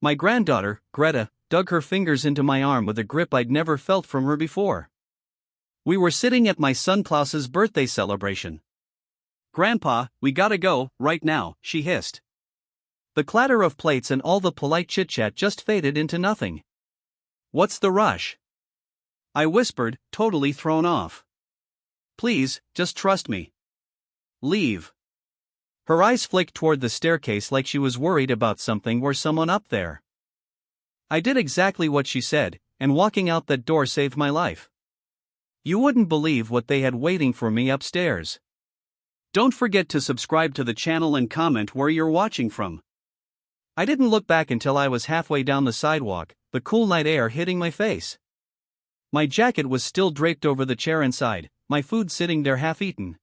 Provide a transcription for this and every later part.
My granddaughter, Greta, dug her fingers into my arm with a grip I'd never felt from her before. We were sitting at my son Klaus's birthday celebration. "Grandpa, we gotta go, right now," she hissed. The clatter of plates and all the polite chit-chat just faded into nothing. "What's the rush?" I whispered, totally thrown off. "Please, just trust me. Leave." Her eyes flicked toward the staircase like she was worried about something or someone up there. I did exactly what she said, and walking out that door saved my life. You wouldn't believe what they had waiting for me upstairs. Don't forget to subscribe to the channel and comment where you're watching from. I didn't look back until I was halfway down the sidewalk, the cool night air hitting my face. My jacket was still draped over the chair inside, my food sitting there half-eaten.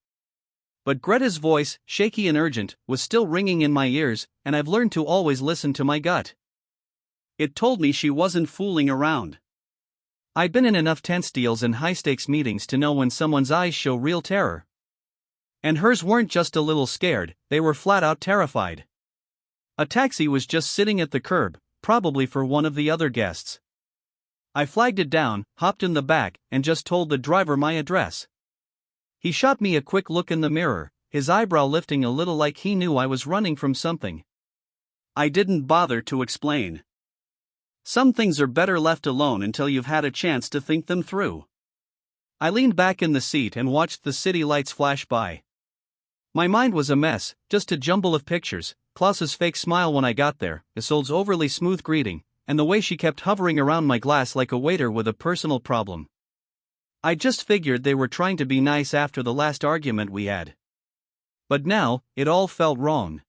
But Greta's voice, shaky and urgent, was still ringing in my ears, and I've learned to always listen to my gut. It told me she wasn't fooling around. I'd been in enough tense deals and high-stakes meetings to know when someone's eyes show real terror. And hers weren't just a little scared, they were flat-out terrified. A taxi was just sitting at the curb, probably for one of the other guests. I flagged it down, hopped in the back, and just told the driver my address. He shot me a quick look in the mirror, his eyebrow lifting a little like he knew I was running from something. I didn't bother to explain. Some things are better left alone until you've had a chance to think them through. I leaned back in the seat and watched the city lights flash by. My mind was a mess, just a jumble of pictures: Klaus's fake smile when I got there, Isolde's overly smooth greeting, and the way she kept hovering around my glass like a waiter with a personal problem. I just figured they were trying to be nice after the last argument we had. But now, it all felt wrong.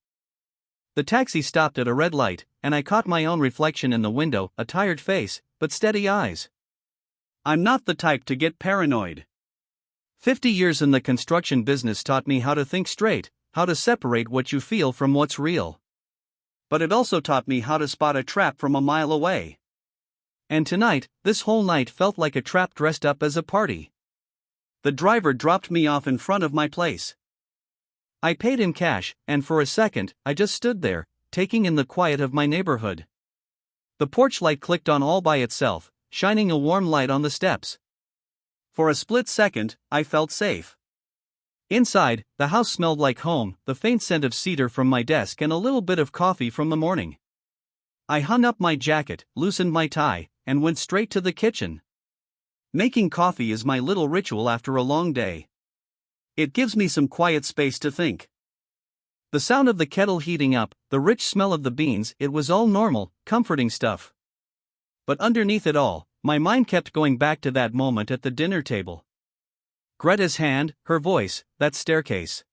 The taxi stopped at a red light, and I caught my own reflection in the window, a tired face, but steady eyes. I'm not the type to get paranoid. 50 years in the construction business taught me how to think straight, how to separate what you feel from what's real. But it also taught me how to spot a trap from a mile away. And tonight, this whole night felt like a trap dressed up as a party. The driver dropped me off in front of my place. I paid him cash, and for a second, I just stood there, taking in the quiet of my neighborhood. The porch light clicked on all by itself, shining a warm light on the steps. For a split second, I felt safe. Inside, the house smelled like home, the faint scent of cedar from my desk and a little bit of coffee from the morning. I hung up my jacket, loosened my tie, and went straight to the kitchen. Making coffee is my little ritual after a long day. It gives me some quiet space to think. The sound of the kettle heating up, the rich smell of the beans, it was all normal, comforting stuff. But underneath it all, my mind kept going back to that moment at the dinner table. Greta's hand, her voice, that staircase.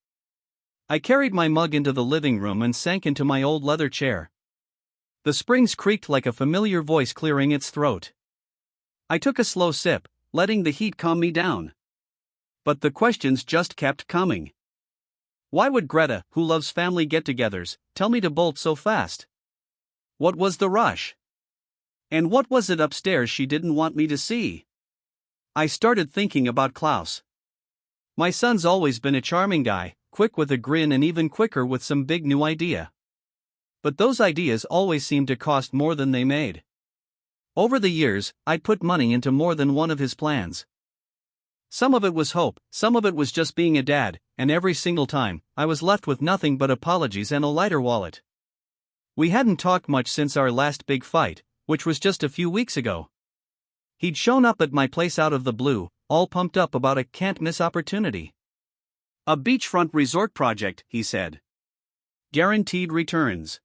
I carried my mug into the living room and sank into my old leather chair. The springs creaked like a familiar voice clearing its throat. I took a slow sip, letting the heat calm me down. But the questions just kept coming. Why would Greta, who loves family get-togethers, tell me to bolt so fast? What was the rush? And what was it upstairs she didn't want me to see? I started thinking about Klaus. My son's always been a charming guy, quick with a grin and even quicker with some big new idea. But those ideas always seemed to cost more than they made. Over the years, I'd put money into more than one of his plans. Some of it was hope, some of it was just being a dad, and every single time, I was left with nothing but apologies and a lighter wallet. We hadn't talked much since our last big fight, which was just a few weeks ago. He'd shown up at my place out of the blue, all pumped up about a can't-miss opportunity. A beachfront resort project, he said. Guaranteed returns.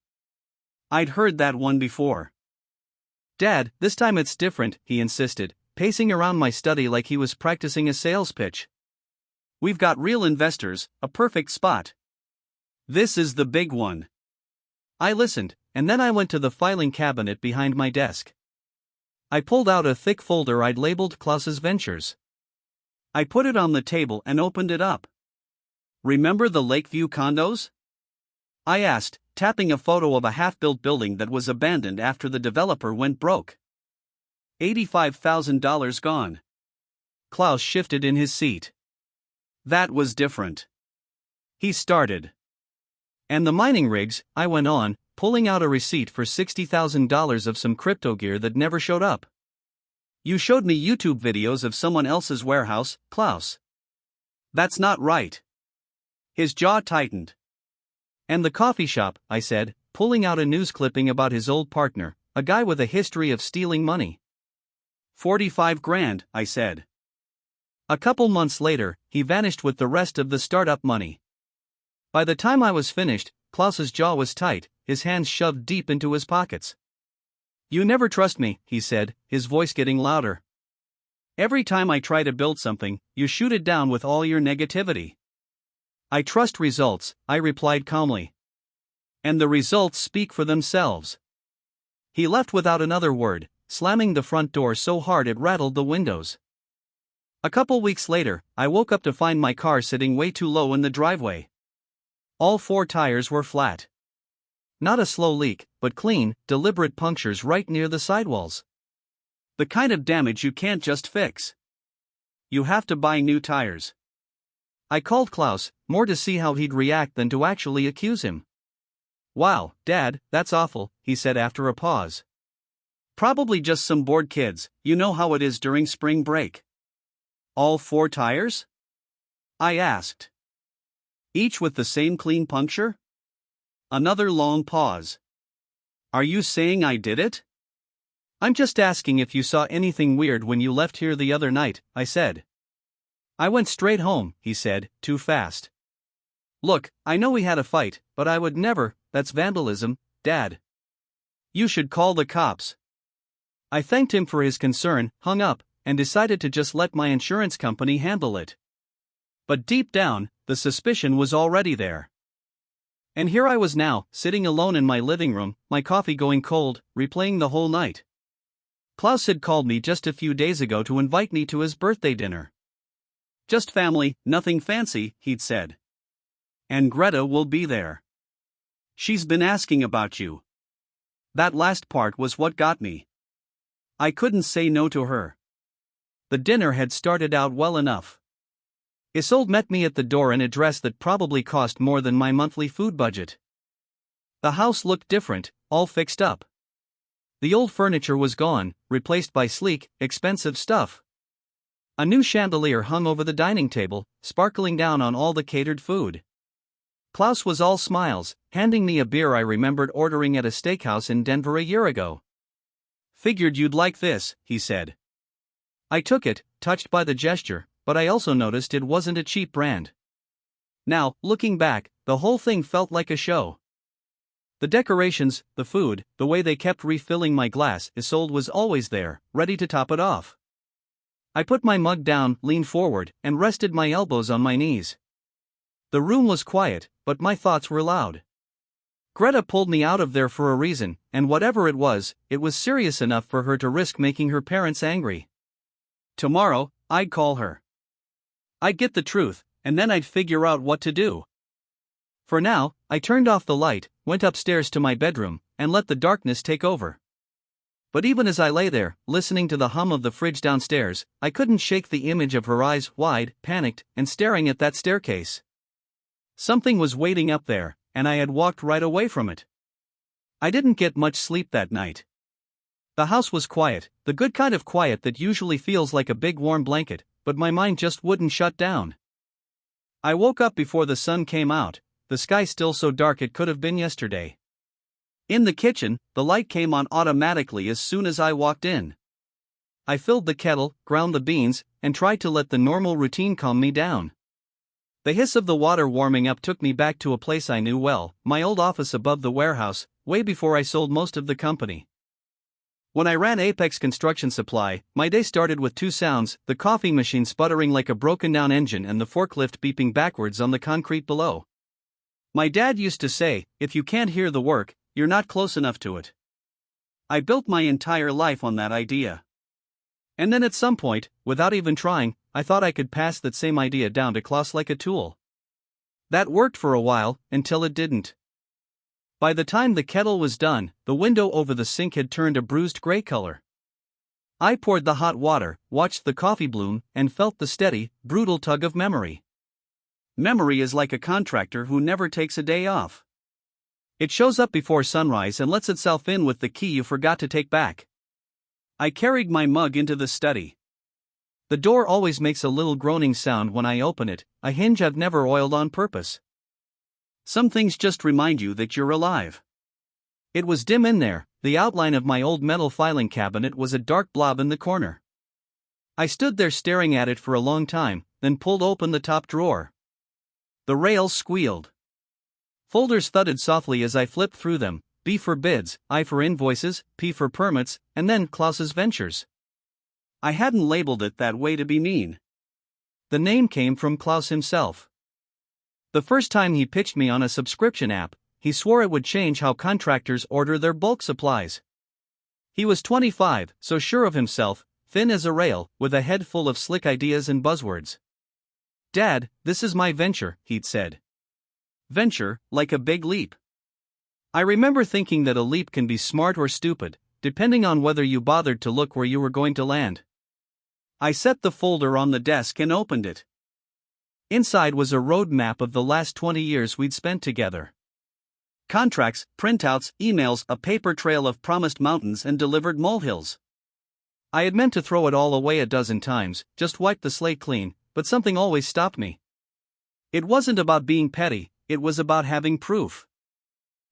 I'd heard that one before. Dad, this time it's different, he insisted, pacing around my study like he was practicing a sales pitch. We've got real investors, a perfect spot. This is the big one. I listened, and then I went to the filing cabinet behind my desk. I pulled out a thick folder I'd labeled Klaus's Ventures. I put it on the table and opened it up. Remember the Lakeview condos? I asked, tapping a photo of a half-built building that was abandoned after the developer went broke. $85,000 gone. Klaus shifted in his seat. That was different. He started. And the mining rigs, I went on, pulling out a receipt for $60,000 of some crypto gear that never showed up. You showed me YouTube videos of someone else's warehouse, Klaus. That's not right. His jaw tightened. And the coffee shop, I said, pulling out a news clipping about his old partner, a guy with a history of stealing money. 45 grand, I said. A couple months later, he vanished with the rest of the startup money. By the time I was finished, Klaus's jaw was tight, his hands shoved deep into his pockets. You never trust me, he said, his voice getting louder. Every time I try to build something, you shoot it down with all your negativity. I trust results, I replied calmly. And the results speak for themselves. He left without another word, slamming the front door so hard it rattled the windows. A couple weeks later, I woke up to find my car sitting way too low in the driveway. All 4 tires were flat. Not a slow leak, but clean, deliberate punctures right near the sidewalls. The kind of damage you can't just fix. You have to buy new tires. I called Klaus, more to see how he'd react than to actually accuse him. Wow, Dad, that's awful, he said after a pause. Probably just some bored kids, you know how it is during spring break. All 4 tires? I asked. Each with the same clean puncture? Another long pause. Are you saying I did it? I'm just asking if you saw anything weird when you left here the other night, I said. I went straight home, he said, too fast. Look, I know we had a fight, but I would never, that's vandalism, Dad. You should call the cops. I thanked him for his concern, hung up, and decided to just let my insurance company handle it. But deep down, the suspicion was already there. And here I was now, sitting alone in my living room, my coffee going cold, replaying the whole night. Klaus had called me just a few days ago to invite me to his birthday dinner. Just family, nothing fancy, he'd said. And Greta will be there. She's been asking about you. That last part was what got me. I couldn't say no to her. The dinner had started out well enough. Isolde met me at the door in a dress that probably cost more than my monthly food budget. The house looked different, all fixed up. The old furniture was gone, replaced by sleek, expensive stuff. A new chandelier hung over the dining table, sparkling down on all the catered food. Klaus was all smiles, handing me a beer I remembered ordering at a steakhouse in Denver a year ago. Figured you'd like this, he said. I took it, touched by the gesture, but I also noticed it wasn't a cheap brand. Now, looking back, the whole thing felt like a show. The decorations, the food, the way they kept refilling my glass, Isolde was always there, ready to top it off. I put my mug down, leaned forward, and rested my elbows on my knees. The room was quiet, but my thoughts were loud. Greta pulled me out of there for a reason, and whatever it was serious enough for her to risk making her parents angry. Tomorrow, I'd call her. I'd get the truth, and then I'd figure out what to do. For now, I turned off the light, went upstairs to my bedroom, and let the darkness take over. But even as I lay there, listening to the hum of the fridge downstairs, I couldn't shake the image of her eyes wide, panicked, and staring at that staircase. Something was waiting up there, and I had walked right away from it. I didn't get much sleep that night. The house was quiet, the good kind of quiet that usually feels like a big warm blanket, but my mind just wouldn't shut down. I woke up before the sun came out, the sky still so dark it could have been yesterday. In the kitchen, the light came on automatically as soon as I walked in. I filled the kettle, ground the beans, and tried to let the normal routine calm me down. The hiss of the water warming up took me back to a place I knew well, my old office above the warehouse, way before I sold most of the company. When I ran Apex Construction Supply, my day started with 2 sounds, the coffee machine sputtering like a broken-down engine and the forklift beeping backwards on the concrete below. My dad used to say, if you can't hear the work, you're not close enough to it. I built my entire life on that idea. And then at some point, without even trying, I thought I could pass that same idea down to Klaus like a tool. That worked for a while, until it didn't. By the time the kettle was done, the window over the sink had turned a bruised gray color. I poured the hot water, watched the coffee bloom, and felt the steady, brutal tug of memory. Memory is like a contractor who never takes a day off. It shows up before sunrise and lets itself in with the key you forgot to take back. I carried my mug into the study. The door always makes a little groaning sound when I open it, a hinge I've never oiled on purpose. Some things just remind you that you're alive. It was dim in there, the outline of my old metal filing cabinet was a dark blob in the corner. I stood there staring at it for a long time, then pulled open the top drawer. The rails squealed. Folders thudded softly as I flipped through them, B for bids, I for invoices, P for permits, and then Klaus's Ventures. I hadn't labeled it that way to be mean. The name came from Klaus himself. The first time he pitched me on a subscription app, he swore it would change how contractors order their bulk supplies. He was 25, so sure of himself, thin as a rail, with a head full of slick ideas and buzzwords. "Dad, this is my venture," he'd said. Venture, like a big leap. I remember thinking that a leap can be smart or stupid, depending on whether you bothered to look where you were going to land. I set the folder on the desk and opened it. Inside was a road map of the last 20 years we'd spent together. Contracts, printouts, emails, a paper trail of promised mountains and delivered molehills. I had meant to throw it all away a dozen times, just wipe the slate clean, but something always stopped me. It wasn't about being petty, it was about having proof.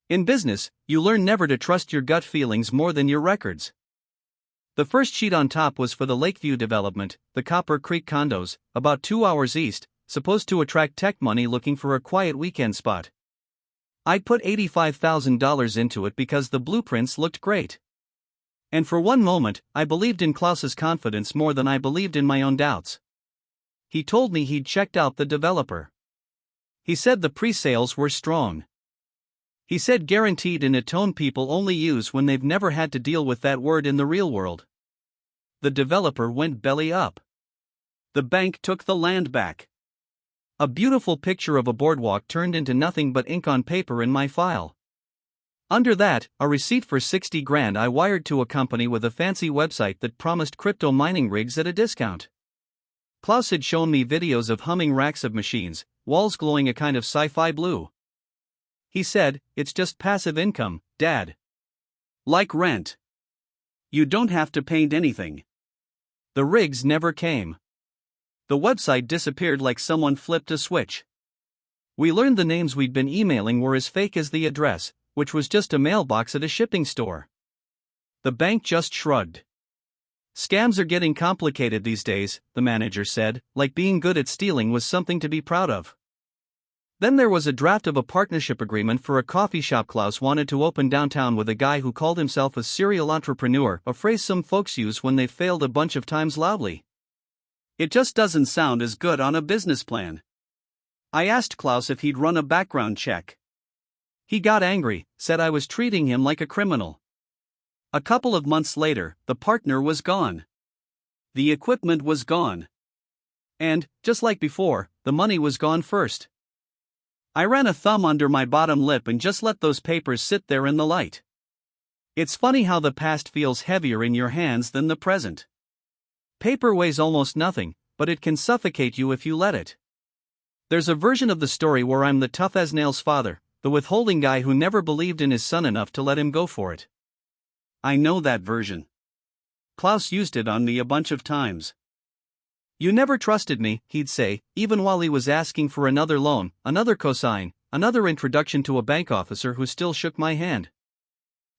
In business, you learn never to trust your gut feelings more than your records. The first sheet on top was for the Lakeview development, the Copper Creek condos, about 2 hours east, supposed to attract tech money looking for a quiet weekend spot. I'd put $85,000 into it because the blueprints looked great. And for one moment, I believed in Klaus's confidence more than I believed in my own doubts. He told me he'd checked out the developer. He said the pre-sales were strong. He said guaranteed in a tone people only use when they've never had to deal with that word in the real world. The developer went belly up. The bank took the land back. A beautiful picture of a boardwalk turned into nothing but ink on paper in my file. Under that, a receipt for $60,000 I wired to a company with a fancy website that promised crypto mining rigs at a discount. Klaus had shown me videos of humming racks of machines, walls glowing a kind of sci-fi blue. He said, "It's just passive income, Dad. Like rent. You don't have to paint anything." The rigs never came. The website disappeared like someone flipped a switch. We learned the names we'd been emailing were as fake as the address, which was just a mailbox at a shipping store. The bank just shrugged. "Scams are getting complicated these days," the manager said, like being good at stealing was something to be proud of. Then there was a draft of a partnership agreement for a coffee shop Klaus wanted to open downtown with a guy who called himself a serial entrepreneur, a phrase some folks use when they've failed a bunch of times loudly. It just doesn't sound as good on a business plan. I asked Klaus if he'd run a background check. He got angry, said I was treating him like a criminal. A couple of months later, the partner was gone. The equipment was gone. And, just like before, the money was gone first. I ran a thumb under my bottom lip and just let those papers sit there in the light. It's funny how the past feels heavier in your hands than the present. Paper weighs almost nothing, but it can suffocate you if you let it. There's a version of the story where I'm the tough-as-nails father, the withholding guy who never believed in his son enough to let him go for it. I know that version. Klaus used it on me a bunch of times. "You never trusted me," he'd say, even while he was asking for another loan, another cosign, another introduction to a bank officer who still shook my hand.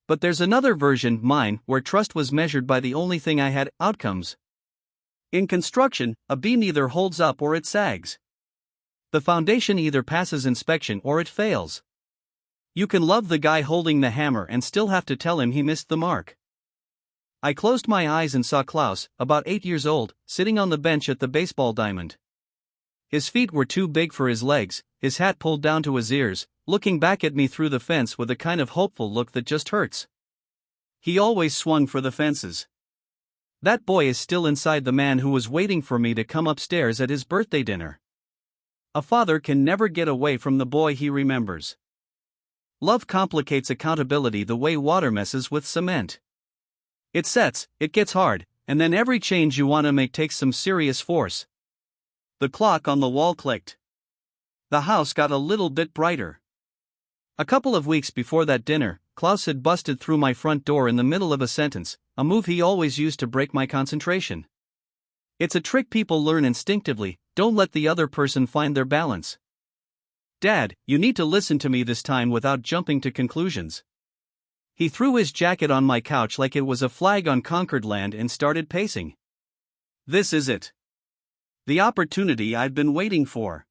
But there's another version, mine, where trust was measured by the only thing I had, outcomes. In construction, a beam either holds up or it sags. The foundation either passes inspection or it fails. You can love the guy holding the hammer and still have to tell him he missed the mark. I closed my eyes and saw Klaus, about 8 years old, sitting on the bench at the baseball diamond. His feet were too big for his legs, his hat pulled down to his ears, looking back at me through the fence with a kind of hopeful look that just hurts. He always swung for the fences. That boy is still inside the man who was waiting for me to come upstairs at his birthday dinner. A father can never get away from the boy he remembers. Love complicates accountability the way water messes with cement. It sets, it gets hard, and then every change you want to make takes some serious force. The clock on the wall clicked. The house got a little bit brighter. A couple of weeks before that dinner, Klaus had busted through my front door in the middle of a sentence, a move he always used to break my concentration. It's a trick people learn instinctively: don't let the other person find their balance. Dad, you need to listen to me this time without jumping to conclusions. He threw his jacket on my couch like it was a flag on conquered land and started pacing. This is it. The opportunity I've been waiting for.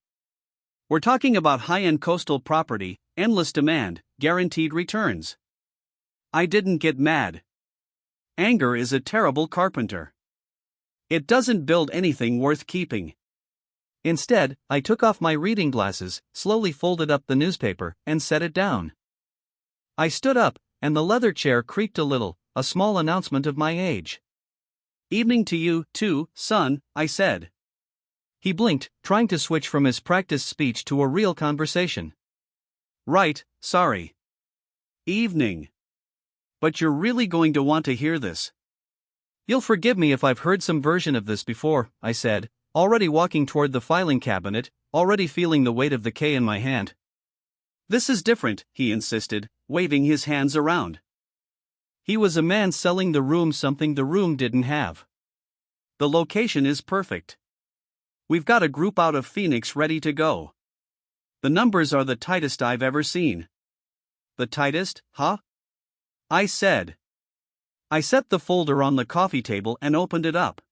We're talking about high-end coastal property, endless demand, guaranteed returns. I didn't get mad. Anger is a terrible carpenter. It doesn't build anything worth keeping. Instead, I took off my reading glasses, slowly folded up the newspaper, and set it down. I stood up, and the leather chair creaked a little, a small announcement of my age. "Evening to you, too, son," I said. He blinked, trying to switch from his practiced speech to a real conversation. "Right, sorry. Evening. But you're really going to want to hear this." "You'll forgive me if I've heard some version of this before," I said, already walking toward the filing cabinet, already feeling the weight of the K in my hand. "This is different," he insisted, waving his hands around. He was a man selling the room something the room didn't have. "The location is perfect. We've got a group out of Phoenix ready to go. The numbers are the tightest I've ever seen." "The tightest, huh?" I said. I set the folder on the coffee table and opened it up.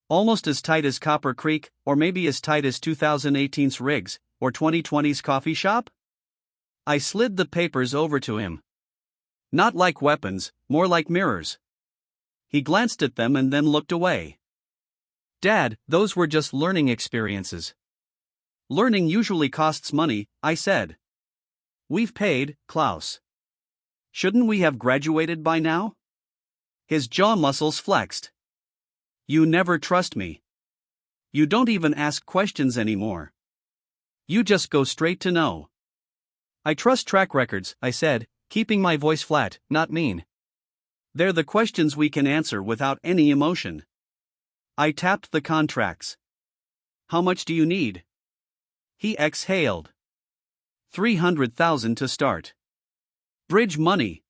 "Almost as tight as Copper Creek, or maybe as tight as 2018's Riggs, or 2020's Coffee Shop?" I slid the papers over to him. "Not like weapons, more like mirrors." He glanced at them and then looked away. "Dad, those were just learning experiences." "Learning usually costs money," I said. "We've paid, Klaus. Shouldn't we have graduated by now?" His jaw muscles flexed. "You never trust me. You don't even ask questions anymore. You just go straight to no." "I trust track records," I said, keeping my voice flat, not mean. "They're the questions we can answer without any emotion." I tapped the contracts. "How much do you need?" He exhaled. 300,000 to start. Bridge money.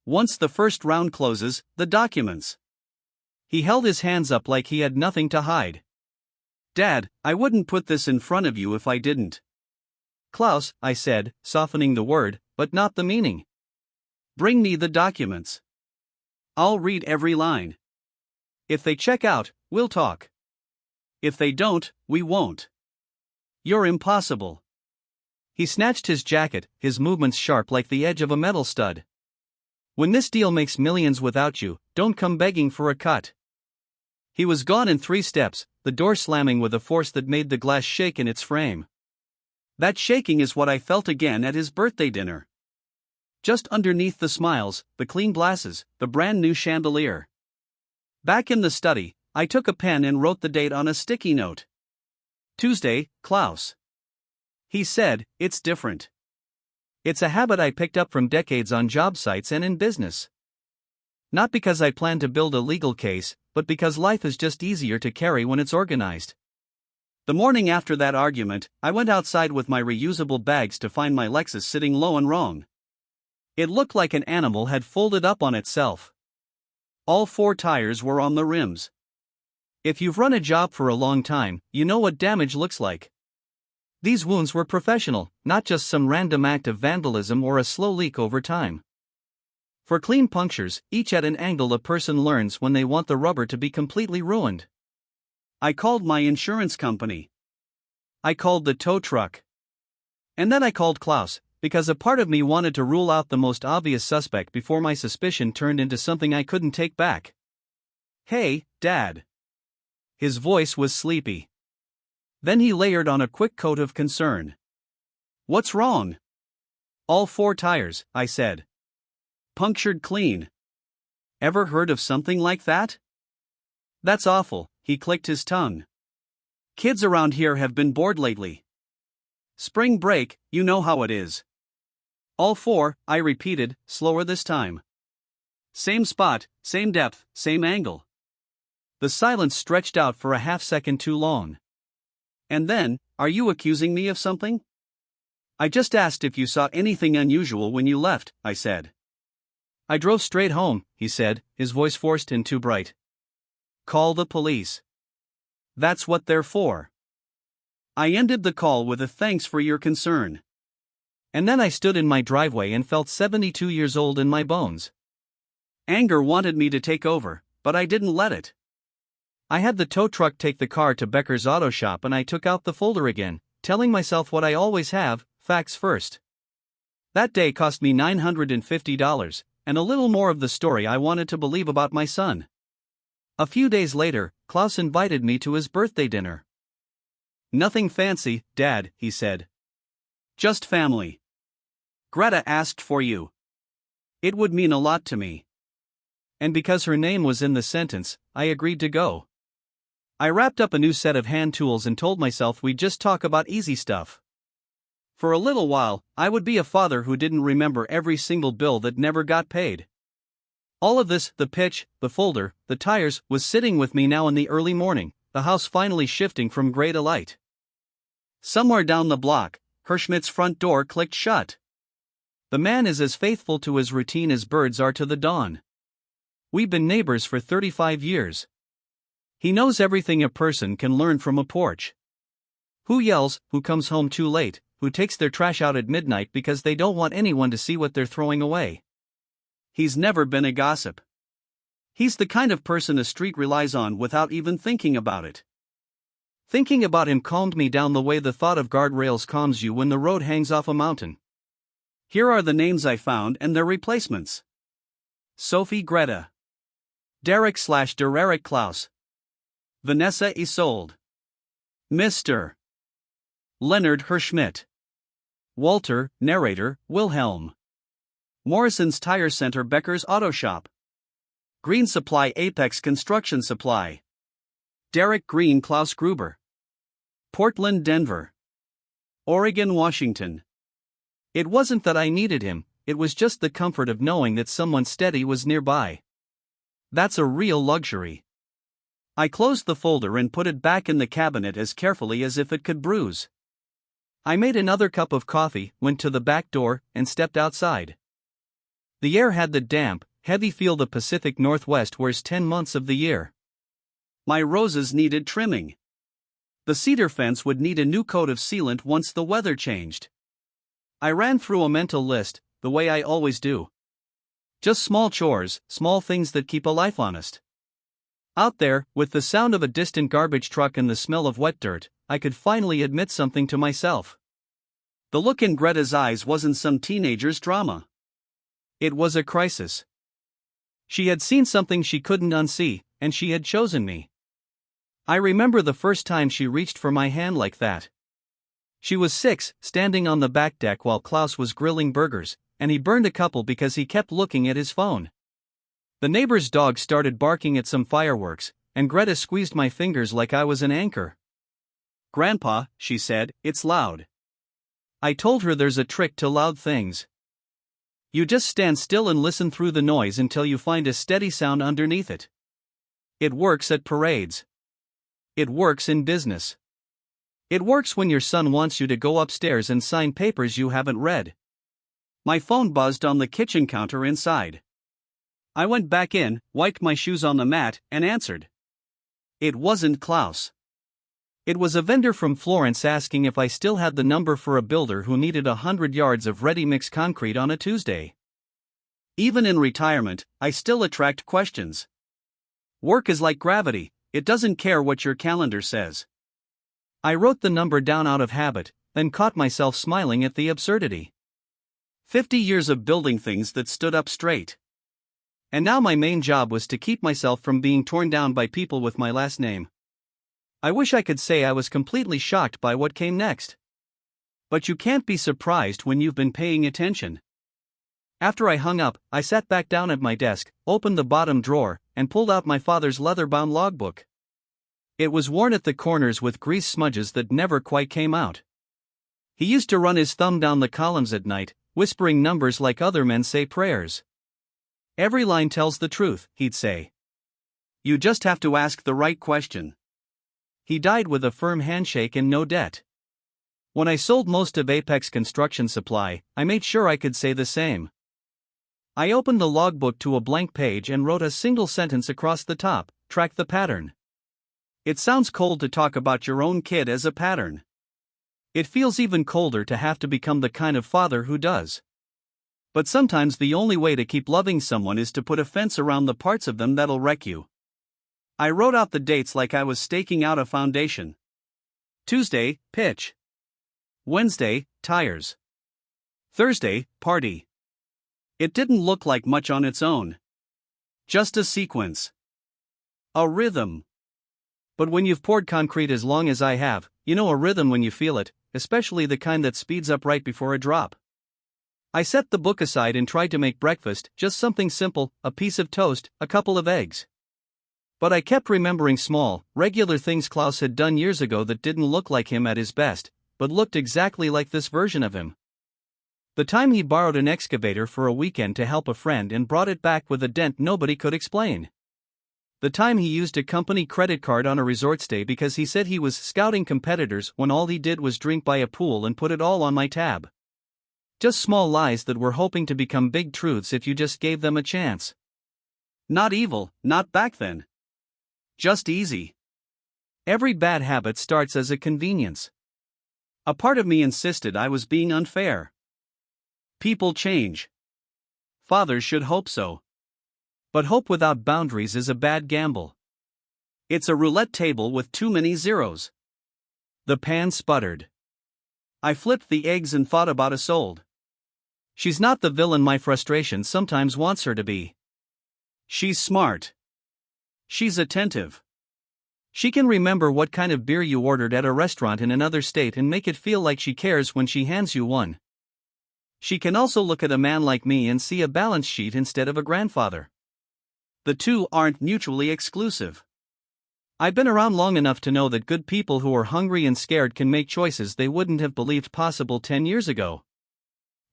Once the first round closes, the documents. He held his hands up like he had nothing to hide. "Dad, I wouldn't put this in front of you if I didn't." "Klaus," I said, softening the word, but not the meaning. "Bring me the documents. I'll read every line. If they check out, we'll talk. If they don't, we won't. You're impossible." He snatched his jacket, his movements sharp like the edge of a metal stud. "When this deal makes millions without you, don't come begging for a cut." He was gone in 3 steps, the door slamming with a force that made the glass shake in its frame. That shaking is what I felt again at his birthday dinner. Just underneath the smiles, the clean glasses, the brand new chandelier. Back in the study, I took a pen and wrote the date on a sticky note. "Tuesday, Klaus." He said, "It's different." It's a habit I picked up from decades on job sites and in business. Not because I plan to build a legal case, but because life is just easier to carry when it's organized. The morning after that argument, I went outside with my reusable bags to find my Lexus sitting low and wrong. It looked like an animal had folded up on itself. All 4 tires were on the rims. If you've run a job for a long time, you know what damage looks like. These wounds were professional, not just some random act of vandalism or a slow leak over time. For clean punctures, each at an angle a person learns when they want the rubber to be completely ruined. I called my insurance company. I called the tow truck. And then I called Klaus, because a part of me wanted to rule out the most obvious suspect before my suspicion turned into something I couldn't take back. "Hey, Dad." His voice was sleepy. Then he layered on a quick coat of concern. "What's wrong?" "All 4 tires," I said. "Punctured clean. Ever heard of something like that?" "That's awful," he clicked his tongue. "Kids around here have been bored lately. Spring break, you know how it is." "All 4, I repeated, slower this time. "Same spot, same depth, same angle." The silence stretched out for a half second too long. And then, "Are you accusing me of something?" I just asked if you saw anything unusual when you left, I said. I drove straight home, he said, his voice forced and too bright. Call the police. That's what they're for. I ended the call with a thanks for your concern. And then I stood in my driveway and felt 72 years old in my bones. Anger wanted me to take over, but I didn't let it. I had the tow truck take the car to Becker's auto shop and I took out the folder again, telling myself what I always have, facts first. That day cost me $950, and a little more of the story I wanted to believe about my son. A few days later, Klaus invited me to his birthday dinner. Nothing fancy, Dad, he said. Just family. Greta asked for you. It would mean a lot to me. And because her name was in the sentence, I agreed to go. I wrapped up a new set of hand tools and told myself we'd just talk about easy stuff. For a little while, I would be a father who didn't remember every single bill that never got paid. All of this, the pitch, the folder, the tires, was sitting with me now in the early morning, the house finally shifting from gray to light. Somewhere down the block, Hirschmidt's front door clicked shut. The man is as faithful to his routine as birds are to the dawn. We've been neighbors for 35 years. He knows everything a person can learn from a porch. Who yells, who comes home too late, who takes their trash out at midnight because they don't want anyone to see what they're throwing away. He's never been a gossip. He's the kind of person a street relies on without even thinking about it. Thinking about him calmed me down the way the thought of guardrails calms you when the road hangs off a mountain. Here are the names I found and their replacements. Sophie Greta. Derek/Dereric Klaus. Vanessa Isolde. Mr. Leonard Hirschmidt. Walter, narrator, Wilhelm. Morrison's Tire Center, Becker's Auto Shop. Green Supply, Apex Construction Supply. Derek Green, Klaus Gruber. Portland, Denver. Oregon, Washington. It wasn't that I needed him, it was just the comfort of knowing that someone steady was nearby. That's a real luxury. I closed the folder and put it back in the cabinet as carefully as if it could bruise. I made another cup of coffee, went to the back door, and stepped outside. The air had the damp, heavy feel the Pacific Northwest wears 10 months of the year. My roses needed trimming. The cedar fence would need a new coat of sealant once the weather changed. I ran through a mental list, the way I always do. Just small chores, small things that keep a life honest. Out there, with the sound of a distant garbage truck and the smell of wet dirt, I could finally admit something to myself. The look in Greta's eyes wasn't some teenager's drama. It was a crisis. She had seen something she couldn't unsee, and she had chosen me. I remember the first time she reached for my hand like that. She was 6, standing on the back deck while Klaus was grilling burgers, and he burned a couple because he kept looking at his phone. The neighbor's dog started barking at some fireworks, and Greta squeezed my fingers like I was an anchor. "Grandpa," she said, "it's loud." I told her there's a trick to loud things. You just stand still and listen through the noise until you find a steady sound underneath it. It works at parades. It works in business. It works when your son wants you to go upstairs and sign papers you haven't read. My phone buzzed on the kitchen counter inside. I went back in, wiped my shoes on the mat, and answered. It wasn't Klaus. It was a vendor from Florence asking if I still had the number for a builder who needed 100 yards of ready-mix concrete on a Tuesday. Even in retirement, I still attract questions. Work is like gravity, it doesn't care what your calendar says. I wrote the number down out of habit, then caught myself smiling at the absurdity. 50 years of building things that stood up straight. And now my main job was to keep myself from being torn down by people with my last name. I wish I could say I was completely shocked by what came next. But you can't be surprised when you've been paying attention. After I hung up, I sat back down at my desk, opened the bottom drawer, and pulled out my father's leather-bound logbook. It was worn at the corners with grease smudges that never quite came out. He used to run his thumb down the columns at night, whispering numbers like other men say prayers. Every line tells the truth, he'd say. You just have to ask the right question. He died with a firm handshake and no debt. When I sold most of Apex Construction Supply, I made sure I could say the same. I opened the logbook to a blank page and wrote a single sentence across the top: track the pattern. It sounds cold to talk about your own kid as a pattern. It feels even colder to have to become the kind of father who does. But sometimes the only way to keep loving someone is to put a fence around the parts of them that'll wreck you. I wrote out the dates like I was staking out a foundation. Tuesday, pitch. Wednesday, tires. Thursday, party. It didn't look like much on its own. Just a sequence. A rhythm. But when you've poured concrete as long as I have, you know a rhythm when you feel it, especially the kind that speeds up right before a drop. I set the book aside and tried to make breakfast, just something simple: a piece of toast, a couple of eggs. But I kept remembering small, regular things Klaus had done years ago that didn't look like him at his best, but looked exactly like this version of him. The time he borrowed an excavator for a weekend to help a friend and brought it back with a dent nobody could explain. The time he used a company credit card on a resort stay because he said he was scouting competitors when all he did was drink by a pool and put it all on my tab. Just small lies that were hoping to become big truths if you just gave them a chance. Not evil, not back then. Just easy. Every bad habit starts as a convenience. A part of me insisted I was being unfair. People change. Fathers should hope so. But hope without boundaries is a bad gamble. It's a roulette table with too many zeros. The pan sputtered. I flipped the eggs and thought about Isolde. She's not the villain my frustration sometimes wants her to be. She's smart. She's attentive. She can remember what kind of beer you ordered at a restaurant in another state and make it feel like she cares when she hands you one. She can also look at a man like me and see a balance sheet instead of a grandfather. The two aren't mutually exclusive. I've been around long enough to know that good people who are hungry and scared can make choices they wouldn't have believed possible 10 years ago.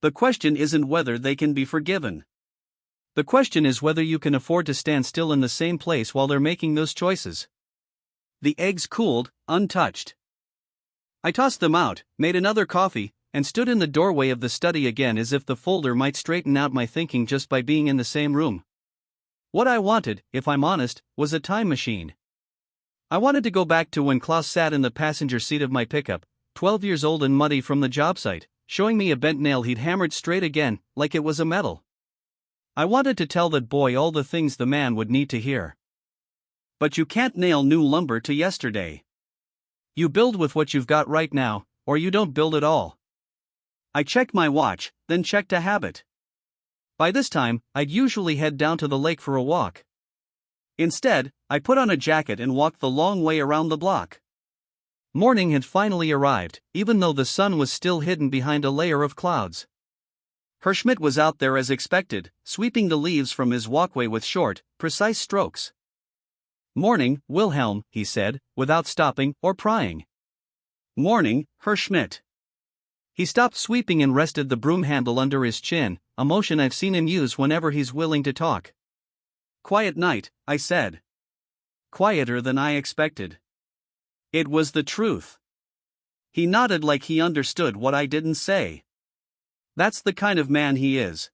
The question isn't whether they can be forgiven. The question is whether you can afford to stand still in the same place while they're making those choices. The eggs cooled, untouched. I tossed them out, made another coffee, and stood in the doorway of the study again as if the folder might straighten out my thinking just by being in the same room. What I wanted, if I'm honest, was a time machine. I wanted to go back to when Klaus sat in the passenger seat of my pickup, 12 years old and muddy from the job site, showing me a bent nail he'd hammered straight again, like it was a medal. I wanted to tell that boy all the things the man would need to hear. But you can't nail new lumber to yesterday. You build with what you've got right now, or you don't build at all. I checked my watch, then checked a habit. By this time, I'd usually head down to the lake for a walk. Instead, I put on a jacket and walked the long way around the block. Morning had finally arrived, even though the sun was still hidden behind a layer of clouds. Herr Schmidt was out there as expected, sweeping the leaves from his walkway with short, precise strokes. "Morning, Wilhelm," he said, without stopping or prying. "Morning, Herr Schmidt." He stopped sweeping and rested the broom handle under his chin, a motion I've seen him use whenever he's willing to talk. "Quiet night," I said. Quieter than I expected. It was the truth. He nodded like he understood what I didn't say. That's the kind of man he is.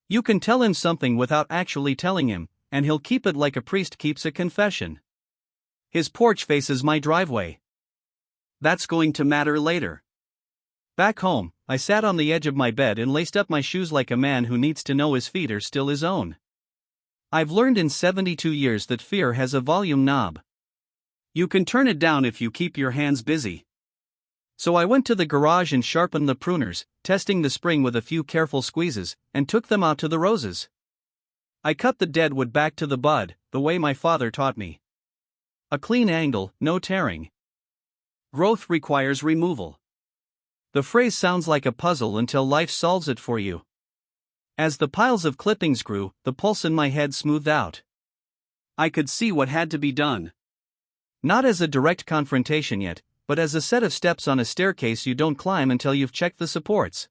You can tell him something without actually telling him, and he'll keep it like a priest keeps a confession. His porch faces my driveway. That's going to matter later. Back home, I sat on the edge of my bed and laced up my shoes like a man who needs to know his feet are still his own. I've learned in 72 years that fear has a volume knob. You can turn it down if you keep your hands busy. So I went to the garage and sharpened the pruners, testing the spring with a few careful squeezes, and took them out to the roses. I cut the deadwood back to the bud, the way my father taught me. A clean angle, no tearing. Growth requires removal. The phrase sounds like a puzzle until life solves it for you. As the piles of clippings grew, the pulse in my head smoothed out. I could see what had to be done. Not as a direct confrontation yet, but as a set of steps on a staircase you don't climb until you've checked the supports.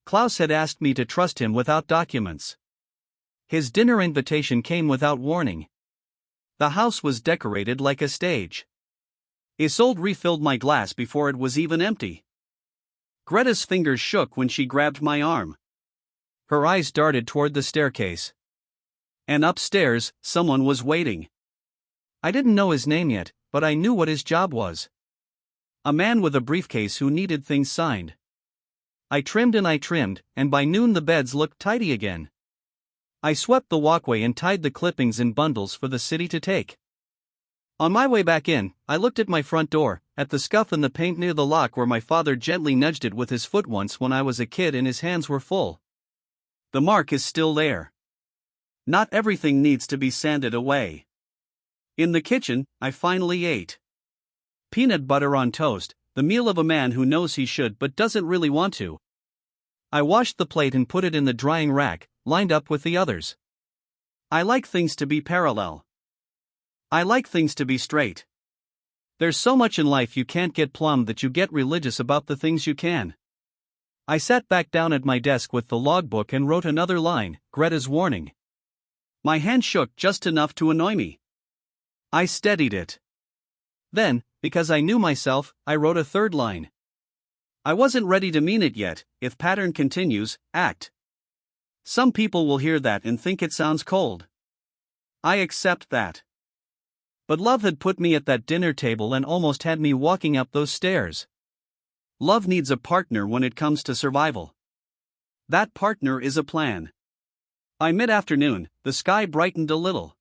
Klaus had asked me to trust him without documents. His dinner invitation came without warning. The house was decorated like a stage. Isolde refilled my glass before it was even empty. Greta's fingers shook when she grabbed my arm. Her eyes darted toward the staircase. And upstairs, someone was waiting. I didn't know his name yet, but I knew what his job was. A man with a briefcase who needed things signed. I trimmed, and by noon the beds looked tidy again. I swept the walkway and tied the clippings in bundles for the city to take. On my way back in, I looked at my front door, at the scuff in the paint near the lock where my father gently nudged it with his foot once when I was a kid and his hands were full. The mark is still there. Not everything needs to be sanded away. In the kitchen, I finally ate. Peanut butter on toast, the meal of a man who knows he should but doesn't really want to. I washed the plate and put it in the drying rack, lined up with the others. I like things to be parallel. I like things to be straight. There's so much in life you can't get plumbed that you get religious about the things you can. I sat back down at my desk with the logbook and wrote another line, Greta's warning. My hand shook just enough to annoy me. I steadied it. Then, because I knew myself, I wrote a third line. I wasn't ready to mean it yet. If pattern continues, act. Some people will hear that and think it sounds cold. I accept that. But love had put me at that dinner table and almost had me walking up those stairs. Love needs a partner when it comes to survival. That partner is a plan. By mid-afternoon, the sky brightened a little.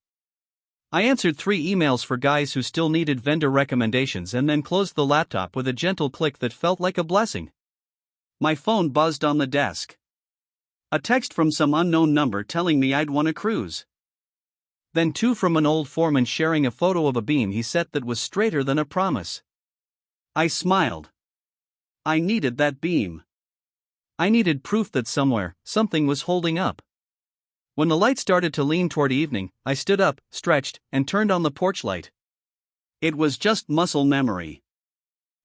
I answered 3 emails for guys who still needed vendor recommendations and then closed the laptop with a gentle click that felt like a blessing. My phone buzzed on the desk. A text from some unknown number telling me I'd won a cruise. Then 2 from an old foreman sharing a photo of a beam he set that was straighter than a promise. I smiled. I needed that beam. I needed proof that somewhere, something was holding up. When the light started to lean toward evening, I stood up, stretched, and turned on the porch light. It was just muscle memory.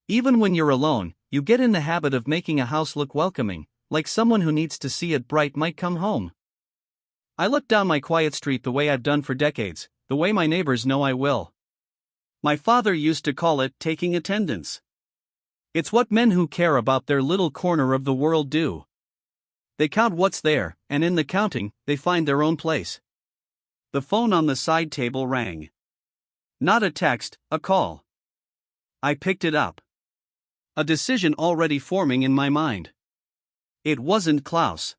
Even when you're alone, you get in the habit of making a house look welcoming, like someone who needs to see it bright might come home. I looked down my quiet street the way I've done for decades, the way my neighbors know I will. My father used to call it taking attendance. It's what men who care about their little corner of the world do. They count what's there, and in the counting, they find their own place. The phone on the side table rang. Not a text, a call. I picked it up. A decision already forming in my mind. It wasn't Klaus.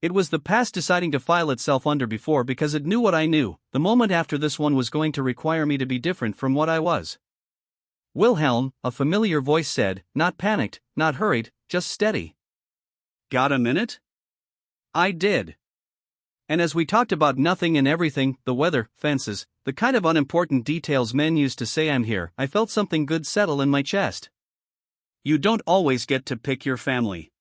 It was the past deciding to file itself under before because it knew what I knew. The moment after this one was going to require me to be different from what I was. Wilhelm, a familiar voice said, not panicked, not hurried, just steady. Got a minute? I did. And as we talked about nothing and everything, the weather, fences, the kind of unimportant details men used to say I'm here, I felt something good settle in my chest. You don't always get to pick your family.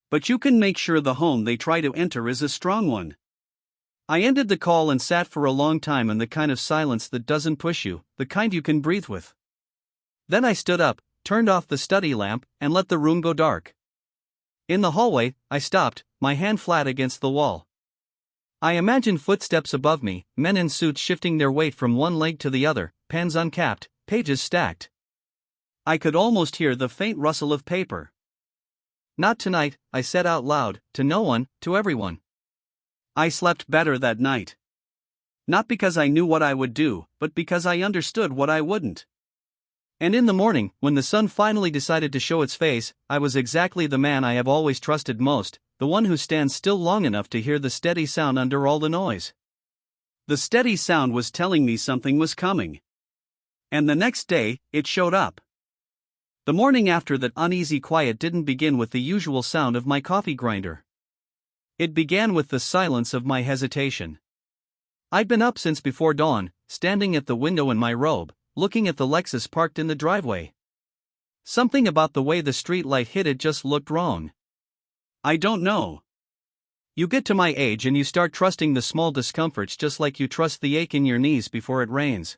But you can make sure the home they try to enter is a strong one. I ended the call and sat for a long time in the kind of silence that doesn't push you, the kind you can breathe with. Then I stood up, turned off the study lamp, and let the room go dark. In the hallway, I stopped, my hand flat against the wall. I imagined footsteps above me, men in suits shifting their weight from one leg to the other, pens uncapped, pages stacked. I could almost hear the faint rustle of paper. Not tonight, I said out loud, to no one, to everyone. I slept better that night. Not because I knew what I would do, but because I understood what I wouldn't. And in the morning, when the sun finally decided to show its face, I was exactly the man I have always trusted most, the one who stands still long enough to hear the steady sound under all the noise. The steady sound was telling me something was coming. And the next day, it showed up. The morning after that uneasy quiet didn't begin with the usual sound of my coffee grinder. It began with the silence of my hesitation. I'd been up since before dawn, standing at the window in my robe, looking at the Lexus parked in the driveway. Something about the way the street light hit it just looked wrong. I don't know. You get to my age and you start trusting the small discomforts just like you trust the ache in your knees before it rains.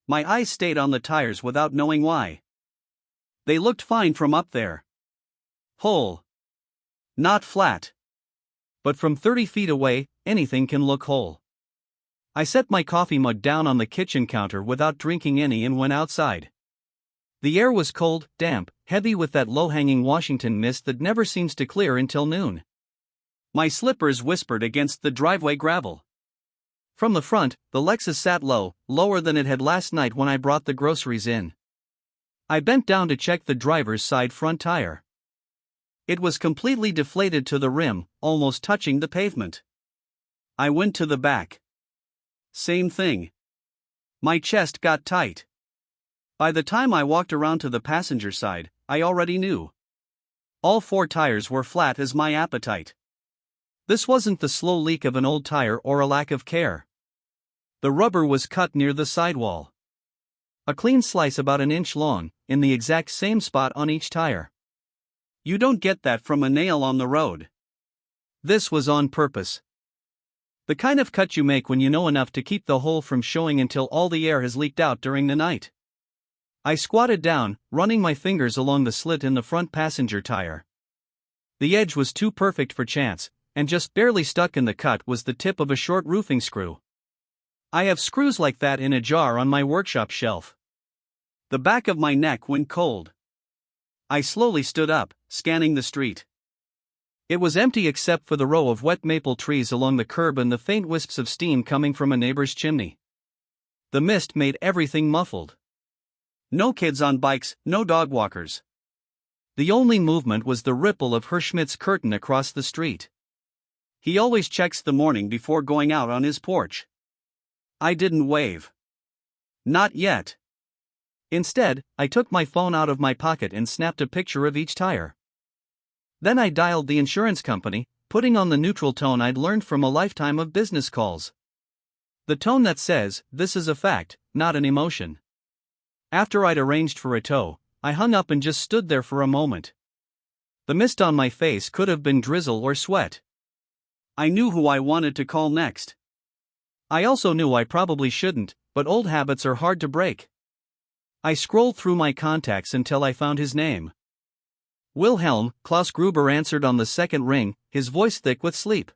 My eyes stayed on the tires without knowing why. They looked fine from up there. Whole. Not flat. But from 30 feet away, anything can look whole. I set my coffee mug down on the kitchen counter without drinking any and went outside. The air was cold, damp, heavy with that low-hanging Washington mist that never seems to clear until noon. My slippers whispered against the driveway gravel. From the front, the Lexus sat low, lower than it had last night when I brought the groceries in. I bent down to check the driver's side front tire. It was completely deflated to the rim, almost touching the pavement. I went to the back. Same thing. My chest got tight. By the time I walked around to the passenger side, I already knew. All 4 tires were flat as my appetite. This wasn't the slow leak of an old tire or a lack of care. The rubber was cut near the sidewall. A clean slice about an inch long, in the exact same spot on each tire. You don't get that from a nail on the road. This was on purpose. The kind of cut you make when you know enough to keep the hole from showing until all the air has leaked out during the night. I squatted down, running my fingers along the slit in the front passenger tire. The edge was too perfect for chance, and just barely stuck in the cut was the tip of a short roofing screw. I have screws like that in a jar on my workshop shelf. The back of my neck went cold. I slowly stood up, scanning the street. It was empty except for the row of wet maple trees along the curb and the faint wisps of steam coming from a neighbor's chimney. The mist made everything muffled. No kids on bikes, no dog walkers. The only movement was the ripple of Herschmidt's curtain across the street. He always checks the morning before going out on his porch. I didn't wave. Not yet. Instead, I took my phone out of my pocket and snapped a picture of each tire. Then I dialed the insurance company, putting on the neutral tone I'd learned from a lifetime of business calls. The tone that says, "This is a fact, not an emotion." After I'd arranged for a tow, I hung up and just stood there for a moment. The mist on my face could have been drizzle or sweat. I knew who I wanted to call next. I also knew I probably shouldn't, but old habits are hard to break. I scrolled through my contacts until I found his name. Wilhelm. Klaus Gruber answered on the second ring, his voice thick with sleep.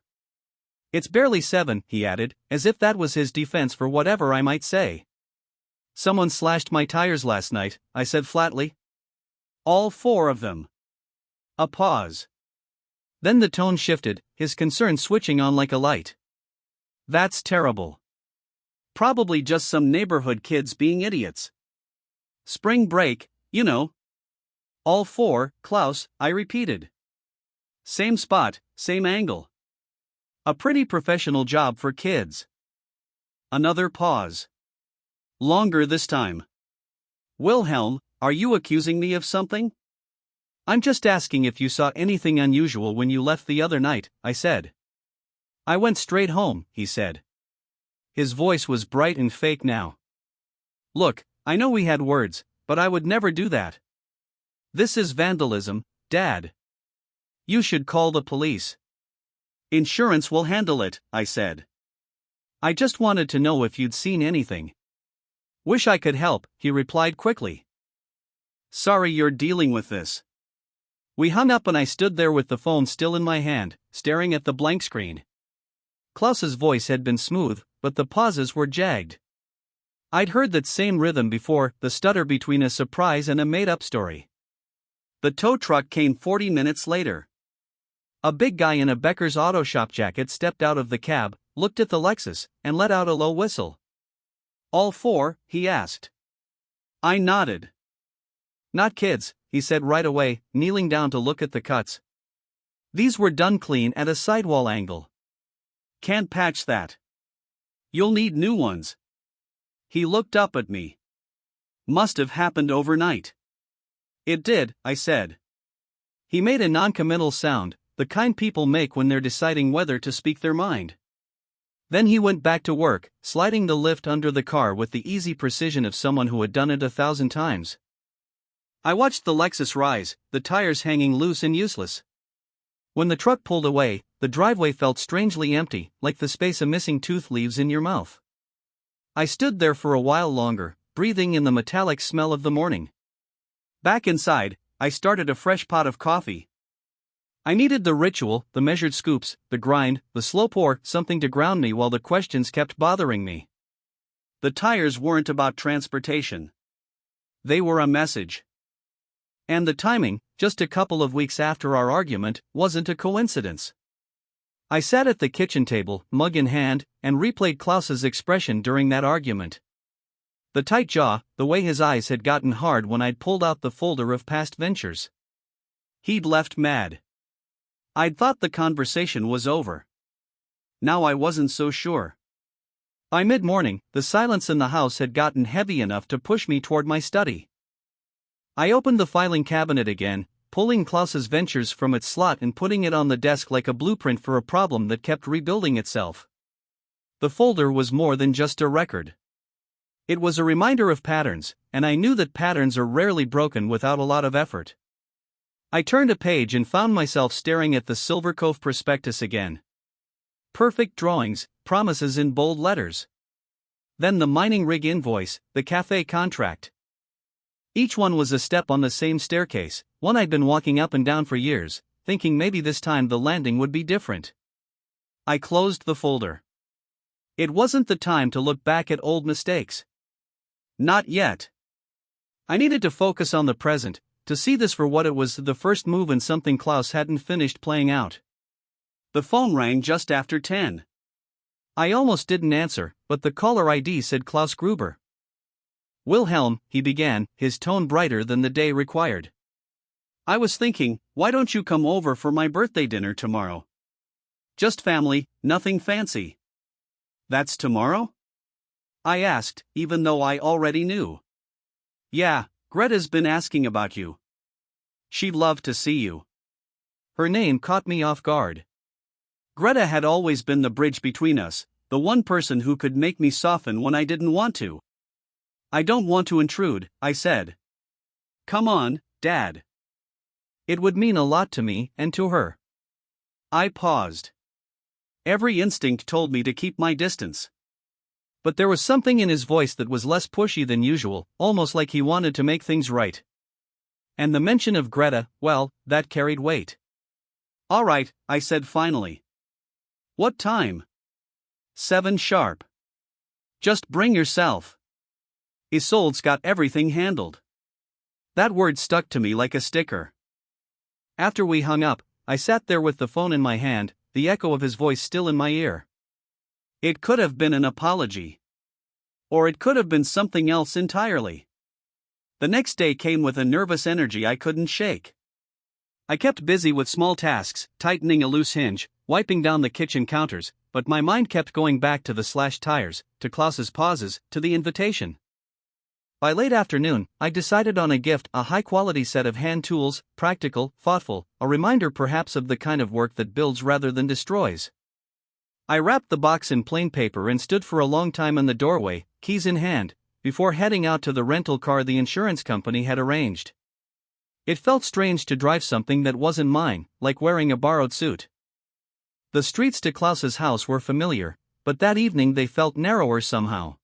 "It's barely 7, he added, as if that was his defense for whatever I might say. "Someone slashed my tires last night," I said flatly. "All 4 of them." A pause. Then the tone shifted, his concern switching on like a light. "That's terrible. Probably just some neighborhood kids being idiots. Spring break, you know." "All 4, Klaus," I repeated. "Same spot, same angle. A pretty professional job for kids." Another pause. Longer this time. "Wilhelm, are you accusing me of something?" "I'm just asking if you saw anything unusual when you left the other night," I said. "I went straight home," he said. His voice was bright and fake now. "Look, I know we had words, but I would never do that. This is vandalism, Dad. You should call the police." "Insurance will handle it," I said. "I just wanted to know if you'd seen anything." "Wish I could help," he replied quickly. "Sorry you're dealing with this." We hung up and I stood there with the phone still in my hand, staring at the blank screen. Klaus's voice had been smooth, but the pauses were jagged. I'd heard that same rhythm before, the stutter between a surprise and a made-up story. The tow truck came 40 minutes later. A big guy in a Becker's auto shop jacket stepped out of the cab, looked at the Lexus, and let out a low whistle. "All 4?" he asked. I nodded. "Not kids," he said right away, kneeling down to look at the cuts. "These were done clean at a sidewall angle. Can't patch that. You'll need new ones." He looked up at me. "Must have happened overnight." "It did," I said. He made a non-committal sound, the kind people make when they're deciding whether to speak their mind. Then he went back to work, sliding the lift under the car with the easy precision of someone who had done it 1,000 times. I watched the Lexus rise, the tires hanging loose and useless. When the truck pulled away, the driveway felt strangely empty, like the space a missing tooth leaves in your mouth. I stood there for a while longer, breathing in the metallic smell of the morning. Back inside, I started a fresh pot of coffee. I needed the ritual, the measured scoops, the grind, the slow pour, something to ground me while the questions kept bothering me. The tires weren't about transportation. They were a message. And the timing, just a couple of weeks after our argument, wasn't a coincidence. I sat at the kitchen table, mug in hand, and replayed Klaus's expression during that argument. The tight jaw, the way his eyes had gotten hard when I'd pulled out the folder of past ventures. He'd left mad. I'd thought the conversation was over. Now I wasn't so sure. By mid-morning, the silence in the house had gotten heavy enough to push me toward my study. I opened the filing cabinet again, pulling Klaus's ventures from its slot and putting it on the desk like a blueprint for a problem that kept rebuilding itself. The folder was more than just a record. It was a reminder of patterns, and I knew that patterns are rarely broken without a lot of effort. I turned a page and found myself staring at the Silver Cove prospectus again. Perfect drawings, promises in bold letters. Then the mining rig invoice, the cafe contract. Each one was a step on the same staircase, one I'd been walking up and down for years, thinking maybe this time the landing would be different. I closed the folder. It wasn't the time to look back at old mistakes. Not yet. I needed to focus on the present, to see this for what it was, the first move in something Klaus hadn't finished playing out. The phone rang just after 10. I almost didn't answer, but the caller ID said Klaus Gruber. Wilhelm, he began, his tone brighter than the day required. I was thinking, why don't you come over for my birthday dinner tomorrow? Just family, nothing fancy. That's tomorrow? I asked, even though I already knew. Yeah, Greta's been asking about you. She'd love to see you. Her name caught me off guard. Greta had always been the bridge between us, the one person who could make me soften when I didn't want to. I don't want to intrude, I said. Come on, Dad. It would mean a lot to me and to her. I paused. Every instinct told me to keep my distance. But there was something in his voice that was less pushy than usual, almost like he wanted to make things right. And the mention of Greta, well, that carried weight. All right, I said finally. What time? 7 sharp. Just bring yourself. Isolde's got everything handled. That word stuck to me like a sticker. After we hung up, I sat there with the phone in my hand, the echo of his voice still in my ear. It could have been an apology. Or it could have been something else entirely. The next day came with a nervous energy I couldn't shake. I kept busy with small tasks, tightening a loose hinge, wiping down the kitchen counters, but my mind kept going back to the slashed tires, to Klaus's pauses, to the invitation. By late afternoon, I decided on a gift, a high-quality set of hand tools, practical, thoughtful, a reminder perhaps of the kind of work that builds rather than destroys. I wrapped the box in plain paper and stood for a long time in the doorway, keys in hand, before heading out to the rental car the insurance company had arranged. It felt strange to drive something that wasn't mine, like wearing a borrowed suit. The streets to Klaus's house were familiar, but that evening they felt narrower somehow.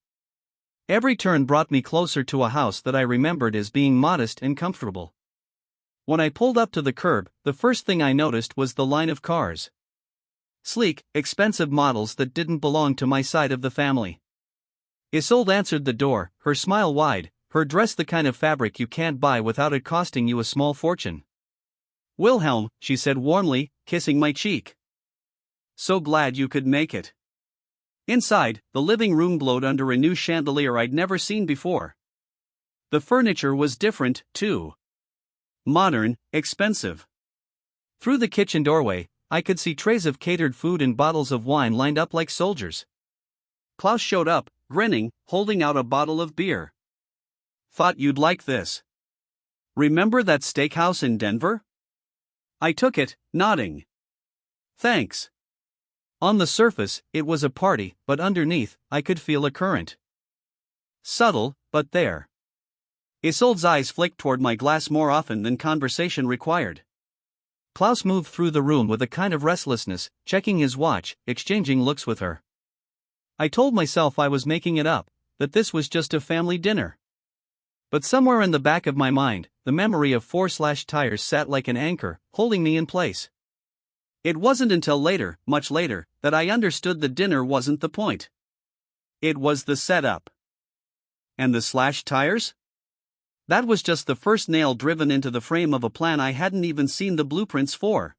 Every turn brought me closer to a house that I remembered as being modest and comfortable. When I pulled up to the curb, the first thing I noticed was the line of cars. Sleek, expensive models that didn't belong to my side of the family. Isolde answered the door, her smile wide, her dress the kind of fabric you can't buy without it costing you a small fortune. Wilhelm, she said warmly, kissing my cheek. So glad you could make it. Inside, the living room glowed under a new chandelier I'd never seen before. The furniture was different, too. Modern, expensive. Through the kitchen doorway, I could see trays of catered food and bottles of wine lined up like soldiers. Klaus showed up, grinning, holding out a bottle of beer. Thought you'd like this. Remember that steakhouse in Denver? I took it, nodding. Thanks. On the surface, it was a party, but underneath, I could feel a current. Subtle, but there. Isolde's eyes flicked toward my glass more often than conversation required. Klaus moved through the room with a kind of restlessness, checking his watch, exchanging looks with her. I told myself I was making it up, that this was just a family dinner. But somewhere in the back of my mind, the memory of 4 slashed tires sat like an anchor, holding me in place. It wasn't until later, much later, that I understood the dinner wasn't the point. It was the setup. And the slashed tires? That was just the first nail driven into the frame of a plan I hadn't even seen the blueprints for.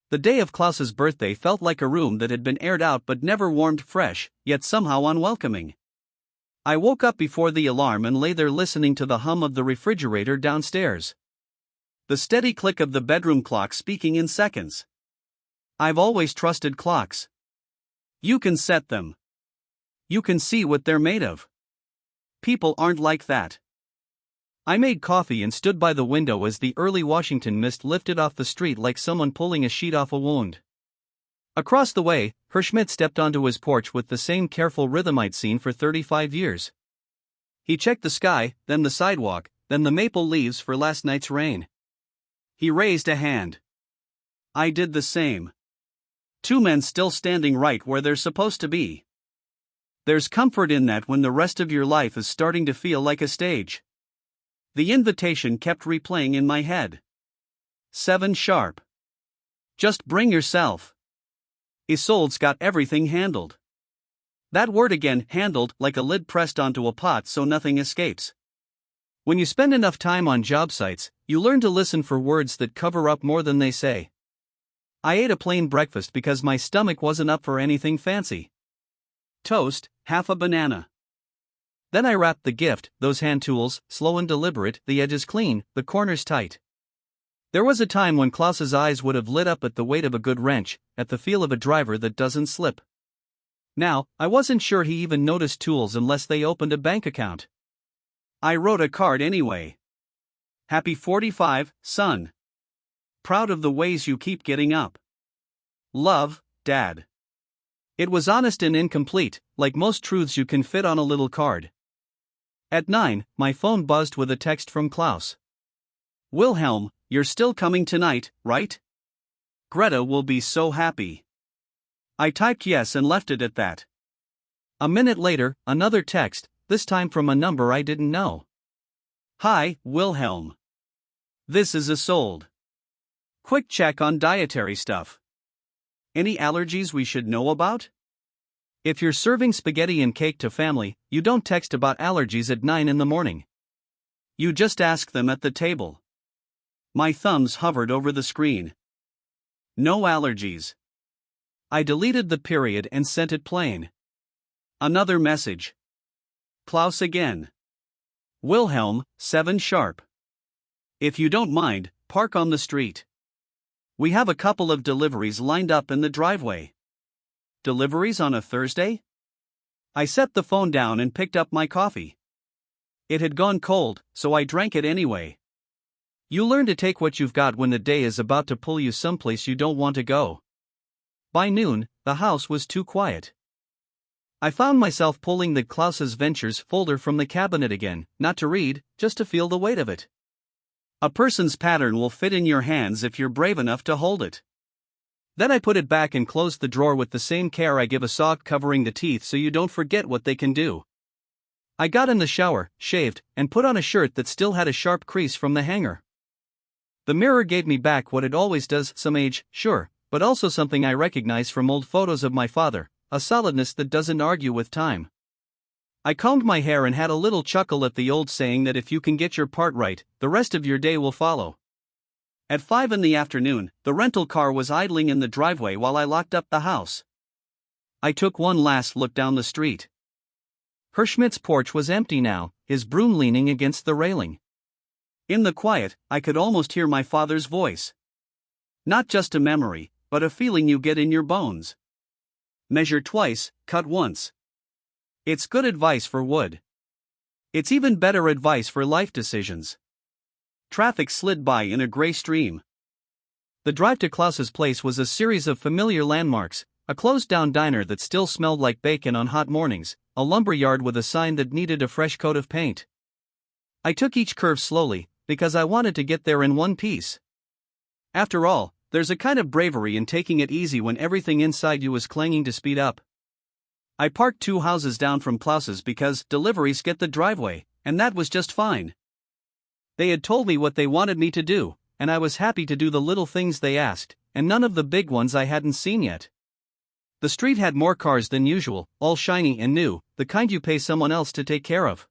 The day of Klaus's birthday felt like a room that had been aired out but never warmed fresh, yet somehow unwelcoming. I woke up before the alarm and lay there listening to the hum of the refrigerator downstairs. The steady click of the bedroom clock speaking in seconds. I've always trusted clocks. You can set them. You can see what they're made of. People aren't like that. I made coffee and stood by the window as the early Washington mist lifted off the street like someone pulling a sheet off a wound. Across the way, Herr Schmidt stepped onto his porch with the same careful rhythm I'd seen for 35 years. He checked the sky, then the sidewalk, then the maple leaves for last night's rain. He raised a hand. I did the same. Two men still standing right where they're supposed to be. There's comfort in that when the rest of your life is starting to feel like a stage. The invitation kept replaying in my head. 7 sharp. Just bring yourself. Isolde's got everything handled. That word again, handled, like a lid pressed onto a pot so nothing escapes. When you spend enough time on job sites, you learn to listen for words that cover up more than they say. I ate a plain breakfast because my stomach wasn't up for anything fancy. Toast, half a banana. Then I wrapped the gift, those hand tools, slow and deliberate, the edges clean, the corners tight. There was a time when Klaus's eyes would have lit up at the weight of a good wrench, at the feel of a driver that doesn't slip. Now, I wasn't sure he even noticed tools unless they opened a bank account. I wrote a card anyway. Happy 45, son. Proud of the ways you keep getting up. Love, Dad. It was honest and incomplete, like most truths you can fit on a little card. At 9, my phone buzzed with a text from Klaus. Wilhelm, you're still coming tonight, right? Greta will be so happy. I typed yes and left it at that. A minute later, another text, this time from a number I didn't know. Hi, Wilhelm. This is Isolde. Quick check on dietary stuff. Any allergies we should know about? If you're serving spaghetti and cake to family, you don't text about allergies at 9 in the morning. You just ask them at the table. My thumbs hovered over the screen. No allergies. I deleted the period and sent it plain. Another message. Klaus again. Wilhelm, 7 sharp. If you don't mind, park on the street. We have a couple of deliveries lined up in the driveway. Deliveries on a Thursday? I set the phone down and picked up my coffee. It had gone cold, so I drank it anyway. You learn to take what you've got when the day is about to pull you someplace you don't want to go. By noon, the house was too quiet. I found myself pulling the Klaus's Ventures folder from the cabinet again, not to read, just to feel the weight of it. A person's pattern will fit in your hands if you're brave enough to hold it. Then I put it back and closed the drawer with the same care I give a sock covering the teeth so you don't forget what they can do. I got in the shower, shaved, and put on a shirt that still had a sharp crease from the hanger. The mirror gave me back what it always does, some age, sure, but also something I recognize from old photos of my father, a solidness that doesn't argue with time. I combed my hair and had a little chuckle at the old saying that if you can get your part right, the rest of your day will follow. At 5 in the afternoon, the rental car was idling in the driveway while I locked up the house. I took one last look down the street. Herr Schmidt's porch was empty now, his broom leaning against the railing. In the quiet, I could almost hear my father's voice. Not just a memory, but a feeling you get in your bones. Measure twice, cut once. It's good advice for wood. It's even better advice for life decisions. Traffic slid by in a gray stream. The drive to Klaus's place was a series of familiar landmarks, a closed-down diner that still smelled like bacon on hot mornings, a lumberyard with a sign that needed a fresh coat of paint. I took each curve slowly, because I wanted to get there in one piece. After all, there's a kind of bravery in taking it easy when everything inside you is clanging to speed up. I parked 2 houses down from Klaus's because deliveries get the driveway, and that was just fine. They had told me what they wanted me to do, and I was happy to do the little things they asked, and none of the big ones I hadn't seen yet. The street had more cars than usual, all shiny and new, the kind you pay someone else to take care of.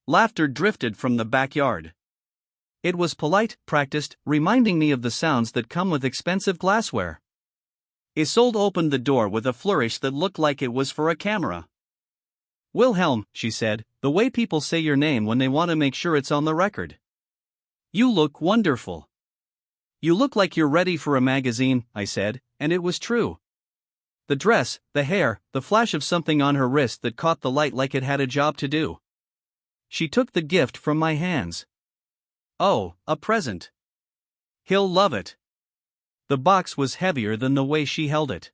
Laughter drifted from the backyard. It was polite, practiced, reminding me of the sounds that come with expensive glassware. Isolde opened the door with a flourish that looked like it was for a camera. "Wilhelm," she said, "the way people say your name when they want to make sure it's on the record. You look wonderful." "You look like you're ready for a magazine," I said, and it was true. The dress, the hair, the flash of something on her wrist that caught the light like it had a job to do. She took the gift from my hands. "Oh, a present. He'll love it." The box was heavier than the way she held it.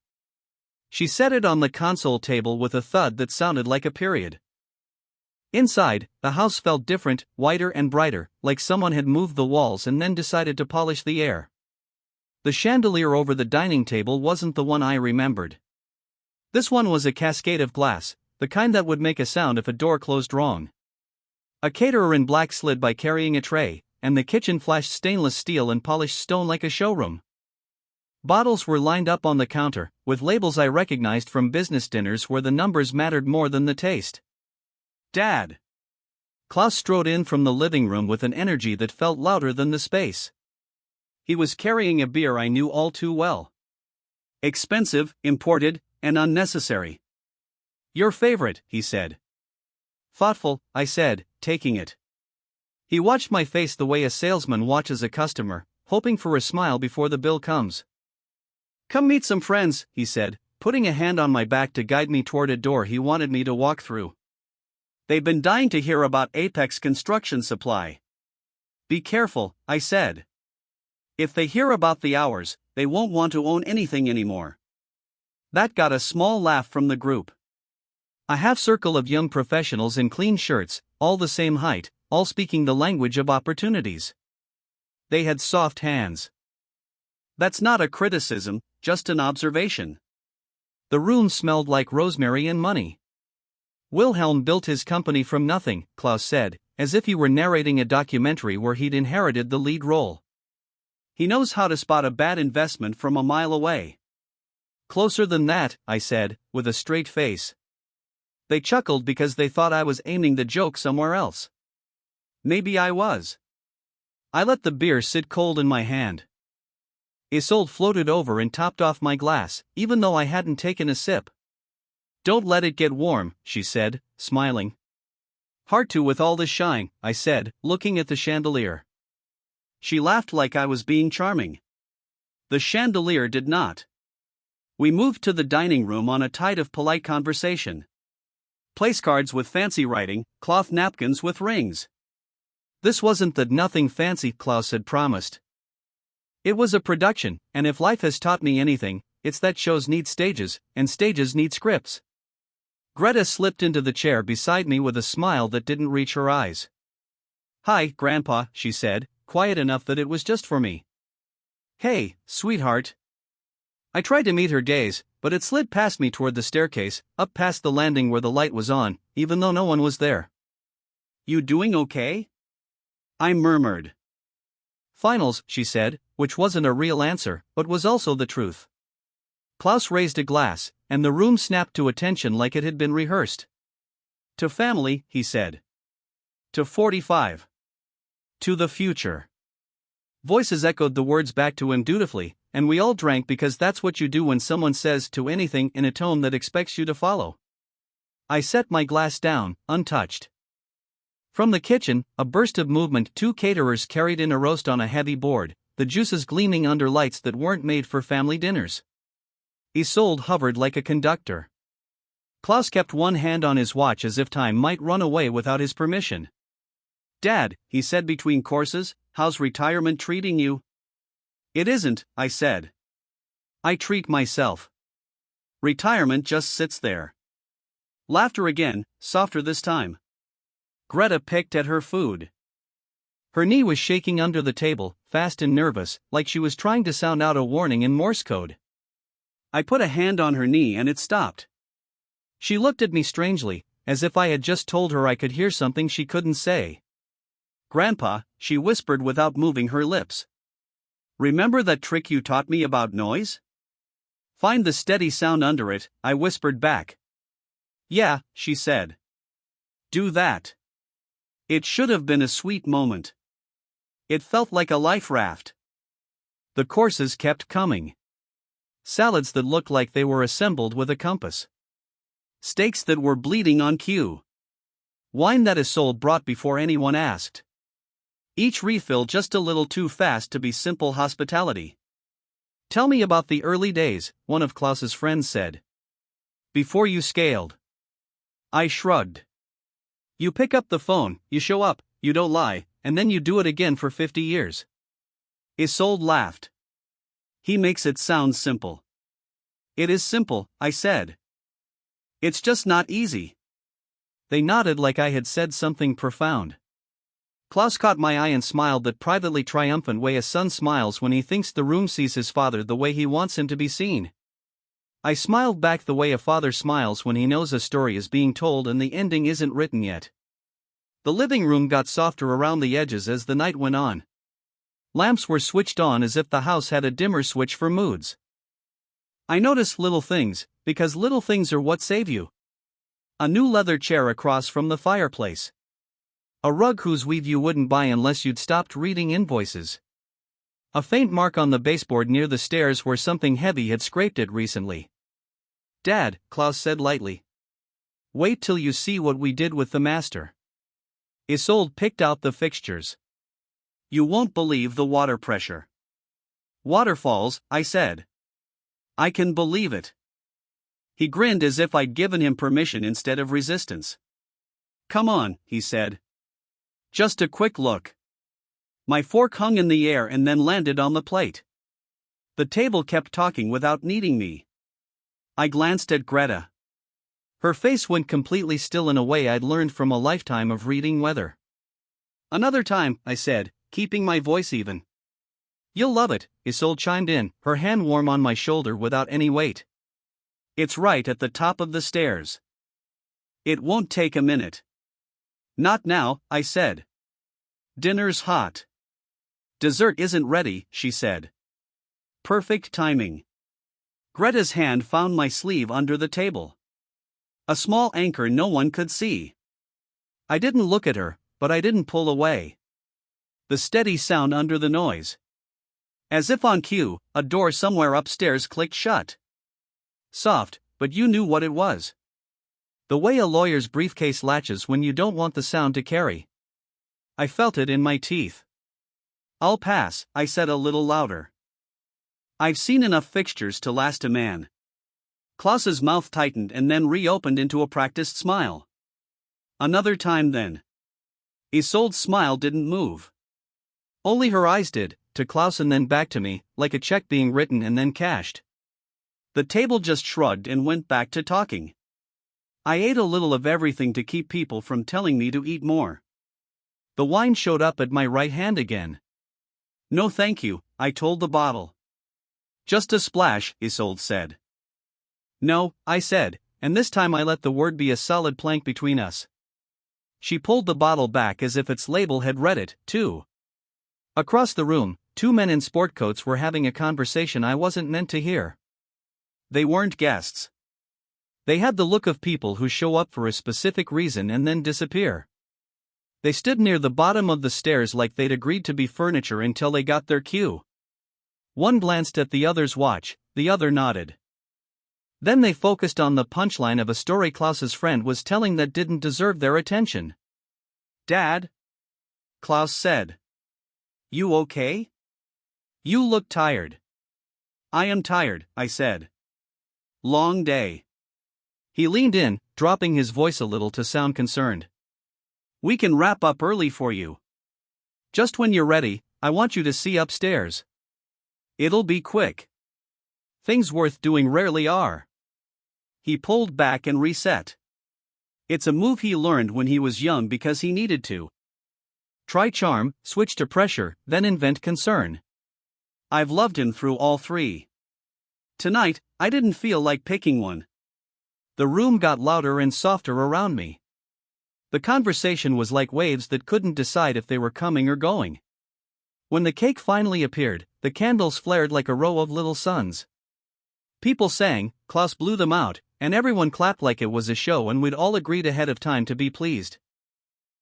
She set it on the console table with a thud that sounded like a period. Inside, the house felt different, whiter and brighter, like someone had moved the walls and then decided to polish the air. The chandelier over the dining table wasn't the one I remembered. This one was a cascade of glass, the kind that would make a sound if a door closed wrong. A caterer in black slid by carrying a tray, and the kitchen flashed stainless steel and polished stone like a showroom. Bottles were lined up on the counter, with labels I recognized from business dinners where the numbers mattered more than the taste. "Dad!" Klaus strode in from the living room with an energy that felt louder than the space. He was carrying a beer I knew all too well. Expensive, imported, and unnecessary. "Your favorite," he said. "Thoughtful," I said, taking it. He watched my face the way a salesman watches a customer, hoping for a smile before the bill comes. "Come meet some friends," he said, putting a hand on my back to guide me toward a door he wanted me to walk through. "They've been dying to hear about Apex Construction Supply." "Be careful," I said. "If they hear about the hours, they won't want to own anything anymore." That got a small laugh from the group. A half circle of young professionals in clean shirts, all the same height, all speaking the language of opportunities. They had soft hands. That's not a criticism, just an observation. The room smelled like rosemary and money. "Wilhelm built his company from nothing," Klaus said, as if he were narrating a documentary where he'd inherited the lead role. "He knows how to spot a bad investment from a mile away." "Closer than that," I said, with a straight face. They chuckled because they thought I was aiming the joke somewhere else. Maybe I was. I let the beer sit cold in my hand. Isolde floated over and topped off my glass, even though I hadn't taken a sip. "Don't let it get warm," she said, smiling. "Hard to with all this shine," I said, looking at the chandelier. She laughed like I was being charming. The chandelier did not. We moved to the dining room on a tide of polite conversation. Place cards with fancy writing, cloth napkins with rings. This wasn't the nothing fancy Klaus had promised. It was a production, and if life has taught me anything, it's that shows need stages, and stages need scripts. Greta slipped into the chair beside me with a smile that didn't reach her eyes. "Hi, Grandpa," she said, quiet enough that it was just for me. "Hey, sweetheart." I tried to meet her gaze, but it slid past me toward the staircase, up past the landing where the light was on, even though no one was there. "You doing okay?" I murmured. "Finals," she said, which wasn't a real answer, but was also the truth. Klaus raised a glass, and the room snapped to attention like it had been rehearsed. "To family," he said. "To 45. To the future." Voices echoed the words back to him dutifully, and we all drank because that's what you do when someone says to anything in a tone that expects you to follow. I set my glass down, untouched. From the kitchen, a burst of movement. Two caterers carried in a roast on a heavy board, the juices gleaming under lights that weren't made for family dinners. Isolde hovered like a conductor. Klaus kept one hand on his watch as if time might run away without his permission. "Dad," he said between courses, "how's retirement treating you?" "It isn't," I said. "I treat myself. Retirement just sits there." Laughter again, softer this time. Greta picked at her food. Her knee was shaking under the table, fast and nervous, like she was trying to sound out a warning in Morse code. I put a hand on her knee and it stopped. She looked at me strangely, as if I had just told her I could hear something she couldn't say. "Grandpa," she whispered without moving her lips. Remember that trick you taught me about noise? Find the steady sound under it, I whispered back. Yeah, she said. Do that. It should have been a sweet moment. It felt like a life raft. The courses kept coming. Salads that looked like they were assembled with a compass. Steaks that were bleeding on cue. Wine that Isolde brought before anyone asked. Each refill just a little too fast to be simple hospitality. Tell me about the early days, one of Klaus's friends said. Before you scaled. I shrugged. You pick up the phone, you show up, you don't lie, and then you do it again for 50 years. Isolde laughed. He makes it sound simple. It is simple, I said. It's just not easy. They nodded like I had said something profound. Klaus caught my eye and smiled that privately triumphant way a son smiles when he thinks the room sees his father the way he wants him to be seen. I smiled back the way a father smiles when he knows a story is being told and the ending isn't written yet. The living room got softer around the edges as the night went on. Lamps were switched on as if the house had a dimmer switch for moods. I noticed little things, because little things are what save you. A new leather chair across from the fireplace. A rug whose weave you wouldn't buy unless you'd stopped reading invoices. A faint mark on the baseboard near the stairs where something heavy had scraped it recently. Dad, Klaus said lightly. Wait till you see what we did with the master. Isolde picked out the fixtures. You won't believe the water pressure. Waterfalls, I said. I can believe it. He grinned as if I'd given him permission instead of resistance. Come on, he said. Just a quick look. My fork hung in the air and then landed on the plate. The table kept talking without needing me. I glanced at Greta. Her face went completely still in a way I'd learned from a lifetime of reading weather. Another time, I said, keeping my voice even. You'll love it, Isolde chimed in, her hand warm on my shoulder without any weight. It's right at the top of the stairs. It won't take a minute. Not now, I said. Dinner's hot. Dessert isn't ready, she said. Perfect timing. Greta's hand found my sleeve under the table. A small anchor no one could see. I didn't look at her, but I didn't pull away. The steady sound under the noise. As if on cue, a door somewhere upstairs clicked shut. Soft, but you knew what it was. The way a lawyer's briefcase latches when you don't want the sound to carry. I felt it in my teeth. I'll pass, I said a little louder. I've seen enough fixtures to last a man. Klaus's mouth tightened and then reopened into a practiced smile. Another time then. Isolde's smile didn't move. Only her eyes did, to Klaus and then back to me, like a check being written and then cashed. The table just shrugged and went back to talking. I ate a little of everything to keep people from telling me to eat more. The wine showed up at my right hand again. No thank you, I told the bottle. Just a splash, Isolde said. No, I said, and this time I let the word be a solid plank between us. She pulled the bottle back as if its label had read it, too. Across the room, two men in sport coats were having a conversation I wasn't meant to hear. They weren't guests. They had the look of people who show up for a specific reason and then disappear. They stood near the bottom of the stairs like they'd agreed to be furniture until they got their cue. One glanced at the other's watch, the other nodded. Then they focused on the punchline of a story Klaus's friend was telling that didn't deserve their attention. Dad? Klaus said. You okay? You look tired. I am tired, I said. Long day. He leaned in, dropping his voice a little to sound concerned. We can wrap up early for you. Just when you're ready, I want you to see upstairs. It'll be quick. Things worth doing rarely are. He pulled back and reset. It's a move he learned when he was young because he needed to. Try charm, switch to pressure, then invent concern. I've loved him through all three. Tonight, I didn't feel like picking one. The room got louder and softer around me. The conversation was like waves that couldn't decide if they were coming or going. When the cake finally appeared, the candles flared like a row of little suns. People sang, Klaus blew them out, and everyone clapped like it was a show and we'd all agreed ahead of time to be pleased.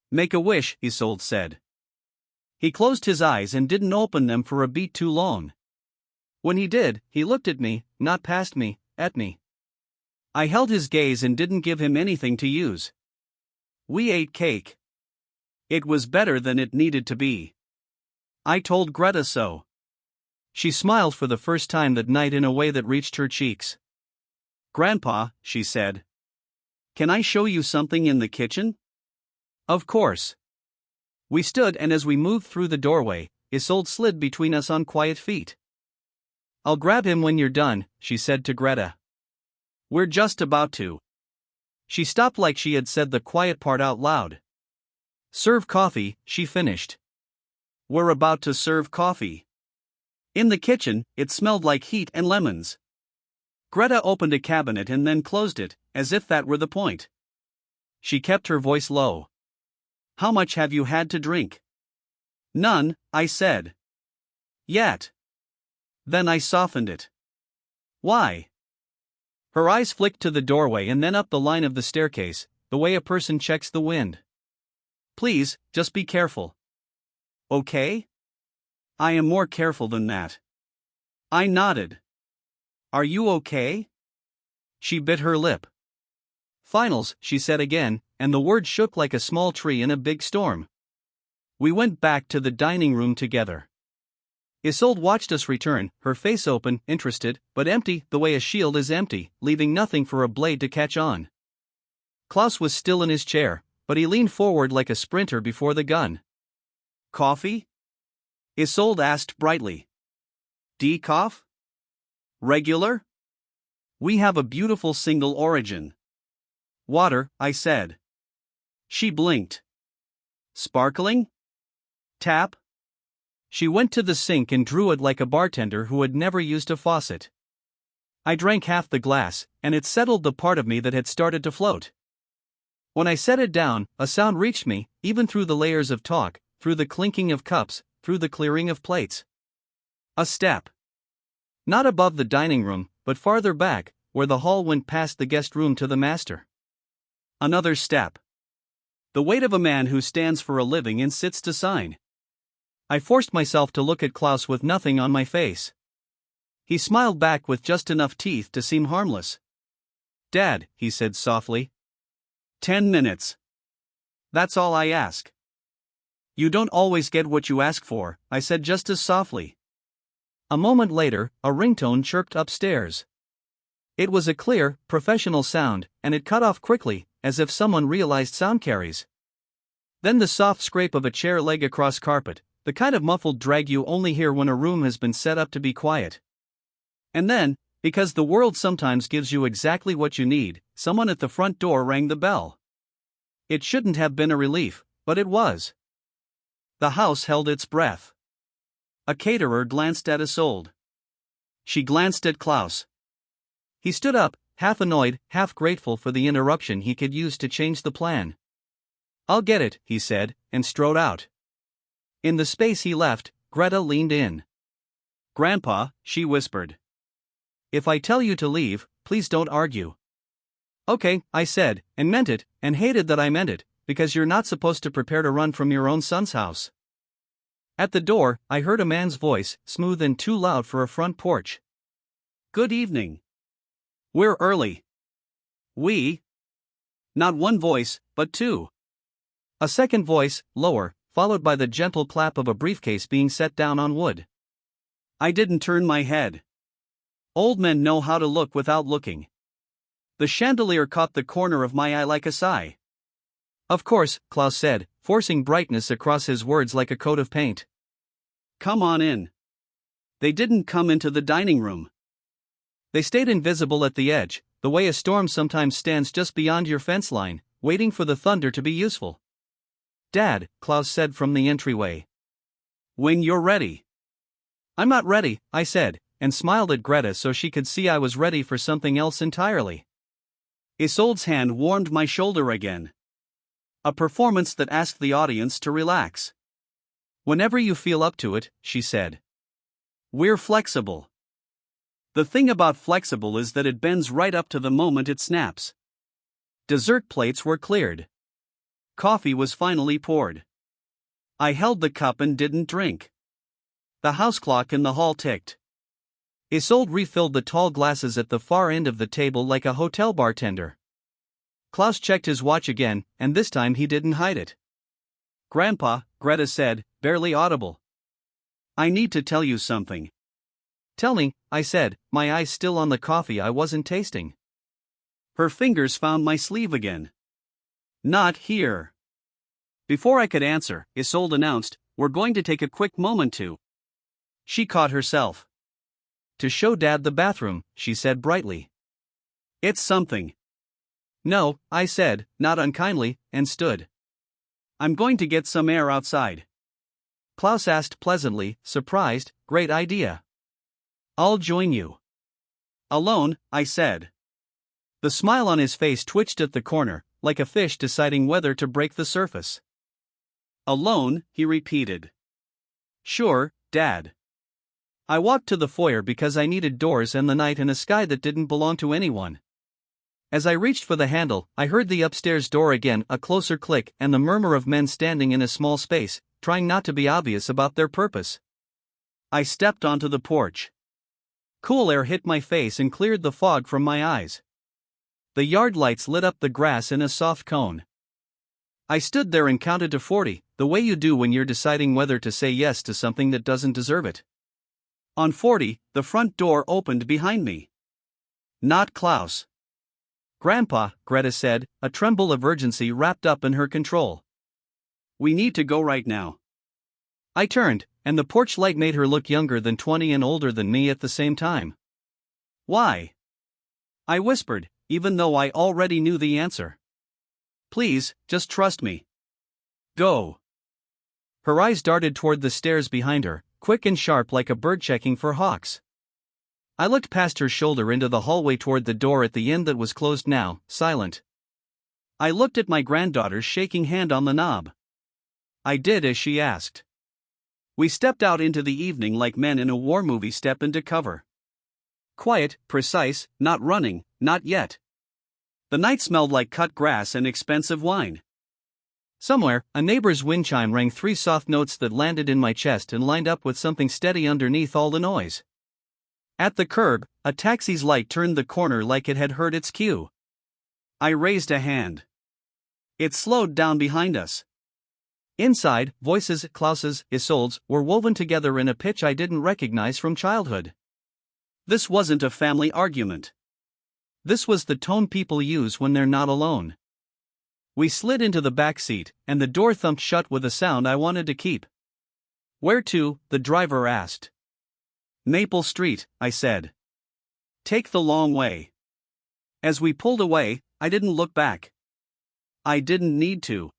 Make a wish, Isolde said. He closed his eyes and didn't open them for a beat too long. When he did, he looked at me, not past me, at me. I held his gaze and didn't give him anything to use. We ate cake. It was better than it needed to be. I told Greta so. She smiled for the first time that night in a way that reached her cheeks. Grandpa, she said. Can I show you something in the kitchen? Of course. We stood, and as we moved through the doorway, Isolde slid between us on quiet feet. I'll grab him when you're done, she said to Greta. We're just about to. She stopped like she had said the quiet part out loud. Serve coffee, she finished. We're about to serve coffee. In the kitchen, it smelled like heat and lemons. Greta opened a cabinet and then closed it, as if that were the point. She kept her voice low. How much have you had to drink? None, I said. Yet. Then I softened it. Why? Her eyes flicked to the doorway and then up the line of the staircase, the way a person checks the wind. Please, just be careful. Okay? I am more careful than that. I nodded. Are you okay? She bit her lip. Finals, she said again, and the word shook like a small tree in a big storm. We went back to the dining room together. Isolde watched us return, her face open, interested, but empty, the way a shield is empty, leaving nothing for a blade to catch on. Klaus was still in his chair, but he leaned forward like a sprinter before the gun. Coffee? Isolde asked brightly. Decaf? Regular? We have a beautiful single origin. Water, I said. She blinked. Sparkling? Tap? She went to the sink and drew it like a bartender who had never used a faucet. I drank half the glass, and it settled the part of me that had started to float. When I set it down, a sound reached me, even through the layers of talk, through the clinking of cups, through the clearing of plates. A step. Not above the dining room, but farther back, where the hall went past the guest room to the master. Another step. The weight of a man who stands for a living and sits to sign. I forced myself to look at Klaus with nothing on my face. He smiled back with just enough teeth to seem harmless. Dad, he said softly. 10 minutes. That's all I ask. You don't always get what you ask for, I said just as softly. A moment later, a ringtone chirped upstairs. It was a clear, professional sound, and it cut off quickly, as if someone realized sound carries. Then the soft scrape of a chair leg across carpet, the kind of muffled drag you only hear when a room has been set up to be quiet. And then, because the world sometimes gives you exactly what you need, someone at the front door rang the bell. It shouldn't have been a relief, but it was. The house held its breath. A caterer glanced at Isolde. She glanced at Klaus. He stood up, half annoyed, half grateful for the interruption he could use to change the plan. I'll get it, he said, and strode out. In the space he left, Greta leaned in. Grandpa, she whispered. If I tell you to leave, please don't argue. Okay, I said, and meant it, and hated that I meant it, because you're not supposed to prepare to run from your own son's house. At the door, I heard a man's voice, smooth and too loud for a front porch. Good evening. We're early. We? Not one voice, but two. A second voice, lower, followed by the gentle clap of a briefcase being set down on wood. I didn't turn my head. Old men know how to look without looking. The chandelier caught the corner of my eye like a sigh. Of course, Klaus said, forcing brightness across his words like a coat of paint. Come on in. They didn't come into the dining room. They stayed invisible at the edge, the way a storm sometimes stands just beyond your fence line, waiting for the thunder to be useful. Dad, Klaus said from the entryway. When you're ready. I'm not ready, I said, and smiled at Greta so she could see I was ready for something else entirely. Isolde's hand warmed my shoulder again. A performance that asked the audience to relax. Whenever you feel up to it, she said. We're flexible. The thing about flexible is that it bends right up to the moment it snaps. Dessert plates were cleared. Coffee was finally poured. I held the cup and didn't drink. The house clock in the hall ticked. Isolde refilled the tall glasses at the far end of the table like a hotel bartender. Klaus checked his watch again, and this time he didn't hide it. Grandpa, Greta said, barely audible. I need to tell you something. Tell me, I said, my eyes still on the coffee I wasn't tasting. Her fingers found my sleeve again. Not here. Before I could answer, Isolde announced, we're going to take a quick moment to. She caught herself. To show Dad the bathroom, she said brightly. It's something. No, I said, not unkindly, and stood. I'm going to get some air outside. Klaus asked pleasantly, surprised, great idea. I'll join you. Alone, I said. The smile on his face twitched at the corner, like a fish deciding whether to break the surface. Alone, he repeated. Sure, Dad. I walked to the foyer because I needed doors and the night and a sky that didn't belong to anyone. As I reached for the handle, I heard the upstairs door again, a closer click, and the murmur of men standing in a small space, trying not to be obvious about their purpose. I stepped onto the porch. Cool air hit my face and cleared the fog from my eyes. The yard lights lit up the grass in a soft cone. I stood there and counted to 40, the way you do when you're deciding whether to say yes to something that doesn't deserve it. On 40, the front door opened behind me. Not Klaus. Grandpa, Greta said, a tremble of urgency wrapped up in her control. We need to go right now. I turned, and the porch light made her look younger than 20 and older than me at the same time. Why? I whispered, even though I already knew the answer. Please, just trust me. Go. Her eyes darted toward the stairs behind her, quick and sharp like a bird checking for hawks. I looked past her shoulder into the hallway toward the door at the end that was closed now, silent. I looked at my granddaughter's shaking hand on the knob. I did as she asked. We stepped out into the evening like men in a war movie step into cover. Quiet, precise, not running, not yet. The night smelled like cut grass and expensive wine. Somewhere, a neighbor's wind chime rang 3 soft notes that landed in my chest and lined up with something steady underneath all the noise. At the curb, a taxi's light turned the corner like it had heard its cue. I raised a hand. It slowed down behind us. Inside, voices, Klaus's, Isolde's, were woven together in a pitch I didn't recognize from childhood. This wasn't a family argument. This was the tone people use when they're not alone. We slid into the back seat, and the door thumped shut with a sound I wanted to keep. Where to? The driver asked. Maple Street, I said. Take the long way. As we pulled away, I didn't look back. I didn't need to.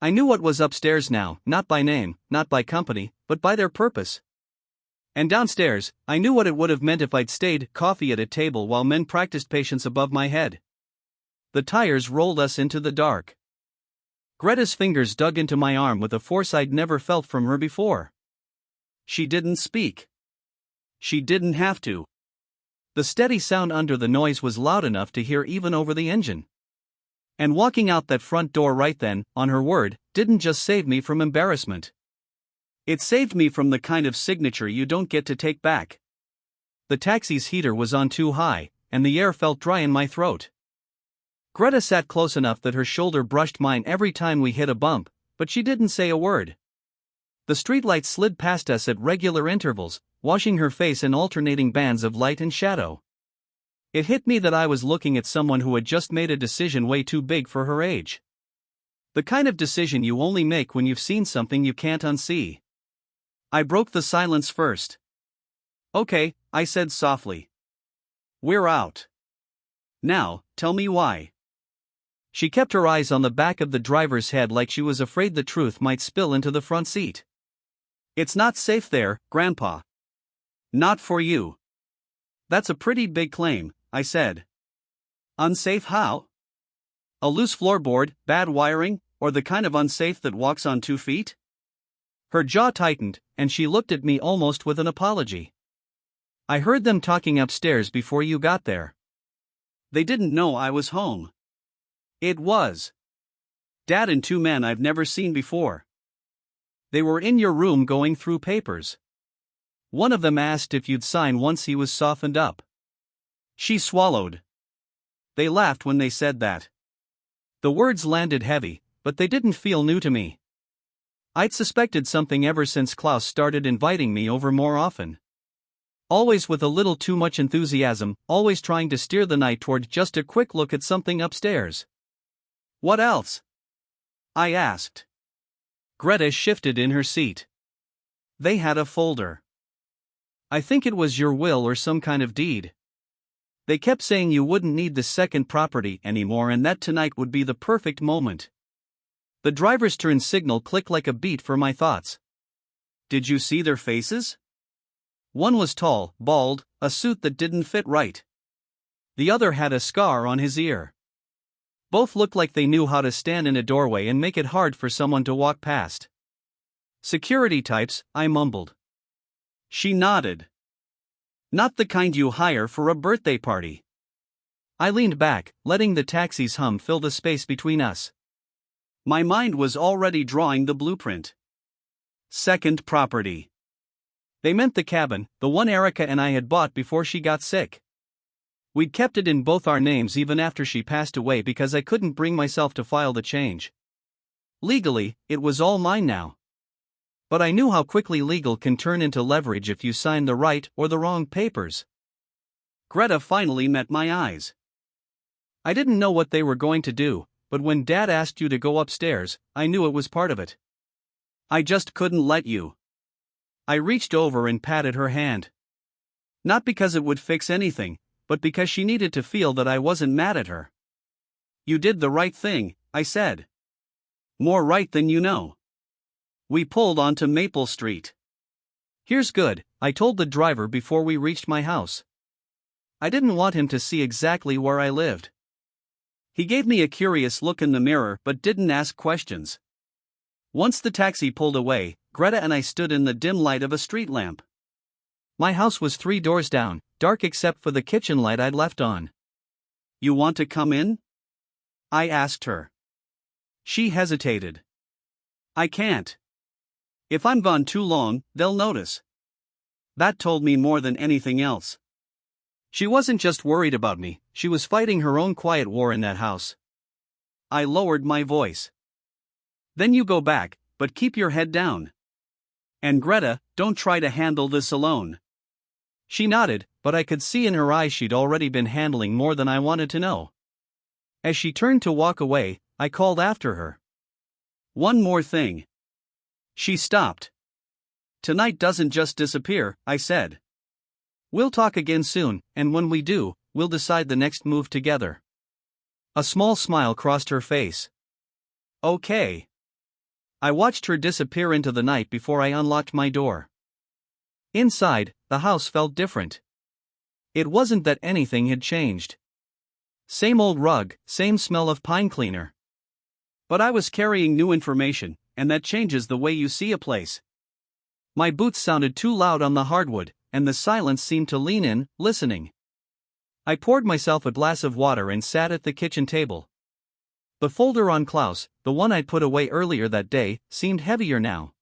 I knew what was upstairs now, not by name, not by company, but by their purpose. And downstairs, I knew what it would have meant if I'd stayed, coffee at a table while men practiced patience above my head. The tires rolled us into the dark. Greta's fingers dug into my arm with a force I'd never felt from her before. She didn't speak. She didn't have to. The steady sound under the noise was loud enough to hear even over the engine. And walking out that front door right then, on her word, didn't just save me from embarrassment. It saved me from the kind of signature you don't get to take back. The taxi's heater was on too high, and the air felt dry in my throat. Greta sat close enough that her shoulder brushed mine every time we hit a bump, but she didn't say a word. The streetlights slid past us at regular intervals, washing her face in alternating bands of light and shadow. It hit me that I was looking at someone who had just made a decision way too big for her age. The kind of decision you only make when you've seen something you can't unsee. I broke the silence first. Okay, I said softly. We're out. Now, tell me why. She kept her eyes on the back of the driver's head like she was afraid the truth might spill into the front seat. It's not safe there, Grandpa. Not for you. That's a pretty big claim, I said. Unsafe how? A loose floorboard, bad wiring, or the kind of unsafe that walks on 2 feet? Her jaw tightened, and she looked at me almost with an apology. I heard them talking upstairs before you got there. They didn't know I was home. It was Dad and two men I've never seen before. They were in your room going through papers. One of them asked if you'd sign once he was softened up. She swallowed. They laughed when they said that. The words landed heavy, but they didn't feel new to me. I'd suspected something ever since Klaus started inviting me over more often. Always with a little too much enthusiasm, always trying to steer the night toward just a quick look at something upstairs. What else? I asked. Greta shifted in her seat. They had a folder. I think it was your will or some kind of deed. They kept saying you wouldn't need the second property anymore and that tonight would be the perfect moment. The driver's turn signal clicked like a beat for my thoughts. Did you see their faces? One was tall, bald, a suit that didn't fit right. The other had a scar on his ear. Both looked like they knew how to stand in a doorway and make it hard for someone to walk past. Security types, I mumbled. She nodded. Not the kind you hire for a birthday party. I leaned back, letting the taxi's hum fill the space between us. My mind was already drawing the blueprint. Second property. They meant the cabin, the one Erica and I had bought before she got sick. We'd kept it in both our names even after she passed away because I couldn't bring myself to file the change. Legally, it was all mine now. But I knew how quickly legal can turn into leverage if you sign the right or the wrong papers. Greta finally met my eyes. I didn't know what they were going to do, but when Dad asked you to go upstairs, I knew it was part of it. I just couldn't let you. I reached over and patted her hand. Not because it would fix anything, but because she needed to feel that I wasn't mad at her. You did the right thing, I said. More right than you know. We pulled onto Maple Street. Here's good, I told the driver before we reached my house. I didn't want him to see exactly where I lived. He gave me a curious look in the mirror but didn't ask questions. Once the taxi pulled away, Greta and I stood in the dim light of a street lamp. My house was 3 doors down, dark except for the kitchen light I'd left on. You want to come in? I asked her. She hesitated. I can't. If I'm gone too long, they'll notice. That told me more than anything else. She wasn't just worried about me, she was fighting her own quiet war in that house. I lowered my voice. Then you go back, but keep your head down. And Greta, don't try to handle this alone. She nodded, but I could see in her eyes she'd already been handling more than I wanted to know. As she turned to walk away, I called after her. One more thing. She stopped. Tonight doesn't just disappear, I said. We'll talk again soon, and when we do, we'll decide the next move together. A small smile crossed her face. Okay. I watched her disappear into the night before I unlocked my door. Inside, the house felt different. It wasn't that anything had changed. Same old rug, same smell of pine cleaner. But I was carrying new information, and that changes the way you see a place. My boots sounded too loud on the hardwood, and the silence seemed to lean in, listening. I poured myself a glass of water and sat at the kitchen table. The folder on Klaus, the one I'd put away earlier that day, seemed heavier now.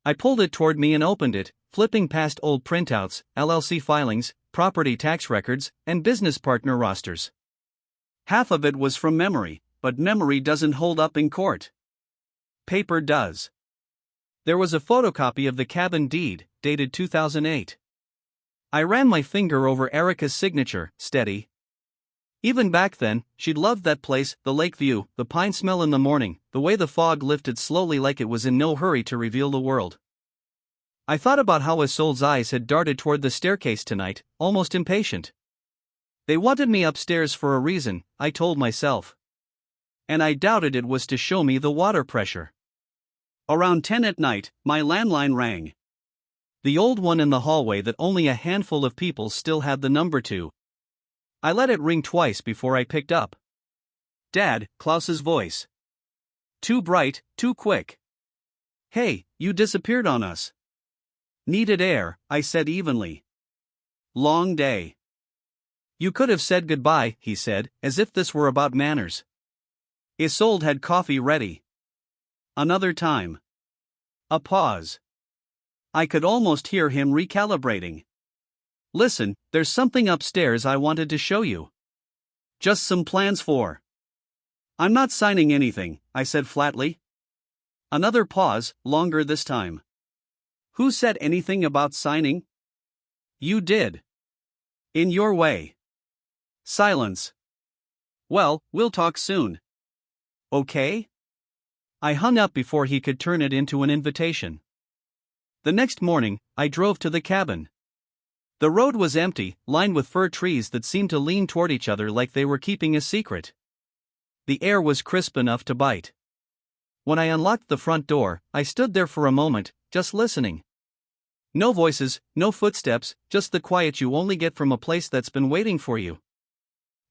I pulled it toward me and opened it, flipping past old printouts, LLC filings, property tax records, and business partner rosters. Half of it was from memory, but memory doesn't hold up in court. Paper does. There was a photocopy of the cabin deed, dated 2008. I ran my finger over Erica's signature, steady. Even back then, she'd loved that place, the lake view, the pine smell in the morning, the way the fog lifted slowly like it was in no hurry to reveal the world. I thought about how Isolde's eyes had darted toward the staircase tonight, almost impatient. They wanted me upstairs for a reason, I told myself. And I doubted it was to show me the water pressure. Around 10 at night, my landline rang. The old one in the hallway that only a handful of people still had the number to. I let it ring twice before I picked up. Dad, Klaus's voice. Too bright, too quick. Hey, you disappeared on us. Needed air, I said evenly. Long day. You could have said goodbye, he said, as if this were about manners. Isolde had coffee ready. Another time. A pause. I could almost hear him recalibrating. Listen, there's something upstairs I wanted to show you. Just some plans for. I'm not signing anything, I said flatly. Another pause, longer this time. Who said anything about signing? You did. In your way. Silence. Well, we'll talk soon. Okay? I hung up before he could turn it into an invitation. The next morning, I drove to the cabin. The road was empty, lined with fir trees that seemed to lean toward each other like they were keeping a secret. The air was crisp enough to bite. When I unlocked the front door, I stood there for a moment, just listening. No voices, no footsteps, just the quiet you only get from a place that's been waiting for you.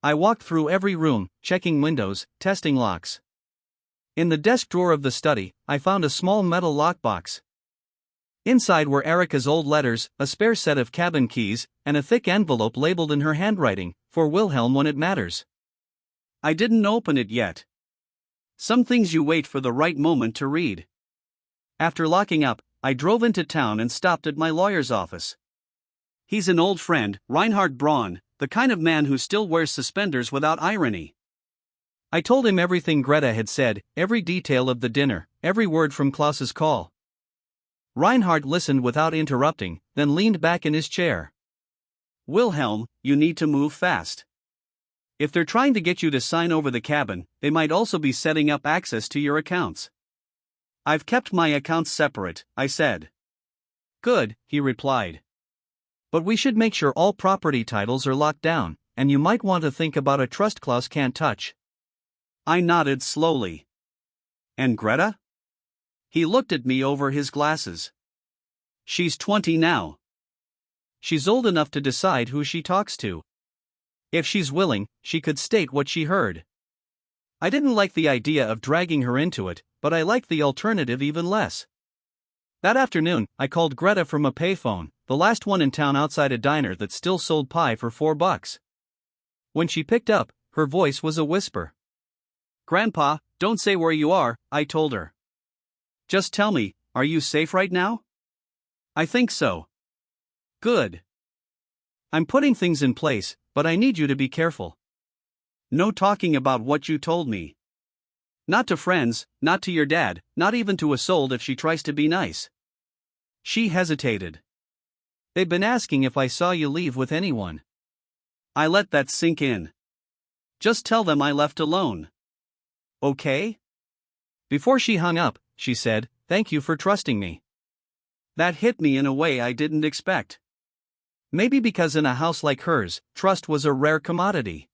I walked through every room, checking windows, testing locks. In the desk drawer of the study, I found a small metal lockbox. Inside were Erica's old letters, a spare set of cabin keys, and a thick envelope labeled in her handwriting, for Wilhelm when it matters. I didn't open it yet. Some things you wait for the right moment to read. After locking up, I drove into town and stopped at my lawyer's office. He's an old friend, Reinhard Braun, the kind of man who still wears suspenders without irony. I told him everything Greta had said, every detail of the dinner, every word from Klaus's call. Reinhard listened without interrupting, then leaned back in his chair. Wilhelm, you need to move fast. If they're trying to get you to sign over the cabin, they might also be setting up access to your accounts. I've kept my accounts separate, I said. Good, he replied. But we should make sure all property titles are locked down, and you might want to think about a trust clause can't touch. I nodded slowly. And Greta? He looked at me over his glasses. She's 20 now. She's old enough to decide who she talks to. If she's willing, she could state what she heard. I didn't like the idea of dragging her into it, but I liked the alternative even less. That afternoon, I called Greta from a payphone, the last one in town outside a diner that still sold pie for $4. When she picked up, her voice was a whisper. Grandpa, don't say where you are, I told her. Just tell me, are you safe right now? I think so. Good. I'm putting things in place, but I need you to be careful. No talking about what you told me. Not to friends, not to your dad, not even to Isolde if she tries to be nice. She hesitated. They've been asking if I saw you leave with anyone. I let that sink in. Just tell them I left alone. Okay? Before she hung up, she said, "Thank you for trusting me." That hit me in a way I didn't expect. Maybe because in a house like hers, trust was a rare commodity.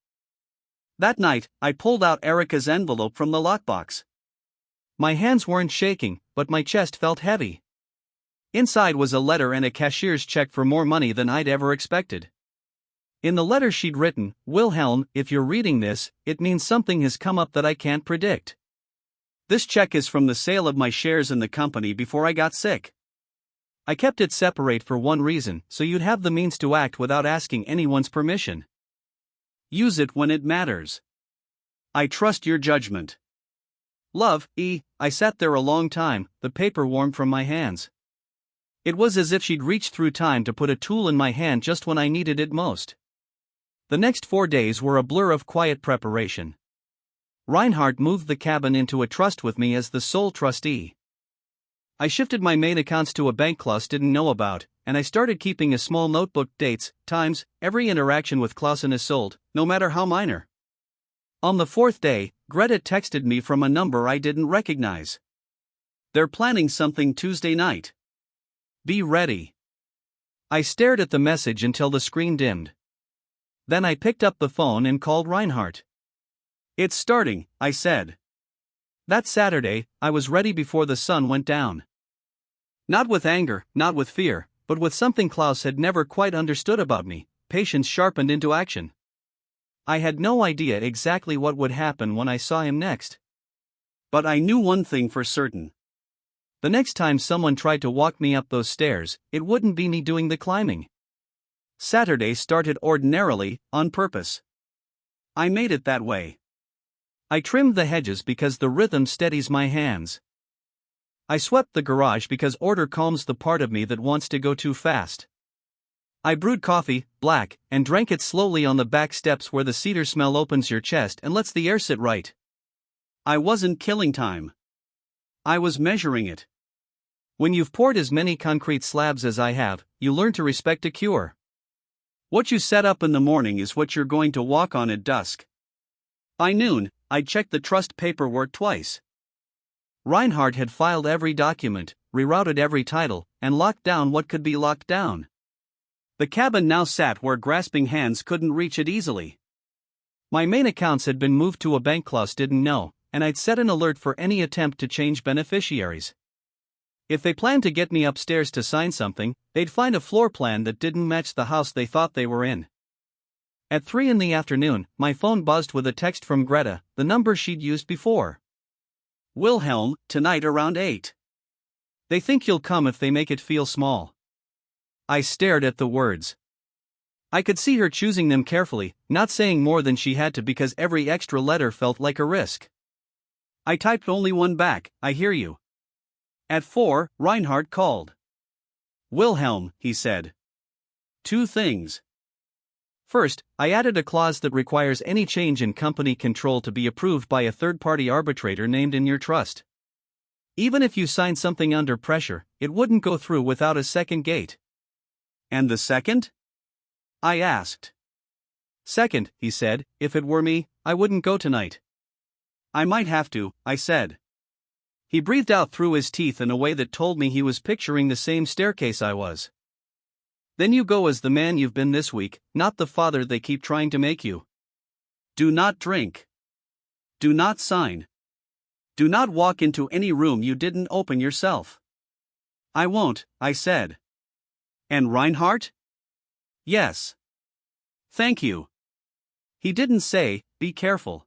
That night, I pulled out Erica's envelope from the lockbox. My hands weren't shaking, but my chest felt heavy. Inside was a letter and a cashier's check for more money than I'd ever expected. In the letter she'd written, "Wilhelm, if you're reading this, it means something has come up that I can't predict. This check is from the sale of my shares in the company before I got sick. I kept it separate for one reason, so you'd have the means to act without asking anyone's permission. Use it when it matters. I trust your judgment. Love, E." I sat there a long time, the paper warm from my hands. It was as if she'd reached through time to put a tool in my hand just when I needed it most. The next 4 days were a blur of quiet preparation. Reinhard moved the cabin into a trust with me as the sole trustee. I shifted my main accounts to a bank Klaus didn't know about, and I started keeping a small notebook, dates, times, every interaction with Klaus and Isolde, no matter how minor. On the 4th day, Greta texted me from a number I didn't recognize. They're planning something Tuesday night. Be ready. I stared at the message until the screen dimmed. Then I picked up the phone and called Reinhard. It's starting, I said. That Saturday, I was ready before the sun went down. Not with anger, not with fear, but with something Klaus had never quite understood about me, patience sharpened into action. I had no idea exactly what would happen when I saw him next. But I knew one thing for certain. The next time someone tried to walk me up those stairs, it wouldn't be me doing the climbing. Saturday started ordinarily, on purpose. I made it that way. I trimmed the hedges because the rhythm steadies my hands. I swept the garage because order calms the part of me that wants to go too fast. I brewed coffee, black, and drank it slowly on the back steps where the cedar smell opens your chest and lets the air sit right. I wasn't killing time. I was measuring it. When you've poured as many concrete slabs as I have, you learn to respect a cure. What you set up in the morning is what you're going to walk on at dusk. By noon, I'd checked the trust paperwork twice. Reinhardt had filed every document, rerouted every title, and locked down what could be locked down. The cabin now sat where grasping hands couldn't reach it easily. My main accounts had been moved to a bank Klaus didn't know, and I'd set an alert for any attempt to change beneficiaries. If they planned to get me upstairs to sign something, they'd find a floor plan that didn't match the house they thought they were in. At 3 in the afternoon, my phone buzzed with a text from Greta, the number she'd used before. Wilhelm, tonight around 8. They think you'll come if they make it feel small. I stared at the words. I could see her choosing them carefully, not saying more than she had to because every extra letter felt like a risk. I typed only one back, I hear you. At 4, Reinhardt called. Wilhelm, he said. 2 things. First, I added a clause that requires any change in company control to be approved by a third-party arbitrator named in your trust. Even if you sign something under pressure, it wouldn't go through without a second gate. And the second? I asked. Second, he said, if it were me, I wouldn't go tonight. I might have to, I said. He breathed out through his teeth in a way that told me he was picturing the same staircase I was. Then you go as the man you've been this week, not the father they keep trying to make you. Do not drink. Do not sign. Do not walk into any room you didn't open yourself. I won't, I said. And Reinhardt? Yes. Thank you. He didn't say, be careful.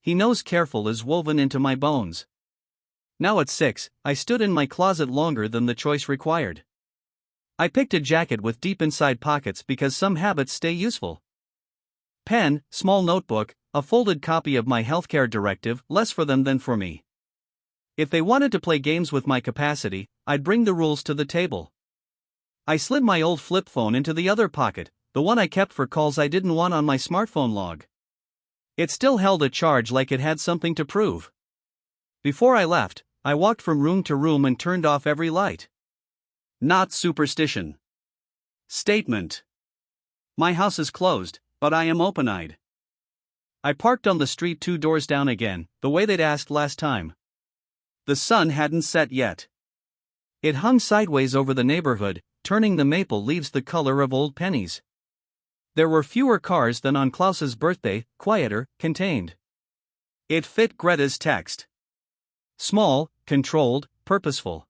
He knows careful is woven into my bones. Now at 6, I stood in my closet longer than the choice required. I picked a jacket with deep inside pockets because some habits stay useful. Pen, small notebook, a folded copy of my healthcare directive, less for them than for me. If they wanted to play games with my capacity, I'd bring the rules to the table. I slid my old flip phone into the other pocket, the one I kept for calls I didn't want on my smartphone log. It still held a charge like it had something to prove. Before I left, I walked from room to room and turned off every light. Not superstition. Statement. My house is closed, but I am open-eyed. I parked on the street 2 doors down again, the way they'd asked last time. The sun hadn't set yet. It hung sideways over the neighborhood, turning the maple leaves the color of old pennies. There were fewer cars than on Klaus's birthday, quieter, contained. It fit Greta's text. Small, controlled, purposeful.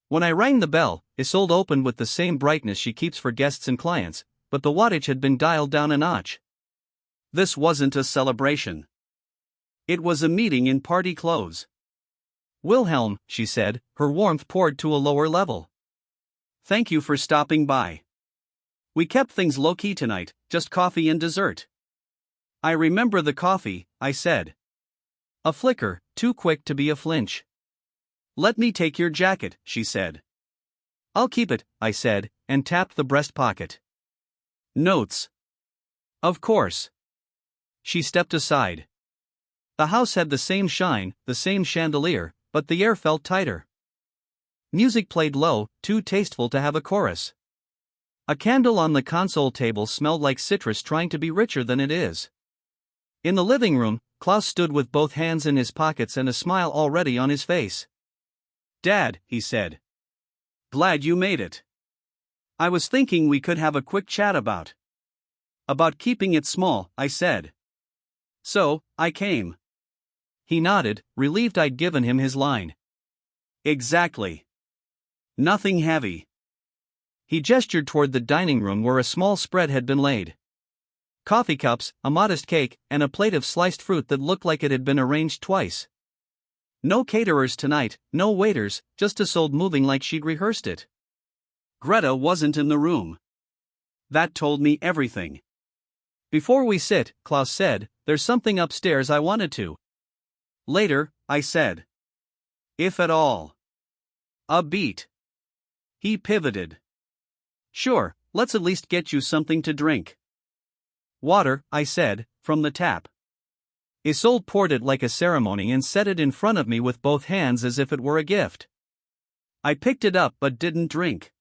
When I rang the bell, Isolde opened with the same brightness she keeps for guests and clients, but the wattage had been dialed down a notch. This wasn't a celebration. It was a meeting in party clothes. Wilhelm, she said, her warmth poured to a lower level. Thank you for stopping by. We kept things low-key tonight, just coffee and dessert. I remember the coffee, I said. A flicker, too quick to be a flinch. Let me take your jacket, she said. I'll keep it, I said, and tapped the breast pocket. Notes. Of course. She stepped aside. The house had the same shine, the same chandelier, but the air felt tighter. Music played low, too tasteful to have a chorus. A candle on the console table smelled like citrus trying to be richer than it is. In the living room, Klaus stood with both hands in his pockets and a smile already on his face. Dad, he said. Glad you made it. I was thinking we could have a quick chat about keeping it small, I said. So, I came. He nodded, relieved I'd given him his line. Exactly. Nothing heavy. He gestured toward the dining room where a small spread had been laid. Coffee cups, a modest cake, and a plate of sliced fruit that looked like it had been arranged twice. No caterers tonight, no waiters, just Isolde moving like she'd rehearsed it. Greta wasn't in the room. That told me everything. Before we sit, Klaus said, there's something upstairs I wanted to. Later, I said. If at all. A beat. He pivoted. Sure, let's at least get you something to drink. Water, I said, from the tap. Isolde poured it like a ceremony and set it in front of me with both hands as if it were a gift. I picked it up but didn't drink.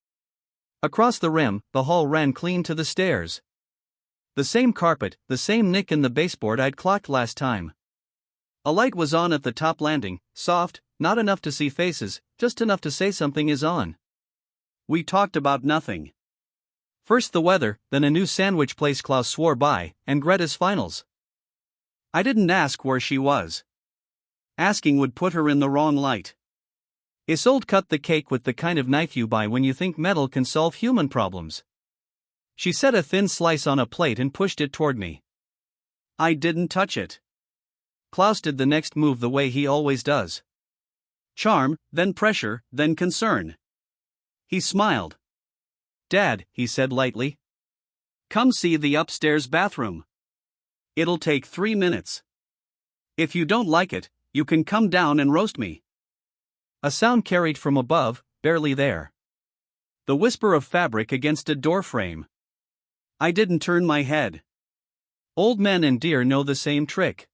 Across the rim, the hall ran clean to the stairs. The same carpet, the same nick in the baseboard I'd clocked last time. A light was on at the top landing, soft, not enough to see faces, just enough to say something is on. We talked about nothing. First the weather, then a new sandwich place Klaus swore by, and Greta's finals. I didn't ask where she was. Asking would put her in the wrong light. Isolde cut the cake with the kind of knife you buy when you think metal can solve human problems. She set a thin slice on a plate and pushed it toward me. I didn't touch it. Klaus did the next move the way he always does. Charm, then pressure, then concern. He smiled. Dad, he said lightly. Come see the upstairs bathroom. It'll take 3 minutes. If you don't like it, you can come down and roast me. A sound carried from above, barely there. The whisper of fabric against a door frame. I didn't turn my head. Old men and deer know the same trick.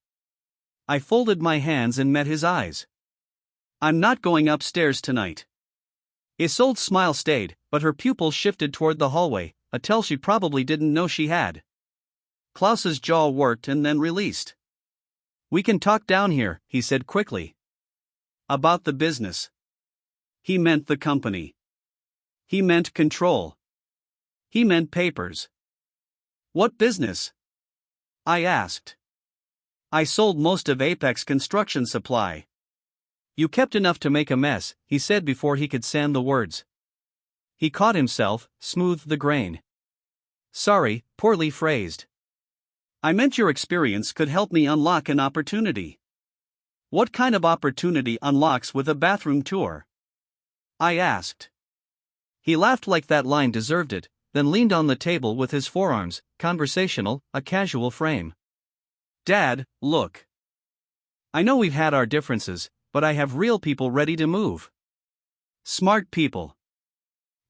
I folded my hands and met his eyes. I'm not going upstairs tonight. Isolde's smile stayed, but her pupils shifted toward the hallway, a tell she probably didn't know she had. Klaus's jaw worked and then released. We can talk down here, he said quickly. About the business. He meant the company. He meant control. He meant papers. What business? I asked. I sold most of Apex Construction Supply. You kept enough to make a mess, he said before he could sand the words. He caught himself, smoothed the grain. Sorry, poorly phrased. I meant your experience could help me unlock an opportunity. What kind of opportunity unlocks with a bathroom tour? I asked. He laughed like that line deserved it, then leaned on the table with his forearms, conversational, a casual frame. Dad, look. I know we've had our differences, but I have real people ready to move. Smart people.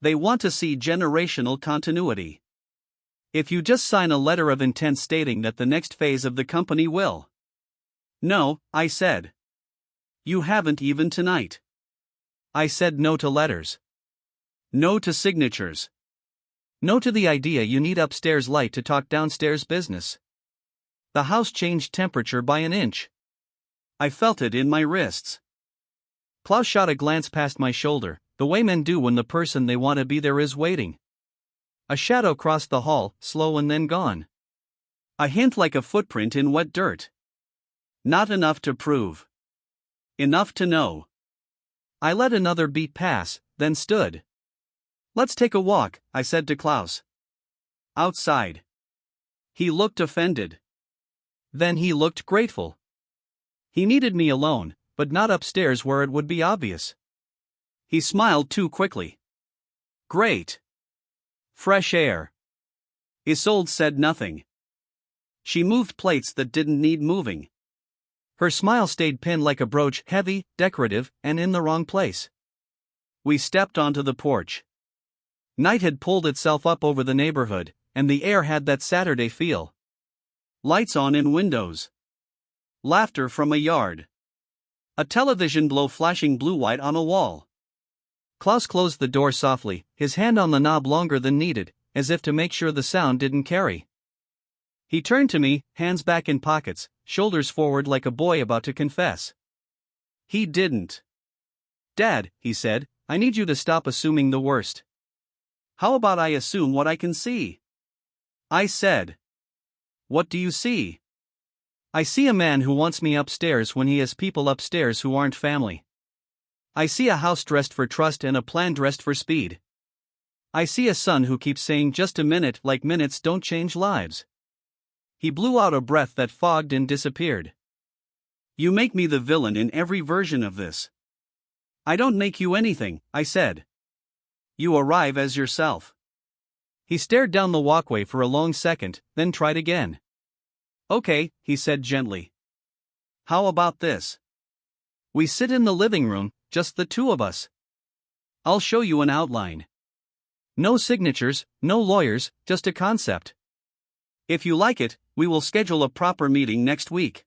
They want to see generational continuity. If you just sign a letter of intent stating that the next phase of the company will. No, I said. You haven't even tonight. I said no to letters. No to signatures. No to the idea you need upstairs light to talk downstairs business. The house changed temperature by an inch. I felt it in my wrists. Klaus shot a glance past my shoulder, the way men do when the person they want to be there is waiting. A shadow crossed the hall, slow and then gone. A hint like a footprint in wet dirt. Not enough to prove. Enough to know. I let another beat pass, then stood. Let's take a walk, I said to Klaus. Outside. He looked offended. Then he looked grateful. He needed me alone, but not upstairs where it would be obvious. He smiled too quickly. Great. Fresh air. Isolde said nothing. She moved plates that didn't need moving. Her smile stayed pinned like a brooch, heavy, decorative, and in the wrong place. We stepped onto the porch. Night had pulled itself up over the neighborhood, and the air had that Saturday feel. Lights on in windows. Laughter from a yard. A television glow flashing blue-white on a wall. Klaus closed the door softly, his hand on the knob longer than needed, as if to make sure the sound didn't carry. He turned to me, hands back in pockets, shoulders forward like a boy about to confess. He didn't. Dad, he said, I need you to stop assuming the worst. How about I assume what I can see? I said. What do you see? I see a man who wants me upstairs when he has people upstairs who aren't family. I see a house dressed for trust and a plan dressed for speed. I see a son who keeps saying just a minute like minutes don't change lives. He blew out a breath that fogged and disappeared. You make me the villain in every version of this. I don't make you anything, I said. You arrive as yourself. He stared down the walkway for a long second, then tried again. Okay, he said gently. How about this? We sit in the living room, just the two of us. I'll show you an outline. No signatures, no lawyers, just a concept. If you like it, we will schedule a proper meeting next week.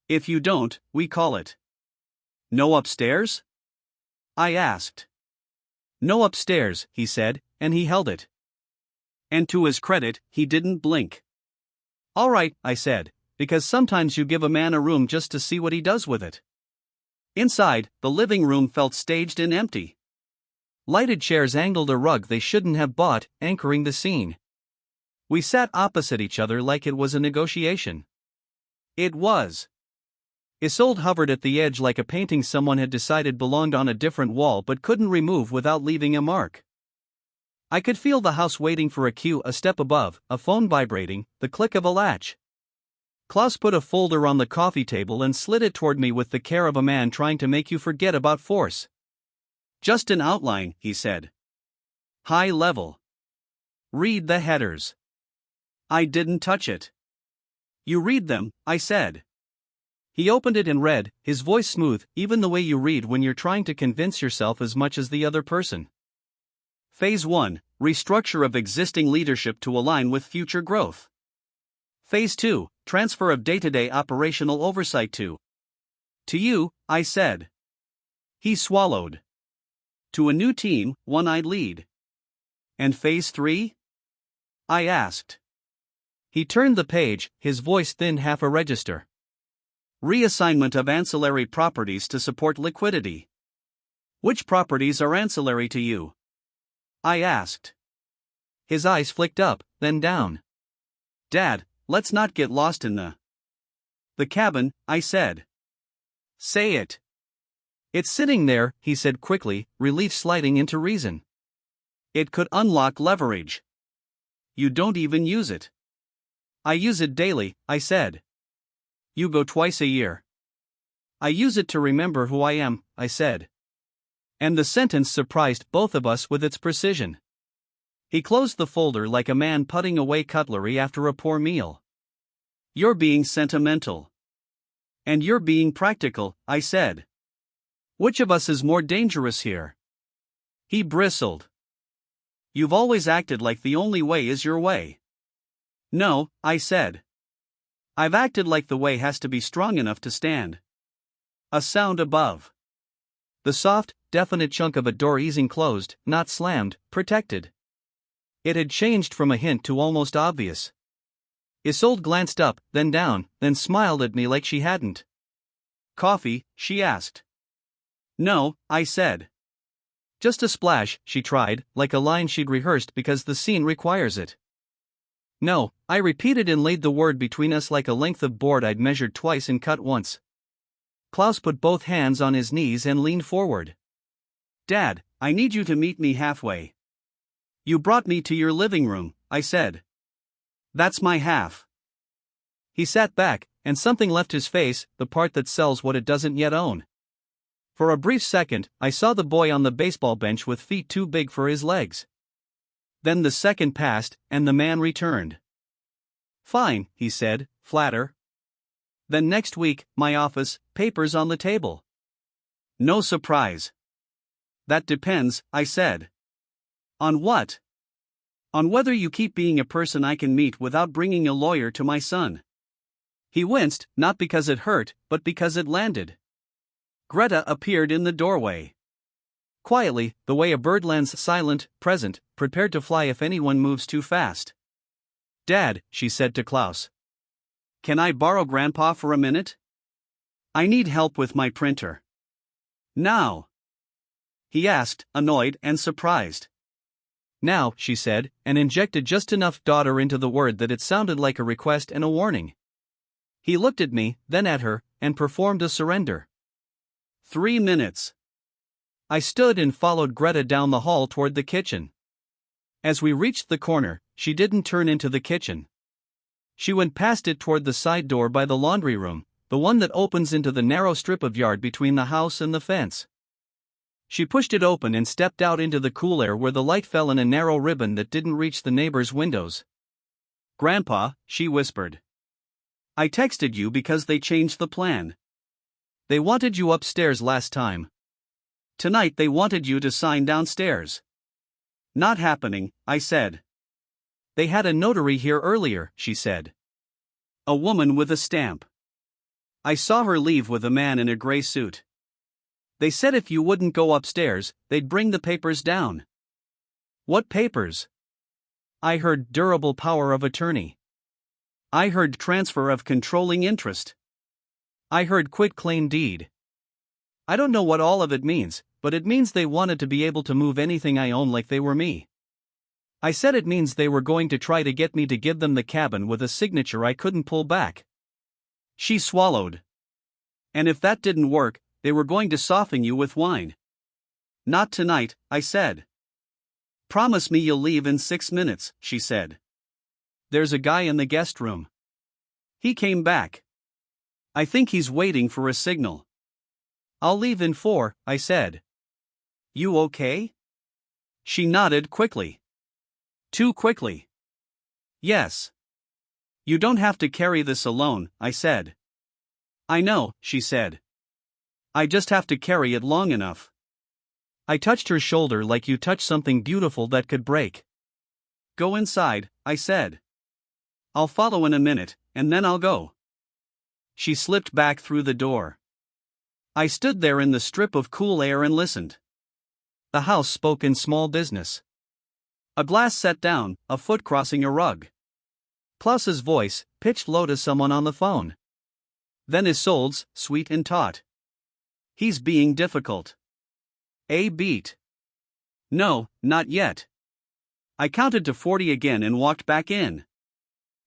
If you don't, we call it. No upstairs? I asked. No upstairs, he said, and he held it. And to his credit, he didn't blink. All right, I said, because sometimes you give a man a room just to see what he does with it. Inside, the living room felt staged and empty. Lighted chairs angled a rug they shouldn't have bought, anchoring the scene. We sat opposite each other like it was a negotiation. It was. Isolde hovered at the edge like a painting someone had decided belonged on a different wall but couldn't remove without leaving a mark. I could feel the house waiting for a cue a step above, a phone vibrating, the click of a latch. Klaus put a folder on the coffee table and slid it toward me with the care of a man trying to make you forget about force. Just an outline, he said. High level. Read the headers. I didn't touch it. You read them, I said. He opened it and read, his voice smooth, even the way you read when you're trying to convince yourself as much as the other person. Phase 1, restructure of existing leadership to align with future growth. Phase 2, transfer of day-to-day operational oversight to you, I said. He swallowed. To a new team, one I'd lead. And Phase 3? I asked. He turned the page, his voice thinned half a register. Reassignment of ancillary properties to support liquidity. Which properties are ancillary to you? I asked. His eyes flicked up, then down. Dad, let's not get lost in the cabin, I said. Say it. It's sitting there, he said quickly, relief sliding into reason. It could unlock leverage. You don't even use it. I use it daily, I said. You go twice a year. I use it to remember who I am, I said. And the sentence surprised both of us with its precision. He closed the folder like a man putting away cutlery after a poor meal. You're being sentimental. And you're being practical, I said. Which of us is more dangerous here? He bristled. You've always acted like the only way is your way. No, I said. I've acted like the way has to be strong enough to stand. A sound above. The soft, definite chunk of a door easing closed, not slammed, protected. It had changed from a hint to almost obvious. Isolde glanced up, then down, then smiled at me like she hadn't. Coffee, she asked. No, I said. Just a splash, she tried, like a line she'd rehearsed because the scene requires it. No, I repeated and laid the word between us like a length of board I'd measured twice and cut once. Klaus put both hands on his knees and leaned forward. Dad, I need you to meet me halfway. You brought me to your living room, I said. That's my half. He sat back, and something left his face, the part that sells what it doesn't yet own. For a brief second, I saw the boy on the baseball bench with feet too big for his legs. Then the second passed, and the man returned. Fine, he said, flatter. Then next week, my office, papers on the table. No surprise. That depends, I said. On what? On whether you keep being a person I can meet without bringing a lawyer to my son. He winced, not because it hurt, but because it landed. Greta appeared in the doorway. Quietly, the way a bird lands silent, present, prepared to fly if anyone moves too fast. Dad, she said to Klaus. Can I borrow Grandpa for a minute? I need help with my printer. Now? He asked, annoyed and surprised. Now, she said, and injected just enough daughter into the word that it sounded like a request and a warning. He looked at me, then at her, and performed a surrender. 3 minutes. I stood and followed Greta down the hall toward the kitchen. As we reached the corner, she didn't turn into the kitchen. She went past it toward the side door by the laundry room, the one that opens into the narrow strip of yard between the house and the fence. She pushed it open and stepped out into the cool air where the light fell in a narrow ribbon that didn't reach the neighbors' windows. "Grandpa," she whispered. "I texted you because they changed the plan. They wanted you upstairs last time. Tonight they wanted you to sign downstairs." "Not happening," I said. "They had a notary here earlier," she said. "A woman with a stamp. I saw her leave with a man in a gray suit. They said if you wouldn't go upstairs, they'd bring the papers down." "What papers?" I heard durable power of attorney. I heard transfer of controlling interest. I heard quitclaim deed. I don't know what all of it means, but it means they wanted to be able to move anything I own like they were me. I said it means they were going to try to get me to give them the cabin with a signature I couldn't pull back. She swallowed. "And if that didn't work, they were going to soften you with wine." "Not tonight," I said. "Promise me you'll leave in 6 minutes," she said. "There's a guy in the guest room." He came back. "I think he's waiting for a signal." "I'll leave in 4, I said. "You okay?" She nodded quickly. "Too quickly." "Yes." "You don't have to carry this alone," I said. "I know," she said. "I just have to carry it long enough." I touched her shoulder like you touch something beautiful that could break. "Go inside," I said. "I'll follow in a minute, and then I'll go." She slipped back through the door. I stood there in the strip of cool air and listened. The house spoke in small business. A glass set down, a foot crossing a rug. Klaus's voice, pitched low to someone on the phone. Then Isolde's, sweet and taut. "He's being difficult." A beat. "No, not yet." I counted to 40 again and walked back in.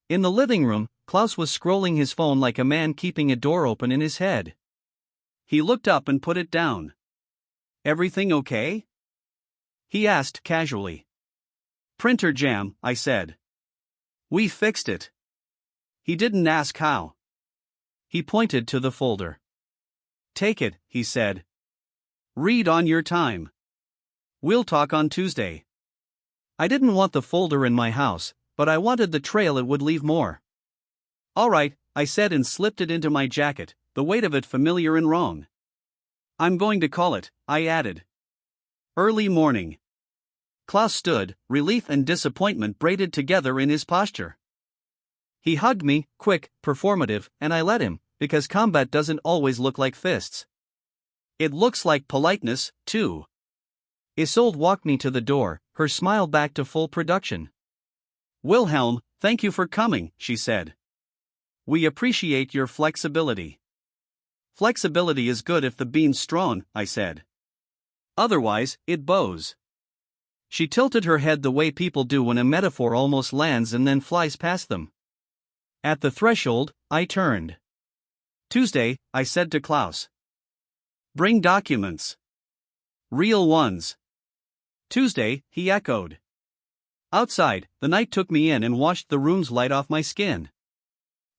In the living room, Klaus was scrolling his phone like a man keeping a door open in his head. He looked up and put it down. "Everything okay?" he asked casually. "Printer jam," I said. "We fixed it." He didn't ask how. He pointed to the folder. "Take it," he said. "Read on your time. We'll talk on Tuesday." I didn't want the folder in my house, but I wanted the trail it would leave more. "All right," I said and slipped it into my jacket, the weight of it familiar and wrong. "I'm going to call it," I added. Early morning. Klaus stood, relief and disappointment braided together in his posture. He hugged me, quick, performative, and I let him, because combat doesn't always look like fists. It looks like politeness, too. Isolde walked me to the door, her smile back to full production. "Wilhelm, thank you for coming," she said. "We appreciate your flexibility." "Flexibility is good if the beam's strong," I said. "Otherwise, it bows." She tilted her head the way people do when a metaphor almost lands and then flies past them. At the threshold, I turned. "Tuesday," I said to Klaus. "Bring documents. Real ones." "Tuesday," he echoed. Outside, the night took me in and washed the room's light off my skin.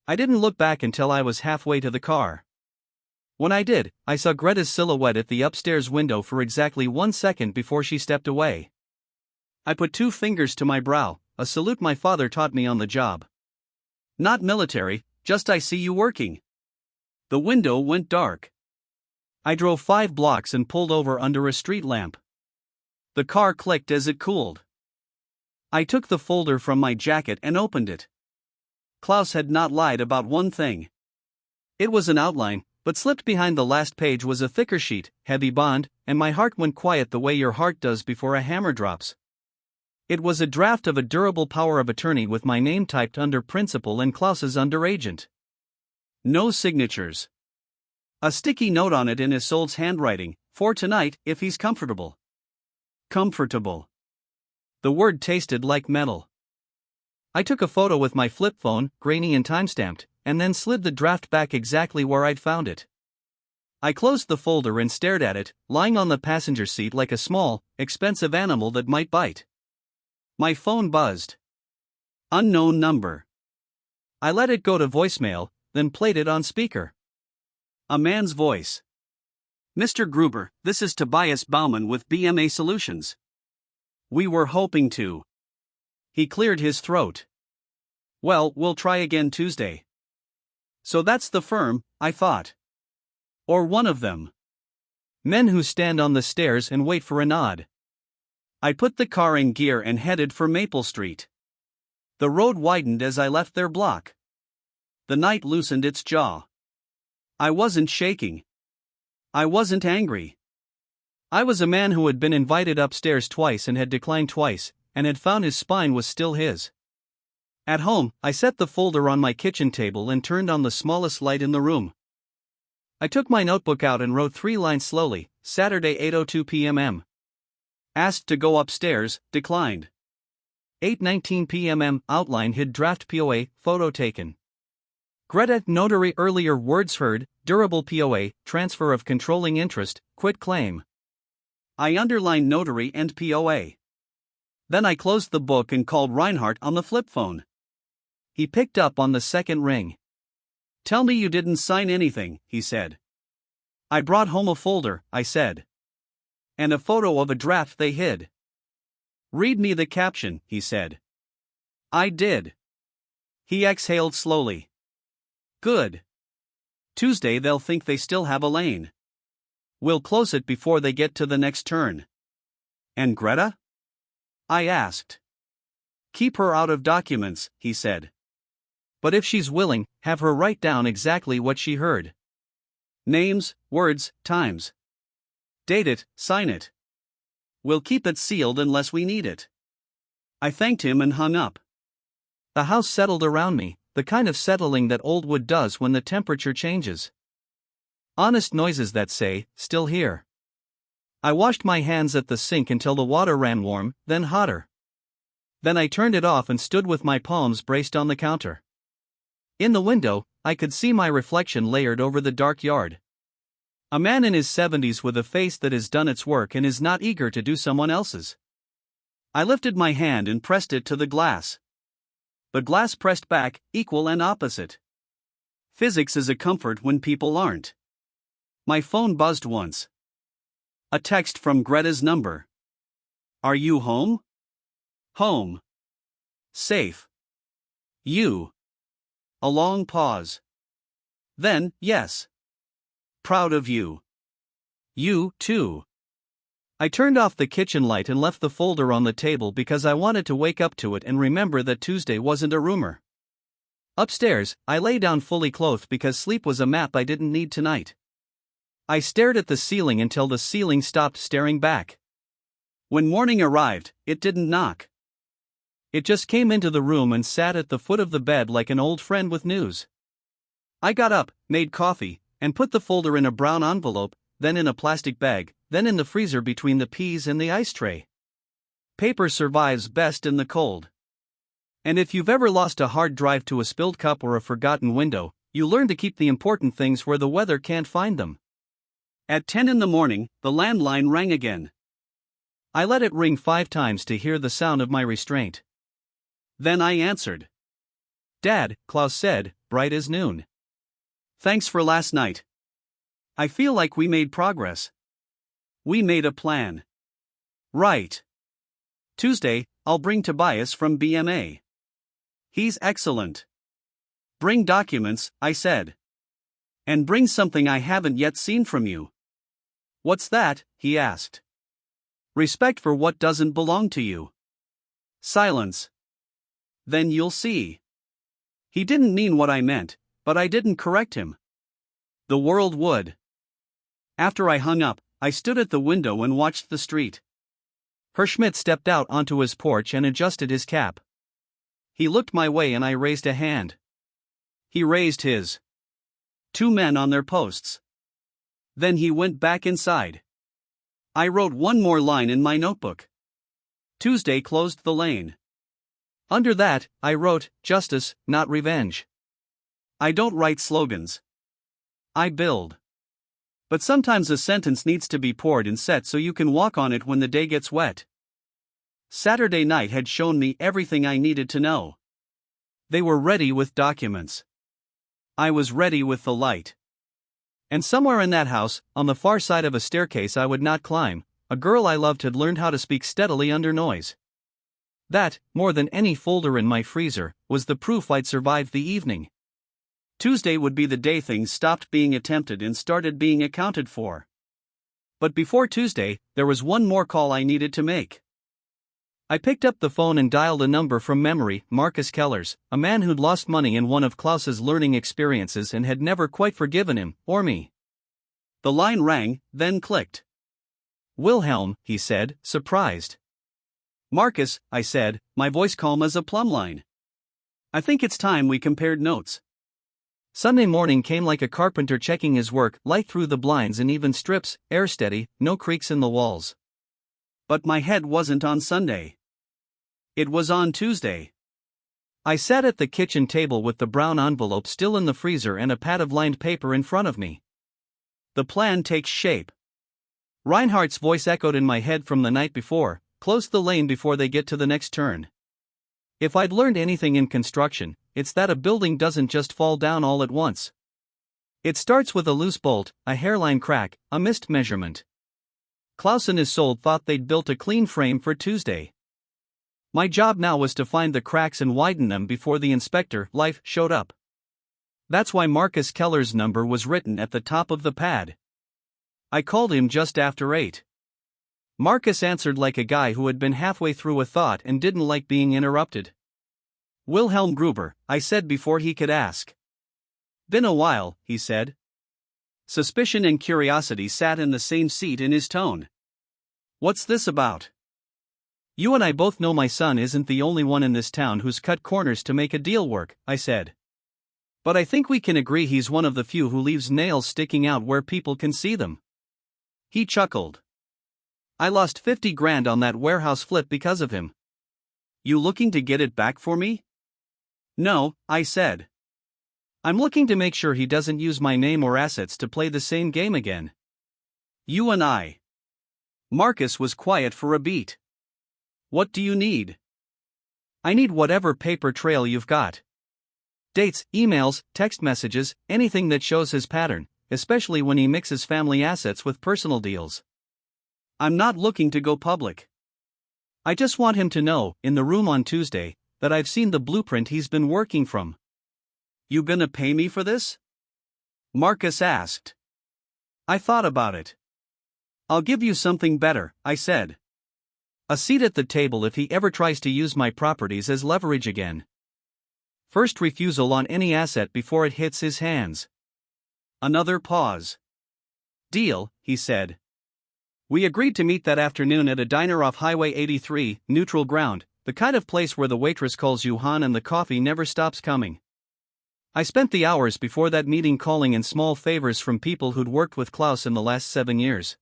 I didn't look back until I was halfway to the car. When I did, I saw Greta's silhouette at the upstairs window for exactly 1 second before she stepped away. I put 2 fingers to my brow, a salute my father taught me on the job. Not military, just "I see you working." The window went dark. I drove 5 blocks and pulled over under a street lamp. The car clicked as it cooled. I took the folder from my jacket and opened it. Klaus had not lied about one thing. It was an outline, but slipped behind the last page was a thicker sheet, heavy bond, and my heart went quiet the way your heart does before a hammer drops. It was a draft of a durable power of attorney with my name typed under principal and Klaus's under agent. No signatures. A sticky note on it in Isolde's handwriting, "For tonight, if he's comfortable." Comfortable. The word tasted like metal. I took a photo with my flip phone, grainy and time-stamped, and then slid the draft back exactly where I'd found it. I closed the folder and stared at it, lying on the passenger seat like a small, expensive animal that might bite. My phone buzzed. Unknown number. I let it go to voicemail, then played it on speaker. A man's voice. Mr. Gruber, this is Tobias Bauman with BMA Solutions. We were hoping to. He cleared his throat. Well, we'll try again Tuesday. So that's the firm, I thought. Or one of them. Men who stand on the stairs and wait for a nod. I put the car in gear and headed for Maple Street. The road widened as I left their block. The night loosened its jaw. I wasn't shaking. I wasn't angry. I was a man who had been invited upstairs twice and had declined twice, and had found his spine was still his. At home, I set the folder on my kitchen table and turned on the smallest light in the room. I took my notebook out and wrote 3 lines slowly. Saturday 8:02 p.m. Asked to go upstairs, declined. 8:19 p.m. Outline hid draft POA, photo taken. Greta notary earlier words heard, durable POA, transfer of controlling interest, quit claim. I underlined notary and POA. Then I closed the book and called Reinhardt on the flip phone. He picked up on the second ring. Tell me you didn't sign anything, he said. I brought home a folder, I said. And a photo of a draft they hid. Read me the caption, he said. I did. He exhaled slowly. Good. Tuesday they'll think they still have a lane. We'll close it before they get to the next turn. And Greta? I asked. Keep her out of documents, he said. But if she's willing, have her write down exactly what she heard. Names, words, times. Date it, sign it. We'll keep it sealed unless we need it. I thanked him and hung up. The house settled around me, the kind of settling that old wood does when the temperature changes. Honest noises that say, still here. I washed my hands at the sink until the water ran warm, then hotter. Then I turned it off and stood with my palms braced on the counter. In the window, I could see my reflection layered over the dark yard. A man in his 70s with a face that has done its work and is not eager to do someone else's. I lifted my hand and pressed it to the glass. The glass pressed back, equal and opposite. Physics is a comfort when people aren't. My phone buzzed once. A text from Greta's number. Are you home? Home. Safe. You. A long pause. Then, yes. Proud of you. You, too. I turned off the kitchen light and left the folder on the table because I wanted to wake up to it and remember that Tuesday wasn't a rumor. Upstairs, I lay down fully clothed because sleep was a map I didn't need tonight. I stared at the ceiling until the ceiling stopped staring back. When morning arrived, it didn't knock. It just came into the room and sat at the foot of the bed like an old friend with news. I got up, made coffee, and put the folder in a brown envelope, then in a plastic bag, then in the freezer between the peas and the ice tray. Paper survives best in the cold. And if you've ever lost a hard drive to a spilled cup or a forgotten window, you learn to keep the important things where the weather can't find them. At 10 in the morning, the landline rang again. I let it ring 5 times to hear the sound of my restraint. Then I answered. Dad, Klaus said, bright as noon. Thanks for last night. I feel like we made progress. We made a plan. Right. Tuesday, I'll bring Tobias from BMA. He's excellent. Bring documents, I said. And bring something I haven't yet seen from you. What's that? He asked. Respect for what doesn't belong to you. Silence. Then you'll see. He didn't mean what I meant, but I didn't correct him. The world would. After I hung up, I stood at the window and watched the street. Herr Schmidt stepped out onto his porch and adjusted his cap. He looked my way and I raised a hand. He raised his. 2 men on their posts. Then he went back inside. I wrote one more line in my notebook. Tuesday closed the lane. Under that, I wrote, justice, not revenge. I don't write slogans. I build. But sometimes a sentence needs to be poured and set so you can walk on it when the day gets wet. Saturday night had shown me everything I needed to know. They were ready with documents. I was ready with the light. And somewhere in that house, on the far side of a staircase I would not climb, a girl I loved had learned how to speak steadily under noise. That, more than any folder in my freezer, was the proof I'd survived the evening. Tuesday would be the day things stopped being attempted and started being accounted for. But before Tuesday, there was one more call I needed to make. I picked up the phone and dialed a number from memory, Marcus Keller's, a man who'd lost money in one of Klaus's learning experiences and had never quite forgiven him, or me. The line rang, then clicked. "Wilhelm," he said, surprised. "Marcus," I said, my voice calm as a plumb line. "I think it's time we compared notes." Sunday morning came like a carpenter checking his work, light through the blinds in even strips, air steady, no creaks in the walls. But my head wasn't on Sunday. It was on Tuesday. I sat at the kitchen table with the brown envelope still in the freezer and a pad of lined paper in front of me. The plan takes shape. Reinhardt's voice echoed in my head from the night before: close the lane before they get to the next turn. If I'd learned anything in construction, it's that a building doesn't just fall down all at once. It starts with a loose bolt, a hairline crack, a missed measurement. Klaus and his soul thought they'd built a clean frame for Tuesday. My job now was to find the cracks and widen them before the inspector, life, showed up. That's why Marcus Keller's number was written at the top of the pad. I called him just after 8. Marcus answered like a guy who had been halfway through a thought and didn't like being interrupted. "Wilhelm Gruber," I said before he could ask. "Been a while," he said. Suspicion and curiosity sat in the same seat in his tone. "What's this about?" "You and I both know my son isn't the only one in this town who's cut corners to make a deal work," I said. "But I think we can agree he's one of the few who leaves nails sticking out where people can see them." He chuckled. "I lost 50 grand on that warehouse flip because of him." "You looking to get it back for me?" "No," I said. "I'm looking to make sure he doesn't use my name or assets to play the same game again." "You and I." Marcus was quiet for a beat. "What do you need?" "I need whatever paper trail you've got. Dates, emails, text messages, anything that shows his pattern, especially when he mixes family assets with personal deals. I'm not looking to go public. I just want him to know, in the room on Tuesday, that I've seen the blueprint he's been working from." "You gonna pay me for this?" Marcus asked. I thought about it. "I'll give you something better," I said. "A seat at the table if he ever tries to use my properties as leverage again. First refusal on any asset before it hits his hands." Another pause. "Deal," he said. We agreed to meet that afternoon at a diner off Highway 83, neutral ground, the kind of place where the waitress calls you hon and the coffee never stops coming. I spent the hours before that meeting calling in small favors from people who'd worked with Klaus in the last 7 years.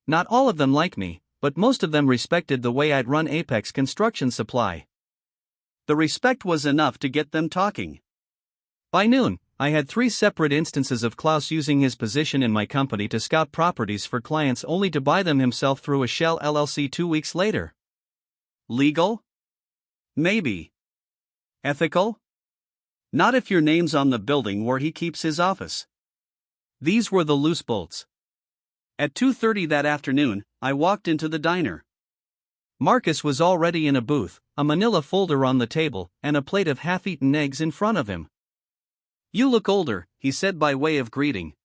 Not all of them like me, but most of them respected the way I'd run Apex Construction Supply. The respect was enough to get them talking. By noon, I had 3 separate instances of Klaus using his position in my company to scout properties for clients only to buy them himself through a shell LLC 2 weeks later. Legal? Maybe. Ethical? Not if your name's on the building where he keeps his office. These were the loose bolts. At 2:30 that afternoon, I walked into the diner. Marcus was already in a booth, a manila folder on the table, and a plate of half-eaten eggs in front of him. "You look older," he said by way of greeting.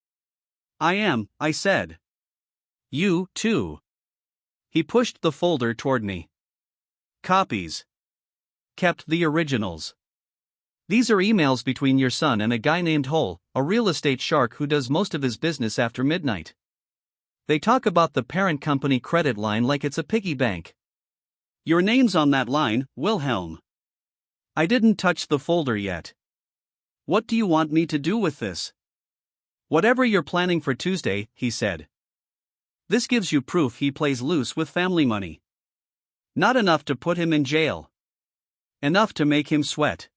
"I am," I said. "You, too." He pushed the folder toward me. "Copies. Kept the originals. These are emails between your son and a guy named Hole, a real estate shark who does most of his business after midnight. They talk about the parent company credit line like it's a piggy bank. Your name's on that line, Wilhelm." I didn't touch the folder yet. "What do you want me to do with this?" "Whatever you're planning for Tuesday," he said. "This gives you proof he plays loose with family money. Not enough to put him in jail. Enough to make him sweat."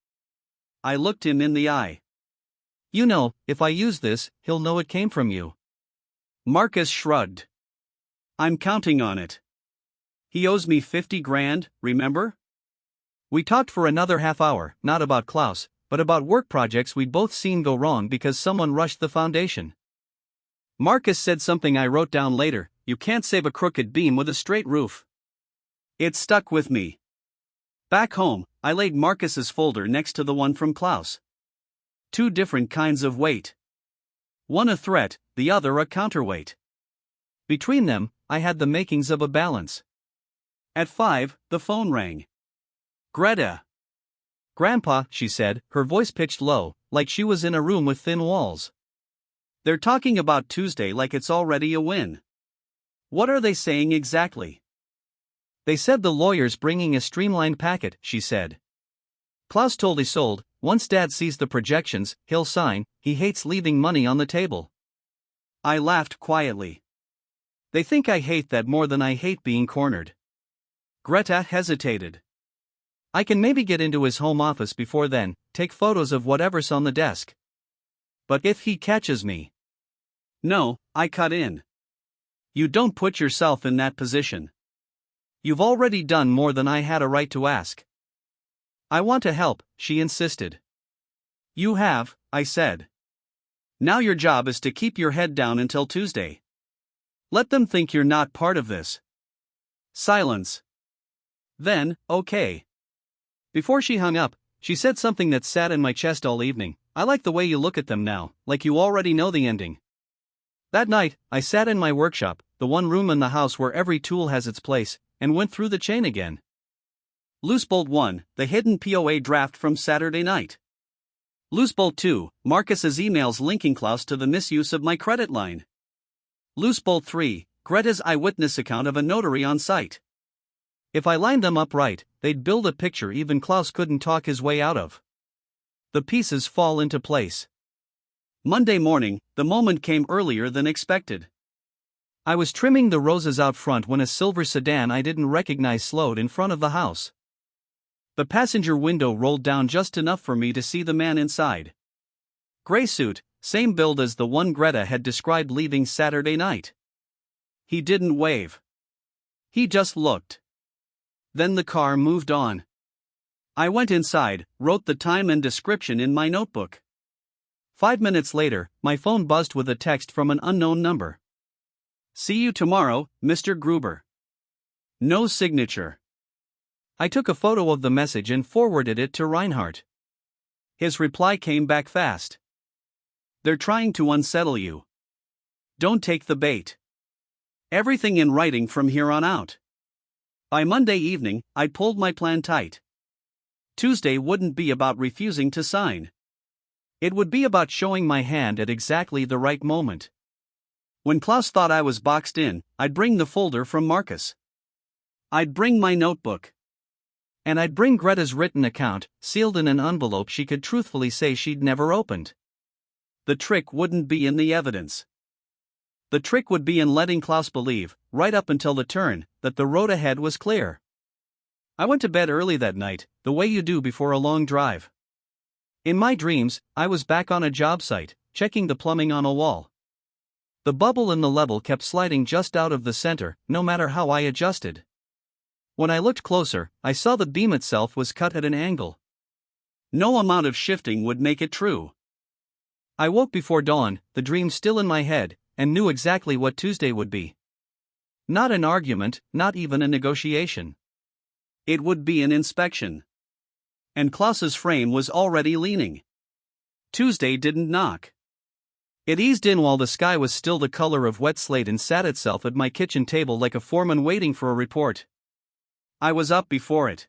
I looked him in the eye. "You know, if I use this, he'll know it came from you." Marcus shrugged. "I'm counting on it. He owes me 50 grand, remember?" We talked for another half hour, not about Klaus, but about work projects we'd both seen go wrong because someone rushed the foundation. Marcus said something I wrote down later: "You can't save a crooked beam with a straight roof." It stuck with me. Back home, I laid Marcus's folder next to the one from Klaus. Two different kinds of weight. One a threat, the other a counterweight. Between them, I had the makings of a balance. At 5, the phone rang. "Greta." "Grandpa," she said, her voice pitched low, like she was in a room with thin walls. "They're talking about Tuesday like it's already a win." "What are they saying exactly?" "They said the lawyer's bringing a streamlined packet," she said. "Klaus told Isolde, once Dad sees the projections, he'll sign. He hates leaving money on the table." I laughed quietly. They think I hate that more than I hate being cornered. Greta hesitated. "I can maybe get into his home office before then, take photos of whatever's on the desk. But if he catches me..." "No," I cut in. "You don't put yourself in that position. You've already done more than I had a right to ask." "I want to help," she insisted. "You have," I said. "Now your job is to keep your head down until Tuesday. Let them think you're not part of this." Silence. Then, "Okay." Before she hung up, she said something that sat in my chest all evening: "I like the way you look at them now, like you already know the ending." That night, I sat in my workshop, the one room in the house where every tool has its place, and went through the chain again. Loose bolt 1, the hidden POA draft from Saturday night. Loose bolt 2, Marcus's emails linking Klaus to the misuse of my credit line. Loose bolt 3, Greta's eyewitness account of a notary on site. If I lined them up right, they'd build a picture even Klaus couldn't talk his way out of. The pieces fall into place. Monday morning, the moment came earlier than expected. I was trimming the roses out front when a silver sedan I didn't recognize slowed in front of the house. The passenger window rolled down just enough for me to see the man inside. Gray suit, same build as the one Greta had described leaving Saturday night. He didn't wave. He just looked. Then the car moved on. I went inside, wrote the time and description in my notebook. 5 minutes later, my phone buzzed with a text from an unknown number. "See you tomorrow, Mr. Gruber." No signature. I took a photo of the message and forwarded it to Reinhardt. His reply came back fast. "They're trying to unsettle you. Don't take the bait. Everything in writing from here on out." By Monday evening, I'd pulled my plan tight. Tuesday wouldn't be about refusing to sign. It would be about showing my hand at exactly the right moment. When Klaus thought I was boxed in, I'd bring the folder from Marcus. I'd bring my notebook. And I'd bring Greta's written account, sealed in an envelope she could truthfully say she'd never opened. The trick wouldn't be in the evidence. The trick would be in letting Klaus believe, right up until the turn, that the road ahead was clear. I went to bed early that night, the way you do before a long drive. In my dreams, I was back on a job site, checking the plumbing on a wall. The bubble in the level kept sliding just out of the center, no matter how I adjusted. When I looked closer, I saw the beam itself was cut at an angle. No amount of shifting would make it true. I woke before dawn, the dream still in my head, and knew exactly what Tuesday would be. Not an argument, not even a negotiation. It would be an inspection. And Klaus's frame was already leaning. Tuesday didn't knock. It eased in while the sky was still the color of wet slate and sat itself at my kitchen table like a foreman waiting for a report. I was up before it.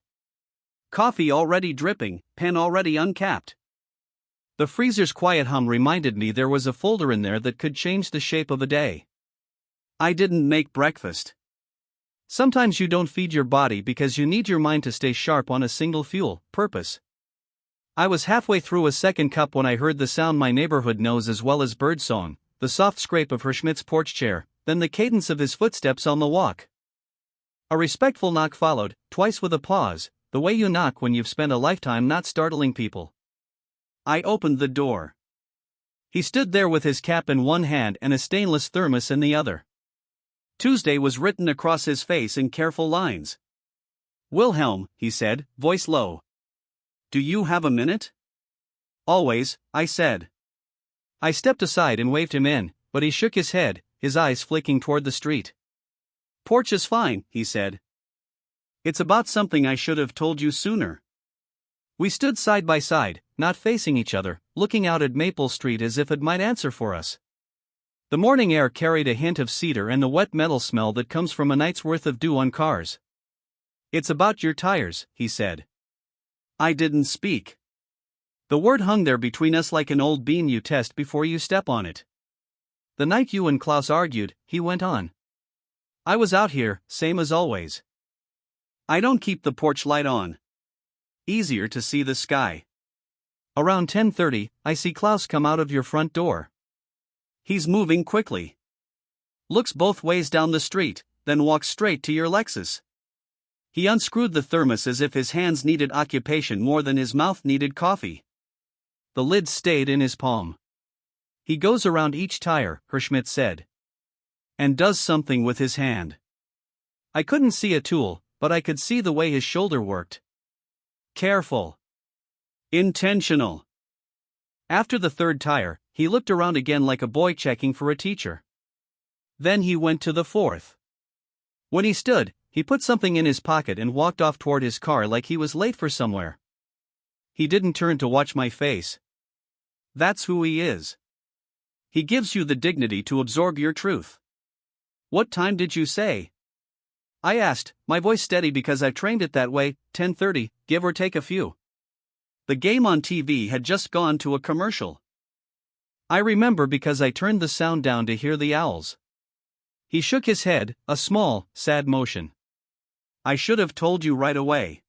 Coffee already dripping, pen already uncapped. The freezer's quiet hum reminded me there was a folder in there that could change the shape of a day. I didn't make breakfast. Sometimes you don't feed your body because you need your mind to stay sharp on a single fuel, purpose. I was halfway through a second cup when I heard the sound my neighborhood knows as well as birdsong, the soft scrape of Herschmidt's porch chair, then the cadence of his footsteps on the walk. A respectful knock followed, twice with a pause, the way you knock when you've spent a lifetime not startling people. I opened the door. He stood there with his cap in one hand and a stainless thermos in the other. Tuesday was written across his face in careful lines. "Wilhelm," he said, voice low. "Do you have a minute?" "Always," I said. I stepped aside and waved him in, but he shook his head, his eyes flicking toward the street. Porch is fine, he said. It's about something I should have told you sooner. We stood side by side, not facing each other, looking out at Maple Street as if it might answer for us. The morning air carried a hint of cedar and the wet metal smell that comes from a night's worth of dew on cars. It's about your tires, he said. I didn't speak. The word hung there between us like an old bean you test before you step on it. The night you and Klaus argued, he went on. I was out here, same as always. I don't keep the porch light on. Easier to see the sky. Around 10:30, I see Klaus come out of your front door. He's moving quickly. Looks both ways down the street, then walks straight to your Lexus. He unscrewed the thermos as if his hands needed occupation more than his mouth needed coffee. The lid stayed in his palm. He goes around each tire, Hirschmidt said. And does something with his hand. I couldn't see a tool, but I could see the way his shoulder worked. Careful. Intentional. After the third tire, he looked around again like a boy checking for a teacher. Then he went to the fourth. When he stood, he put something in his pocket and walked off toward his car like he was late for somewhere. He didn't turn to watch my face. That's who he is. He gives you the dignity to absorb your truth. What time did you say? I asked, my voice steady because I've trained it that way, 10:30, give or take a few. The game on TV had just gone to a commercial. I remember because I turned the sound down to hear the owls. He shook his head, a small, sad motion. I should have told you right away.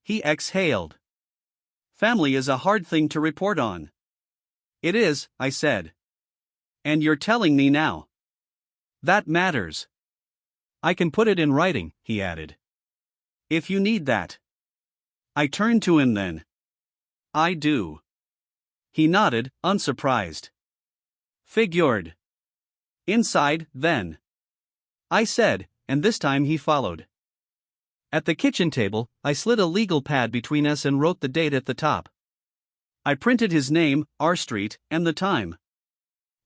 He exhaled. Family is a hard thing to report on. It is, I said. And you're telling me now. That matters. I can put it in writing, he added. If you need that. I turned to him then. I do. He nodded, unsurprised. Figured. Inside, then. I said, and this time he followed. At the kitchen table, I slid a legal pad between us and wrote the date at the top. I printed his name, R Street, and the time.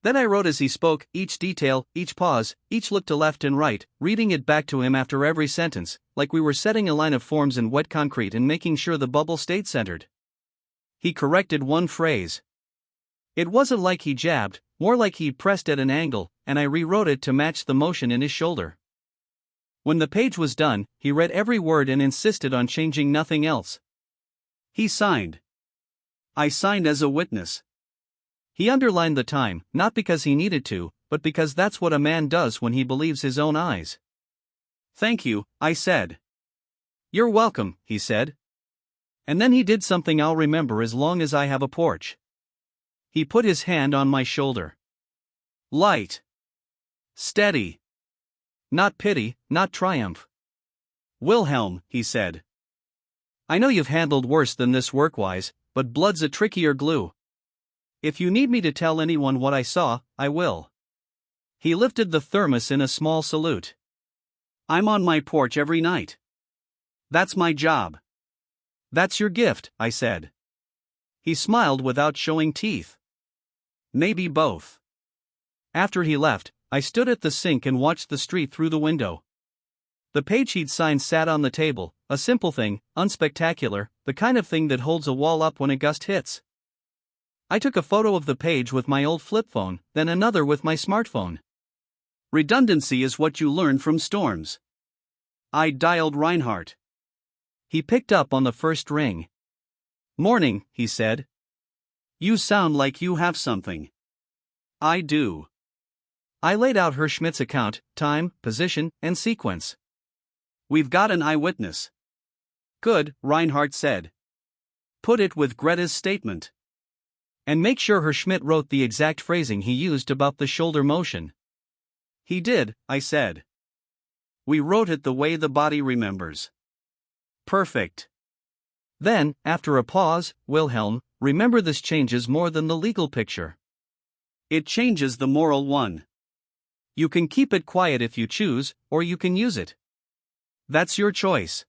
Then I wrote as he spoke, each detail, each pause, each look to left and right, reading it back to him after every sentence, like we were setting a line of forms in wet concrete and making sure the bubble stayed centered. He corrected one phrase. It wasn't like he jabbed, more like he pressed at an angle, and I rewrote it to match the motion in his shoulder. When the page was done, he read every word and insisted on changing nothing else. He signed. I signed as a witness. He underlined the time, not because he needed to, but because that's what a man does when he believes his own eyes. Thank you, I said. You're welcome, he said. And then he did something I'll remember as long as I have a porch. He put his hand on my shoulder. Light. Steady. Not pity, not triumph. Wilhelm, he said. I know you've handled worse than this work-wise, but blood's a trickier glue. If you need me to tell anyone what I saw, I will. He lifted the thermos in a small salute. I'm on my porch every night. That's my job. That's your gift, I said. He smiled without showing teeth. Maybe both. After he left, I stood at the sink and watched the street through the window. The page he'd signed sat on the table, a simple thing, unspectacular, the kind of thing that holds a wall up when a gust hits. I took a photo of the page with my old flip phone, then another with my smartphone. Redundancy is what you learn from storms. I dialed Reinhardt. He picked up on the first ring. Morning, he said. You sound like you have something. I do. I laid out Hirschmidt's account, time, position, and sequence. We've got an eyewitness. Good, Reinhardt said. Put it with Greta's statement. And make sure Hirschmidt wrote the exact phrasing he used about the shoulder motion. He did, I said. We wrote it the way the body remembers. Perfect. Then, after a pause, Wilhelm, remember this changes more than the legal picture. It changes the moral one. You can keep it quiet if you choose, or you can use it. That's your choice.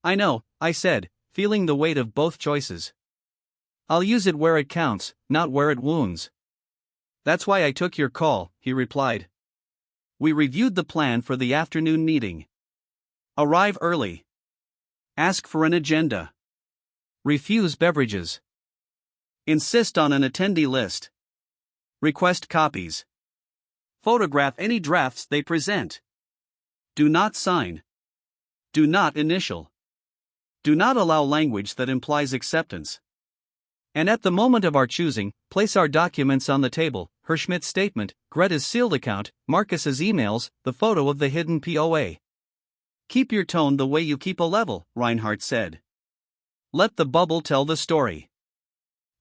I know, I said, feeling the weight of both choices. I'll use it where it counts, not where it wounds. That's why I took your call, he replied. We reviewed the plan for the afternoon meeting. Arrive early. Ask for an agenda. Refuse beverages. Insist on an attendee list. Request copies. Photograph any drafts they present. Do not sign. Do not initial. Do not allow language that implies acceptance. And at the moment of our choosing, place our documents on the table: Hirschmidt's statement, Greta's sealed account, Marcus's emails, the photo of the hidden POA. Keep your tone the way you keep a level, Reinhardt said. Let the bubble tell the story.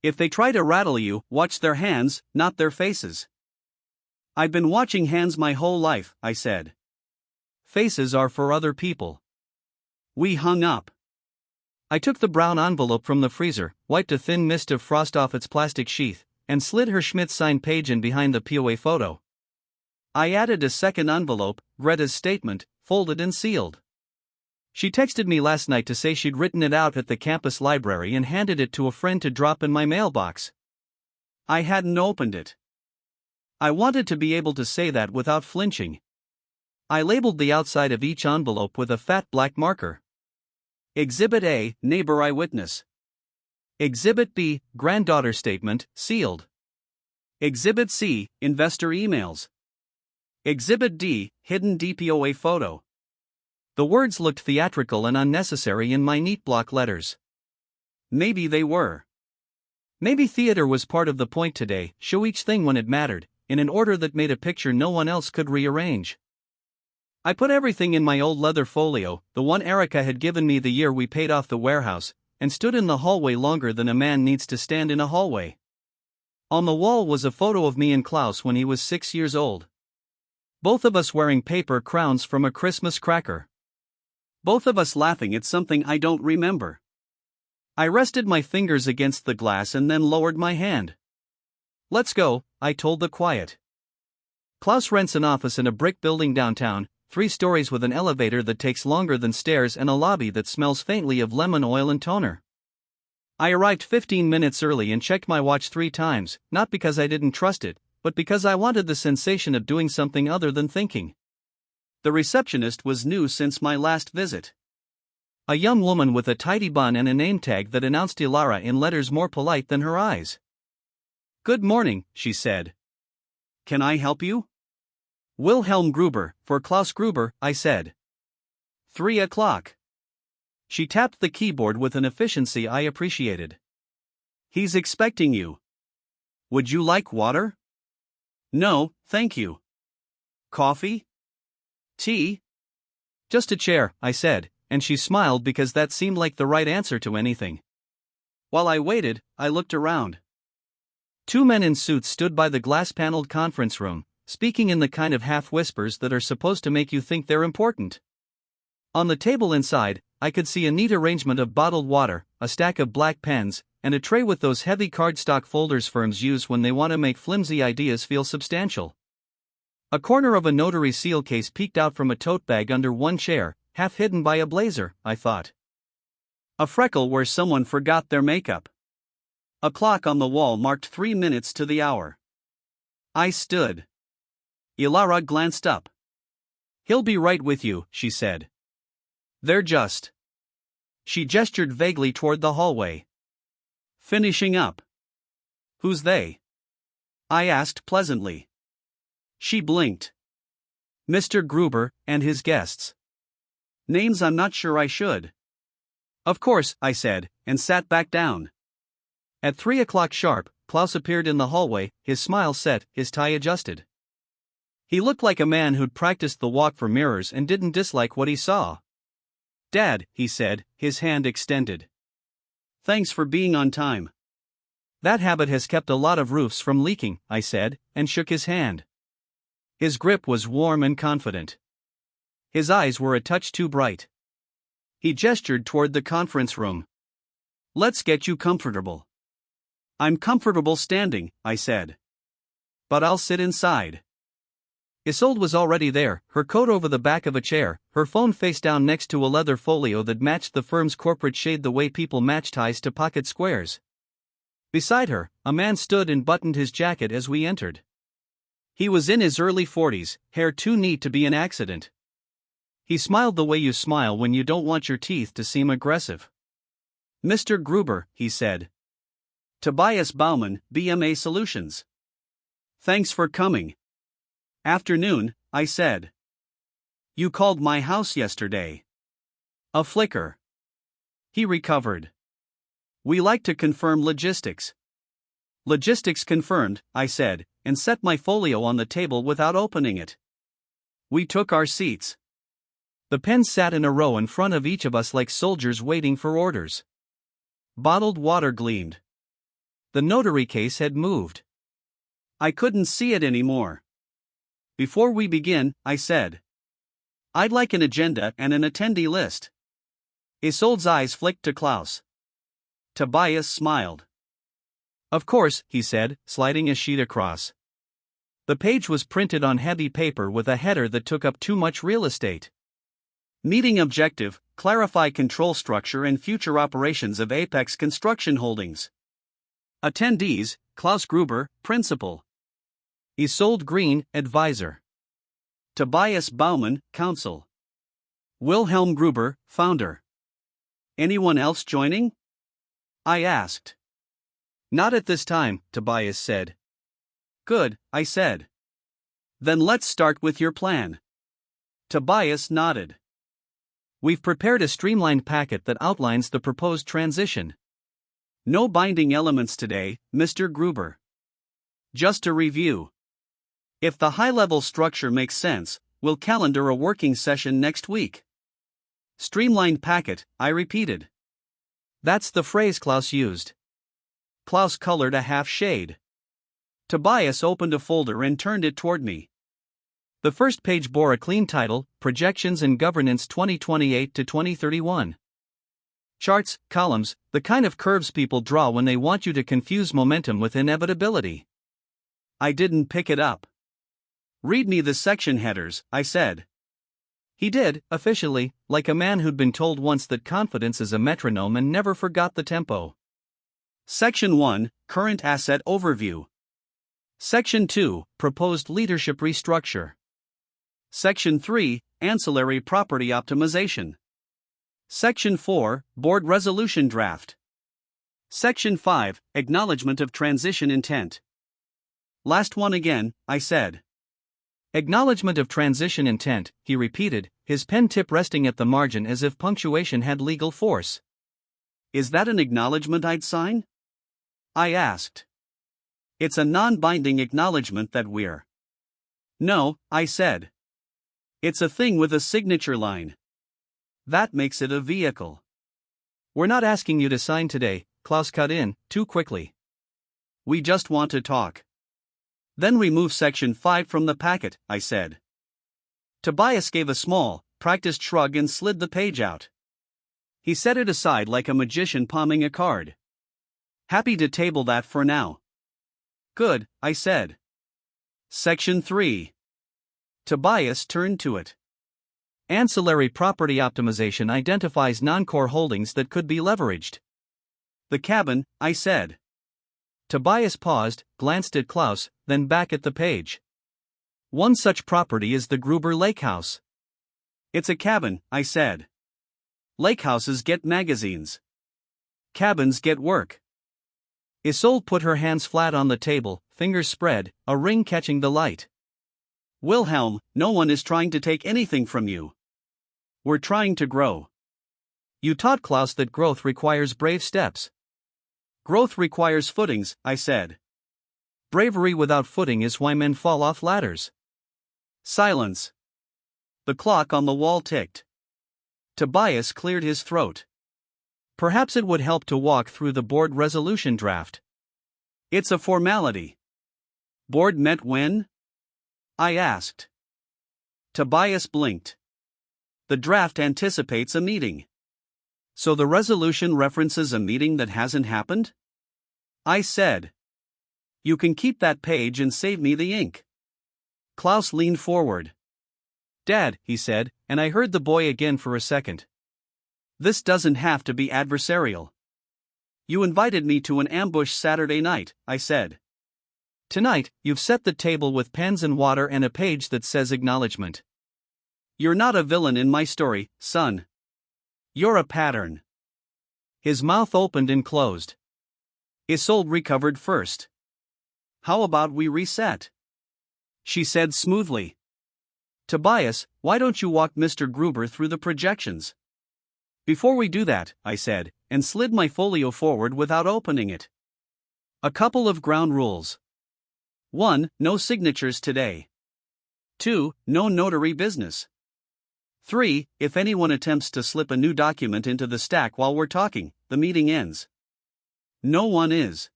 If they try to rattle you, watch their hands, not their faces. I've been watching hands my whole life, I said. Faces are for other people. We hung up. I took the brown envelope from the freezer, wiped a thin mist of frost off its plastic sheath, and slid Hirschmidt's signed page in behind the POA photo. I added a second envelope, Greta's statement, folded and sealed. She texted me last night to say she'd written it out at the campus library and handed it to a friend to drop in my mailbox. I hadn't opened it. I wanted to be able to say that without flinching. I labeled the outside of each envelope with a fat black marker. Exhibit A, neighbor eyewitness. Exhibit B, granddaughter statement, sealed. Exhibit C, investor emails. Exhibit D, hidden DPOA photo. The words looked theatrical and unnecessary in my neat block letters. Maybe they were. Maybe theater was part of the point today: show each thing when it mattered, in an order that made a picture no one else could rearrange. I put everything in my old leather folio, the one Erica had given me the year we paid off the warehouse, and stood in the hallway longer than a man needs to stand in a hallway. On the wall was a photo of me and Klaus when he was 6 years old. Both of us wearing paper crowns from a Christmas cracker. Both of us laughing at something I don't remember. I rested my fingers against the glass and then lowered my hand. Let's go, I told the quiet. Klaus rents an office in a brick building downtown, 3 stories with an elevator that takes longer than stairs and a lobby that smells faintly of lemon oil and toner. I arrived 15 minutes early and checked my watch 3 times, not because I didn't trust it, but because I wanted the sensation of doing something other than thinking. The receptionist was new since my last visit. A young woman with a tidy bun and a name tag that announced Ilara in letters more polite than her eyes. Good morning, she said. Can I help you? Wilhelm Gruber, for Klaus Gruber, I said. 3 o'clock. She tapped the keyboard with an efficiency I appreciated. He's expecting you. Would you like water? No, thank you. Coffee? Tea? Just a chair, I said, and she smiled because that seemed like the right answer to anything. While I waited, I looked around. 2 men in suits stood by the glass-paneled conference room, speaking in the kind of half-whispers that are supposed to make you think they're important. On the table inside, I could see a neat arrangement of bottled water, a stack of black pens, and a tray with those heavy cardstock folders firms use when they want to make flimsy ideas feel substantial. A corner of a notary seal case peeked out from a tote bag under one chair, half hidden by a blazer, I thought. A freckle where someone forgot their makeup. A clock on the wall marked 3 minutes to the hour. I stood. Ilara glanced up. He'll be right with you, she said. They're just. She gestured vaguely toward the hallway. Finishing up. Who's they? I asked pleasantly. She blinked. Mr. Gruber and his guests. Names I'm not sure I should. Of course, I said, and sat back down. At 3 o'clock sharp, Klaus appeared in the hallway, his smile set, his tie adjusted. He looked like a man who'd practiced the walk for mirrors and didn't dislike what he saw. Dad, he said, his hand extended. Thanks for being on time. That habit has kept a lot of roofs from leaking, I said, and shook his hand. His grip was warm and confident. His eyes were a touch too bright. He gestured toward the conference room. Let's get you comfortable. I'm comfortable standing, I said. But I'll sit inside. Isolde was already there, her coat over the back of a chair, her phone face down next to a leather folio that matched the firm's corporate shade the way people match ties to pocket squares. Beside her, a man stood and buttoned his jacket as we entered. He was in his early 40s, hair too neat to be an accident. He smiled the way you smile when you don't want your teeth to seem aggressive. "Mr. Gruber," he said. "Tobias Baumann, BMA Solutions. Thanks for coming." "Afternoon," I said. "You called my house yesterday." A flicker. He recovered. "We like to confirm logistics." "Logistics confirmed," I said, and set my folio on the table without opening it. We took our seats. The pens sat in a row in front of each of us like soldiers waiting for orders. Bottled water gleamed. The notary case had moved. I couldn't see it anymore. "Before we begin," I said, "I'd like an agenda and an attendee list." Isolde's eyes flicked to Klaus. Tobias smiled. "Of course," he said, sliding a sheet across. The page was printed on heavy paper with a header that took up too much real estate. Meeting objective: clarify control structure and future operations of Apex Construction Holdings. Attendees: Klaus Gruber, Principal. Isolde Green, Advisor. Tobias Baumann, Counsel. Wilhelm Gruber, Founder. Anyone else joining? I asked. Not at this time, Tobias said. Good, I said. Then let's start with your plan. Tobias nodded. We've prepared a streamlined packet that outlines the proposed transition. No binding elements today, Mr. Gruber. Just a review. If the high-level structure makes sense, we'll calendar a working session next week. Streamlined packet, I repeated. That's the phrase Klaus used. Klaus colored a half shade. Tobias opened a folder and turned it toward me. The first page bore a clean title, Projections and Governance 2028 to 2031. Charts, columns, the kind of curves people draw when they want you to confuse momentum with inevitability. I didn't pick it up. Read me the section headers, I said. He did, officially, like a man who'd been told once that confidence is a metronome and never forgot the tempo. Section 1, Current Asset Overview. Section 2, Proposed Leadership Restructure. Section 3, Ancillary Property Optimization. Section 4, Board Resolution Draft. Section 5, Acknowledgement of Transition Intent. Last one again, I said. Acknowledgement of transition intent, he repeated, his pen tip resting at the margin as if punctuation had legal force. Is that an acknowledgement I'd sign? I asked. It's a non-binding acknowledgement that we're. No, I said. It's a thing with a signature line. That makes it a vehicle. We're not asking you to sign today, Klaus cut in, too quickly. We just want to talk. Then remove Section 5 from the packet, I said. Tobias gave a small, practiced shrug and slid the page out. He set it aside like a magician palming a card. Happy to table that for now. Good, I said. Section 3. Tobias turned to it. Ancillary property optimization identifies non-core holdings that could be leveraged. The cabin, I said. Tobias paused, glanced at Klaus, then back at the page. One such property is the Gruber Lake House. It's a cabin, I said. Lake houses get magazines. Cabins get work. Isolde put her hands flat on the table, fingers spread, a ring catching the light. Wilhelm, no one is trying to take anything from you. We're trying to grow. You taught Klaus that growth requires brave steps. Growth requires footings, I said. Bravery without footing is why men fall off ladders. Silence. The clock on the wall ticked. Tobias cleared his throat. Perhaps it would help to walk through the board resolution draft. It's a formality. Board met when? I asked. Tobias blinked. The draft anticipates a meeting. So the resolution references a meeting that hasn't happened? I said. You can keep that page and save me the ink. Klaus leaned forward. Dad, he said, and I heard the boy again for a second. This doesn't have to be adversarial. You invited me to an ambush Saturday night, I said. Tonight, you've set the table with pens and water and a page that says acknowledgement. You're not a villain in my story, son. You're a pattern. His mouth opened and closed. Isolde recovered first. How about we reset? She said smoothly. Tobias, why don't you walk Mr. Gruber through the projections? Before we do that, I said, and slid my folio forward without opening it. A couple of ground rules. 1. No signatures today. 2. No notary business. 3. If anyone attempts to slip a new document into the stack while we're talking, the meeting ends. No one is.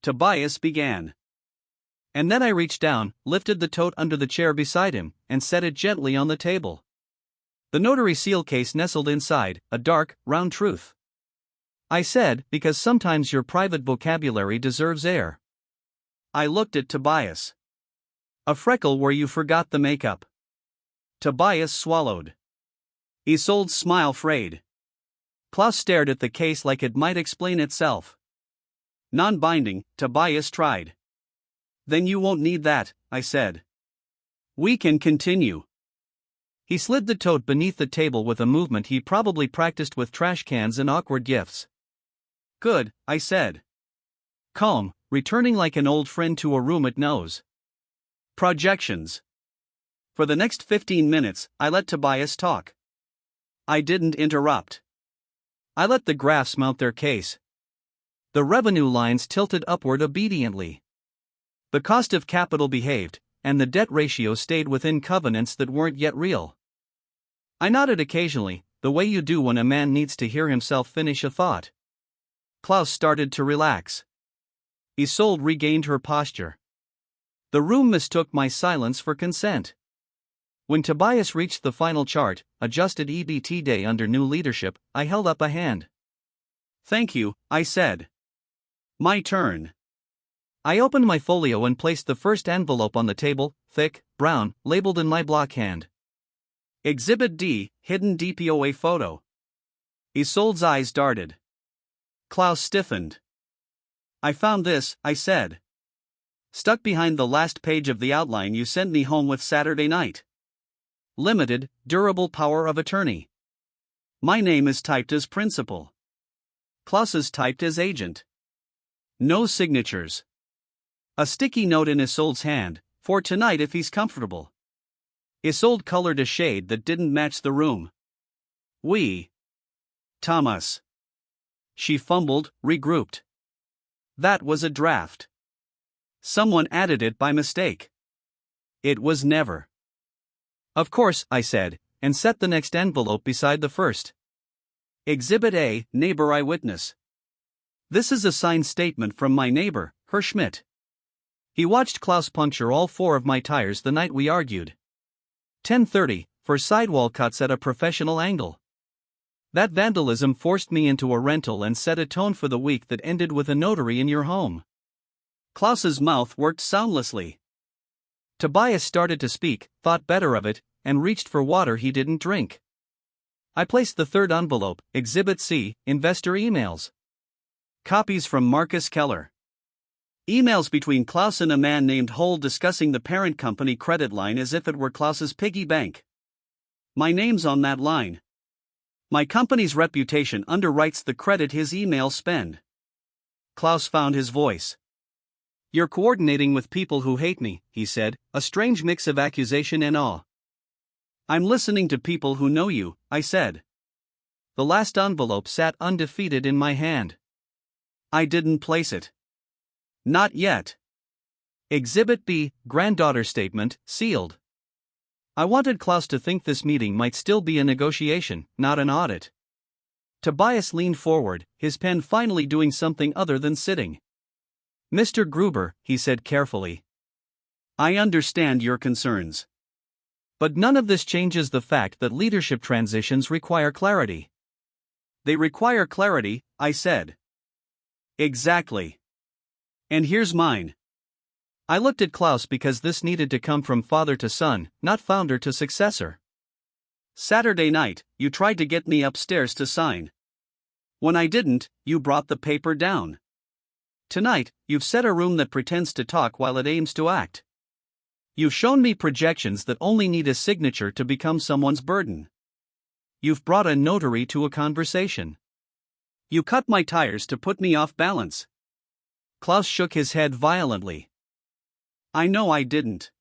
Tobias began. And then I reached down, lifted the tote under the chair beside him, and set it gently on the table. The notary seal case nestled inside, a dark, round truth. I said, because sometimes your private vocabulary deserves air. I looked at Tobias. A freckle where you forgot the makeup. Tobias swallowed. Isolde's smile frayed. Klaus stared at the case like it might explain itself. Non-binding, Tobias tried. Then you won't need that, I said. We can continue. He slid the tote beneath the table with a movement he probably practiced with trash cans and awkward gifts. Good, I said. Calm, returning like an old friend to a room it knows. Projections. For the next 15 minutes, I let Tobias talk. I didn't interrupt. I let the graphs mount their case. The revenue lines tilted upward obediently. The cost of capital behaved, and the debt ratio stayed within covenants that weren't yet real. I nodded occasionally, the way you do when a man needs to hear himself finish a thought. Klaus started to relax. Isolde regained her posture. The room mistook my silence for consent. When Tobias reached the final chart, adjusted EBT day under new leadership, I held up a hand. Thank you, I said. My turn. I opened my folio and placed the first envelope on the table, thick, brown, labeled in my block hand. Exhibit D, hidden DPOA photo. Isolde's eyes darted. Klaus stiffened. I found this, I said. Stuck behind the last page of the outline you sent me home with Saturday night. Limited, durable power of attorney. My name is typed as principal. Klaus is typed as agent. No signatures. A sticky note in Isolde's hand, for tonight if he's comfortable. Isolde colored a shade that didn't match the room. We. Thomas. She fumbled, regrouped. That was a draft. Someone added it by mistake. It was never. Of course, I said, and set the next envelope beside the first. Exhibit A, neighbor eyewitness. This is a signed statement from my neighbor, Herr Schmidt. He watched Klaus puncture all 4 of my tires the night we argued. 10:30, for sidewall cuts at a professional angle. That vandalism forced me into a rental and set a tone for the week that ended with a notary in your home. Klaus's mouth worked soundlessly. Tobias started to speak, thought better of it, and reached for water he didn't drink. I placed the third envelope, Exhibit C, investor emails. Copies from Marcus Keller. Emails between Klaus and a man named Hole discussing the parent company credit line as if it were Klaus's piggy bank. My name's on that line. My company's reputation underwrites the credit his emails spend. Klaus found his voice. You're coordinating with people who hate me, he said, a strange mix of accusation and awe. I'm listening to people who know you, I said. The last envelope sat undefeated in my hand. I didn't place it. Not yet. Exhibit B, Granddaughter statement, sealed. I wanted Klaus to think this meeting might still be a negotiation, not an audit. Tobias leaned forward, his pen finally doing something other than sitting. Mr. Gruber, he said carefully. I understand your concerns. But none of this changes the fact that leadership transitions require clarity. They require clarity, I said. Exactly. And here's mine. I looked at Klaus because this needed to come from father to son, not founder to successor. Saturday night, you tried to get me upstairs to sign. When I didn't, you brought the paper down. Tonight, you've set a room that pretends to talk while it aims to act. You've shown me projections that only need a signature to become someone's burden. You've brought a notary to a conversation. You cut my tires to put me off balance. Klaus shook his head violently. I know I didn't.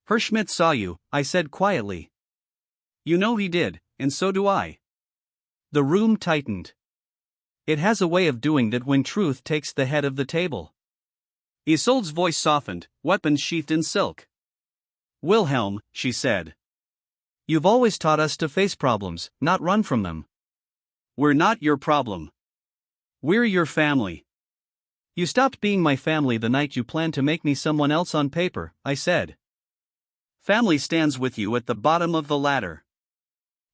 Herr Schmidt saw you, I said quietly. You know he did, and so do I. The room tightened. It has a way of doing that when truth takes the head of the table. Isolde's voice softened, weapons sheathed in silk. Wilhelm, she said. You've always taught us to face problems, not run from them. We're not your problem. We're your family. You stopped being my family the night you planned to make me someone else on paper, I said. Family stands with you at the bottom of the ladder.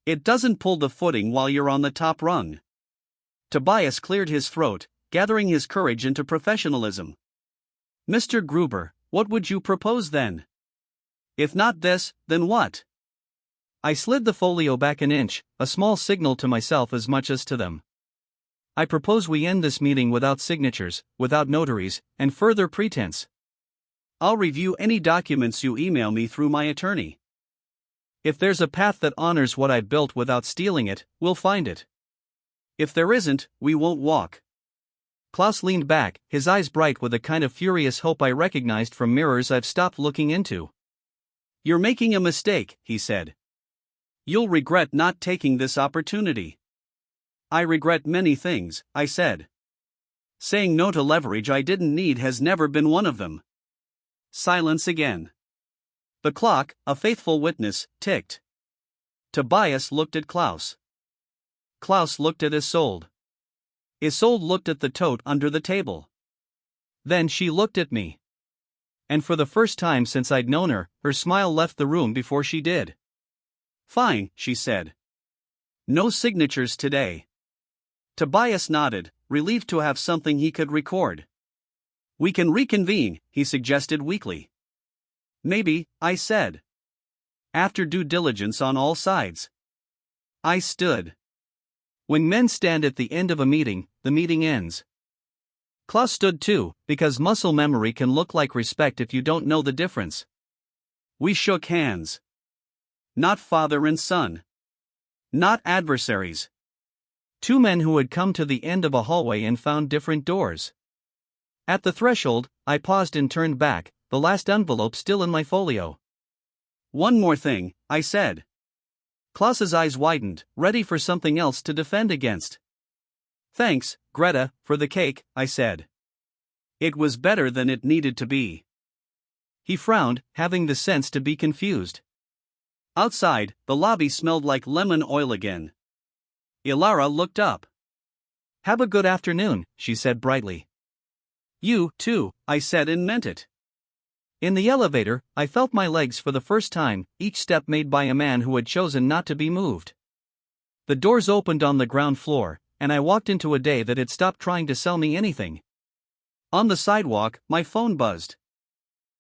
It doesn't pull the footing while you're on the top rung. Tobias cleared his throat, gathering his courage into professionalism. Mr. Gruber, what would you propose then? If not this, then what? I slid the folio back an inch, a small signal to myself as much as to them. I propose we end this meeting without signatures, without notaries, and further pretense. I'll review any documents you email me through my attorney. If there's a path that honors what I've built without stealing it, we'll find it. If there isn't, we won't walk. Klaus leaned back, his eyes bright with a kind of furious hope I recognized from mirrors I've stopped looking into. You're making a mistake, he said. You'll regret not taking this opportunity. I regret many things, I said. Saying no to leverage I didn't need has never been one of them. Silence again. The clock, a faithful witness, ticked. Tobias looked at Klaus. Klaus looked at Isolde. Isolde looked at the tote under the table. Then she looked at me. And for the first time since I'd known her, her smile left the room before she did. Fine, she said. No signatures today. Tobias nodded, relieved to have something he could record. We can reconvene, he suggested weakly. Maybe, I said. After due diligence on all sides. I stood. When men stand at the end of a meeting, the meeting ends. Klaus stood too, because muscle memory can look like respect if you don't know the difference. We shook hands. Not father and son. Not adversaries. Two men who had come to the end of a hallway and found different doors. At the threshold, I paused and turned back, the last envelope still in my folio. One more thing, I said. Klaus's eyes widened, ready for something else to defend against. Thanks, Greta, for the cake, I said. It was better than it needed to be. He frowned, having the sense to be confused. Outside, the lobby smelled like lemon oil again. Ilara looked up. Have a good afternoon, she said brightly. You, too, I said and meant it. In the elevator, I felt my legs for the first time, each step made by a man who had chosen not to be moved. The doors opened on the ground floor, and I walked into a day that had stopped trying to sell me anything. On the sidewalk, my phone buzzed.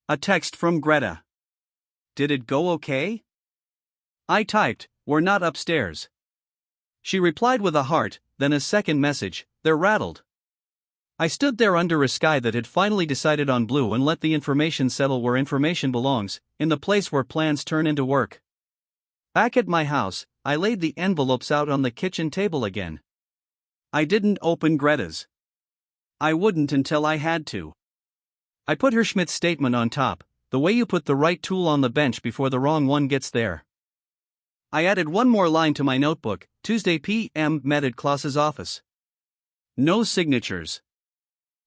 A text from Greta. Did it go okay? I typed, we're not upstairs. She replied with a heart, then a second message, they're rattled. I stood there under a sky that had finally decided on blue and let the information settle where information belongs, in the place where plans turn into work. Back at my house, I laid the envelopes out on the kitchen table again. I didn't open Greta's. I wouldn't until I had to. I put Herr Schmidt's statement on top, the way you put the right tool on the bench before the wrong one gets there. I added one more line to my notebook, Tuesday p.m. met at Klaus's office. No signatures.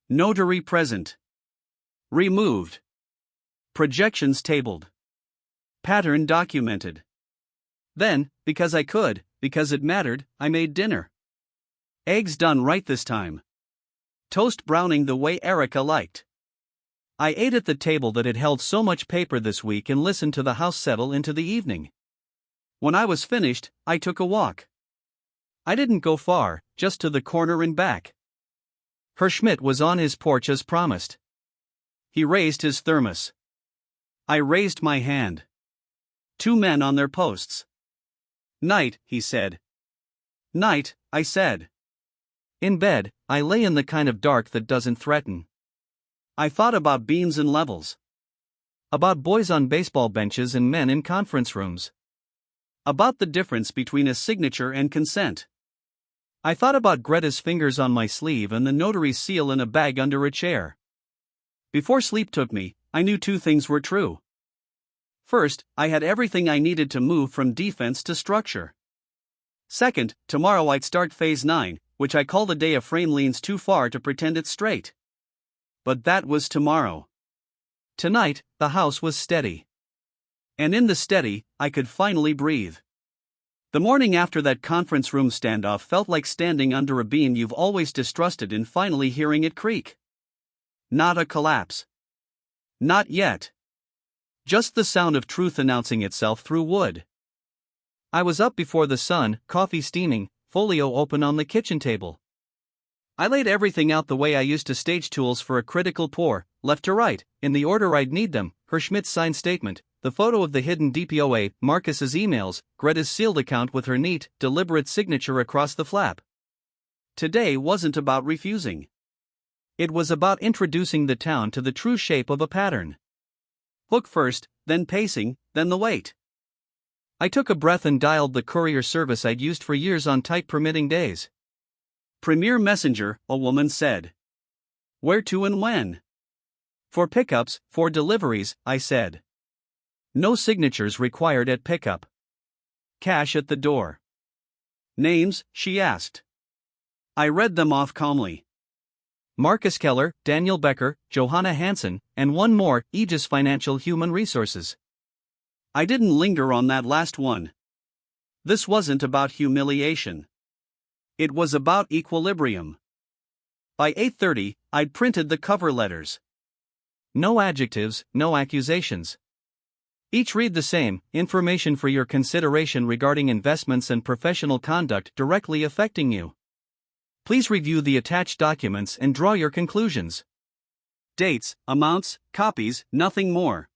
Notary present. Removed. Projections tabled. Pattern documented. Then, because I could, because it mattered, I made dinner. Eggs done right this time. Toast browning the way Erica liked. I ate at the table that had held so much paper this week and listened to the house settle into the evening. When I was finished, I took a walk. I didn't go far, just to the corner and back. Herr Schmidt was on his porch as promised. He raised his thermos. I raised my hand. Two men on their posts. Night, he said. Night, I said. In bed, I lay in the kind of dark that doesn't threaten. I thought about beams and levels. About boys on baseball benches and men in conference rooms. About the difference between a signature and consent. I thought about Greta's fingers on my sleeve and the notary's seal in a bag under a chair. Before sleep took me, I knew two things were true. First, I had everything I needed to move from defense to structure. Second, tomorrow I'd start phase 9, which I call the day a frame leans too far to pretend it's straight. But that was tomorrow. Tonight, the house was steady. And in the steady, I could finally breathe. The morning after that conference room standoff felt like standing under a beam you've always distrusted and finally hearing it creak. Not a collapse. Not yet. Just the sound of truth announcing itself through wood. I was up before the sun, coffee steaming, folio open on the kitchen table. I laid everything out the way I used to stage tools for a critical pour, left to right, in the order I'd need them, her Schmidt's signed statement, the photo of the hidden DPOA, Marcus's emails, Greta's sealed account with her neat, deliberate signature across the flap. Today wasn't about refusing. It was about introducing the town to the true shape of a pattern. Hook first, then pacing, then the wait. I took a breath and dialed the courier service I'd used for years on tight permitting days. Premier Messenger, a woman said. Where to and when? For pickups, for deliveries, I said. No signatures required at pickup. Cash at the door. Names, she asked. I read them off calmly. Marcus Keller, Daniel Becker, Johanna Hansen, and one more, Aegis Financial Human Resources. I didn't linger on that last one. This wasn't about humiliation. It was about equilibrium. By 8:30, I'd printed the cover letters. No adjectives, no accusations. Each read the same: information for your consideration regarding investments and professional conduct directly affecting you. Please review the attached documents and draw your conclusions. Dates, amounts, copies, nothing more.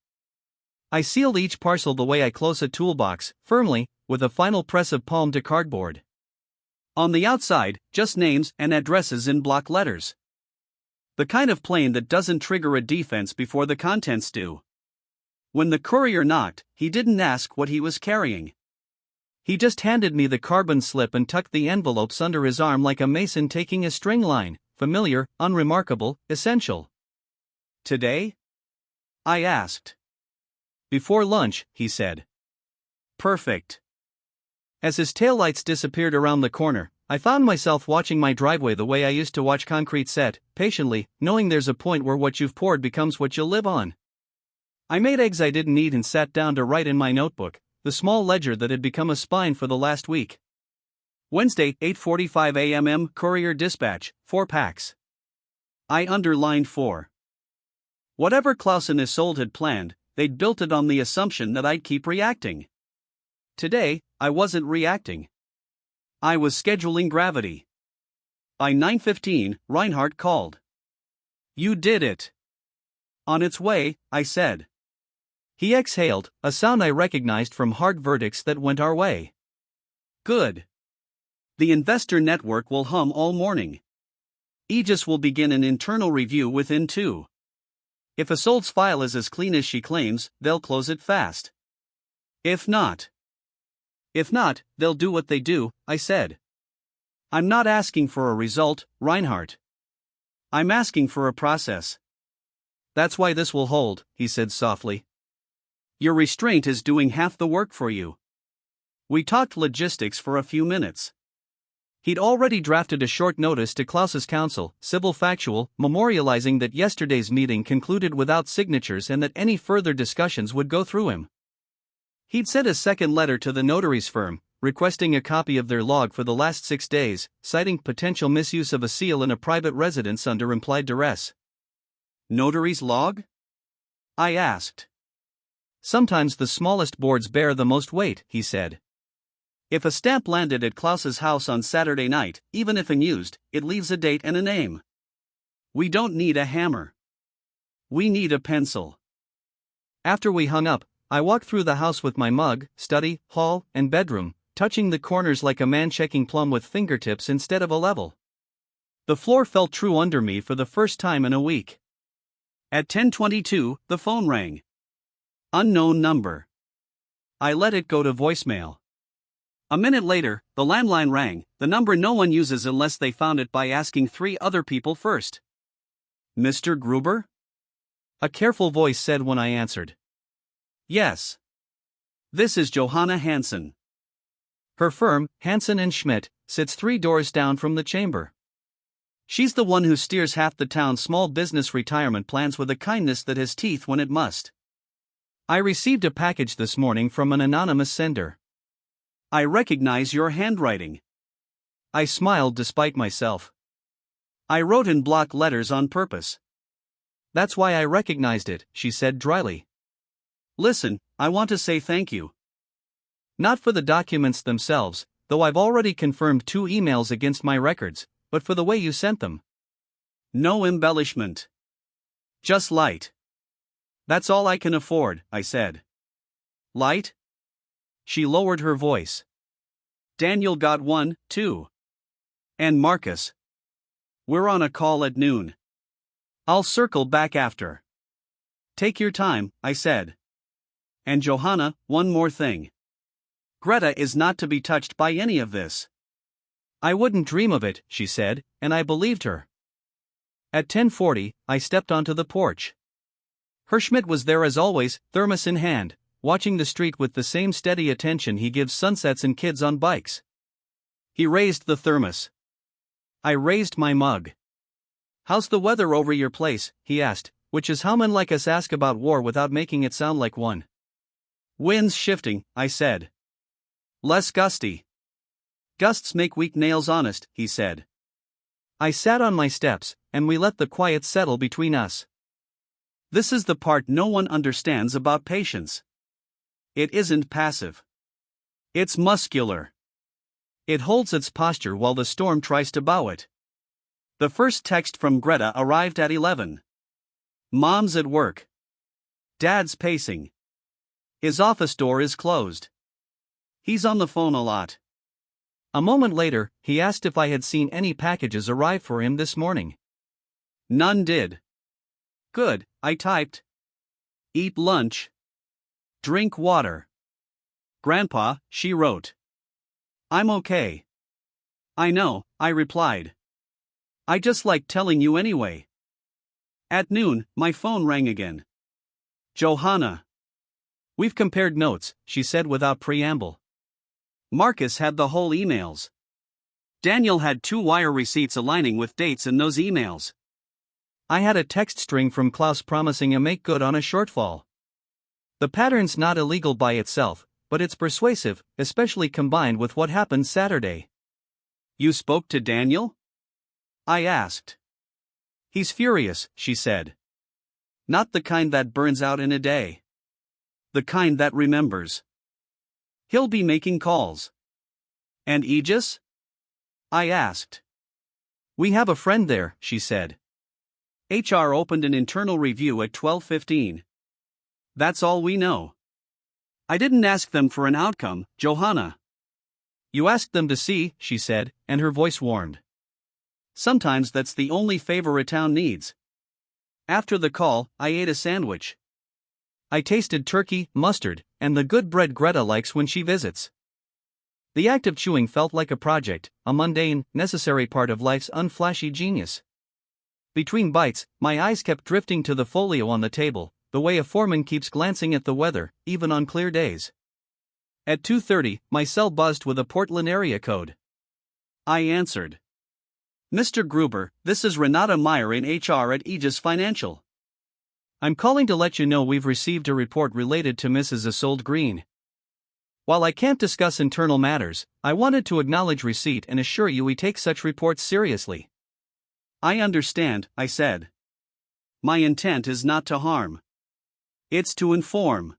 I sealed each parcel the way I close a toolbox, firmly, with a final press of palm to cardboard. On the outside, just names and addresses in block letters. The kind of plain that doesn't trigger a defense before the contents do. When the courier knocked, he didn't ask what he was carrying. He just handed me the carbon slip and tucked the envelopes under his arm like a mason taking a string line, familiar, unremarkable, essential. Today? I asked. Before lunch, he said. Perfect. As his taillights disappeared around the corner, I found myself watching my driveway the way I used to watch concrete set, patiently, knowing there's a point where what you've poured becomes what you'll live on. I made eggs I didn't eat and sat down to write in my notebook, the small ledger that had become a spine for the last week. Wednesday, 8:45 a.m. Courier Dispatch, 4 packs. I underlined 4. Whatever Klaus and Isolde had planned, they'd built it on the assumption that I'd keep reacting. Today, I wasn't reacting. I was scheduling gravity. By 9:15, Reinhardt called. You did it. On its way, I said. He exhaled, a sound I recognized from hard verdicts that went our way. Good. The investor network will hum all morning. Aegis will begin an internal review within 2. If Isolde's file is as clean as she claims, they'll close it fast. If not, they'll do what they do, I said. I'm not asking for a result, Reinhardt. I'm asking for a process. That's why this will hold, he said softly. Your restraint is doing half the work for you. We talked logistics for a few minutes. He'd already drafted a short notice to Klaus's counsel, civil factual, memorializing that yesterday's meeting concluded without signatures and that any further discussions would go through him. He'd sent a second letter to the notary's firm, requesting a copy of their log for the last 6 days, citing potential misuse of a seal in a private residence under implied duress. Notary's log? I asked. Sometimes the smallest boards bear the most weight, he said. If a stamp landed at Klaus's house on Saturday night, even if unused, it leaves a date and a name. We don't need a hammer. We need a pencil. After we hung up, I walked through the house with my mug, study, hall, and bedroom, touching the corners like a man checking plumb with fingertips instead of a level. The floor felt true under me for the first time in a week. At 10:22, the phone rang. Unknown number. I let it go to voicemail. A minute later, the landline rang, the number no one uses unless they found it by asking 3 other people first. Mr. Gruber? A careful voice said when I answered. Yes. This is Johanna Hansen. Her firm, Hansen & Schmidt, sits 3 doors down from the chamber. She's the one who steers half the town's small business retirement plans with a kindness that has teeth when it must. I received a package this morning from an anonymous sender. I recognize your handwriting. I smiled despite myself. I wrote in block letters on purpose. That's why I recognized it, she said dryly. Listen, I want to say thank you. Not for the documents themselves, though I've already confirmed 2 emails against my records, but for the way you sent them. No embellishment. Just light. That's all I can afford, I said. Light? She lowered her voice. Daniel got one, too. And Marcus. We're on a call at noon. I'll circle back after. Take your time, I said. And Johanna, one more thing. Greta is not to be touched by any of this. I wouldn't dream of it, she said, and I believed her. At 10:40, I stepped onto the porch. Herr Schmidt was there as always, thermos in hand, watching the street with the same steady attention he gives sunsets and kids on bikes. He raised the thermos. I raised my mug. How's the weather over your place, he asked, which is how men like us ask about war without making it sound like one. Winds shifting, I said. Less gusty. Gusts make weak nails honest, he said. I sat on my steps, and we let the quiet settle between us. This is the part no one understands about patience. It isn't passive. It's muscular. It holds its posture while the storm tries to bow it. The first text from Greta arrived at 11. Mom's at work. Dad's pacing. His office door is closed. He's on the phone a lot. A moment later, he asked if I had seen any packages arrive for him this morning. None did. Good, I typed. Eat lunch. Drink water. Grandpa, she wrote. I'm okay. I know, I replied. I just like telling you anyway. At noon, my phone rang again. Johanna. We've compared notes, she said without preamble. Marcus had the whole emails. Daniel had 2 wire receipts aligning with dates in those emails. I had a text string from Klaus promising a make good on a shortfall. The pattern's not illegal by itself, but it's persuasive, especially combined with what happened Saturday. You spoke to Daniel? I asked. He's furious, she said. Not the kind that burns out in a day. The kind that remembers. He'll be making calls. And Aegis? I asked. We have a friend there, she said. HR opened an internal review at 12:15. That's all we know. I didn't ask them for an outcome, Johanna. You asked them to see, she said, and her voice warmed. Sometimes that's the only favor a town needs. After the call, I ate a sandwich. I tasted turkey, mustard, and the good bread Greta likes when she visits. The act of chewing felt like a project, a mundane, necessary part of life's unflashy genius. Between bites, my eyes kept drifting to the folio on the table, the way a foreman keeps glancing at the weather, even on clear days. At 2:30, my cell buzzed with a Portland area code. I answered. Mr. Gruber, this is Renata Meyer in HR at Aegis Financial. I'm calling to let you know we've received a report related to Mrs. Isolde Green. While I can't discuss internal matters, I wanted to acknowledge receipt and assure you we take such reports seriously. I understand, I said. My intent is not to harm. It's to inform.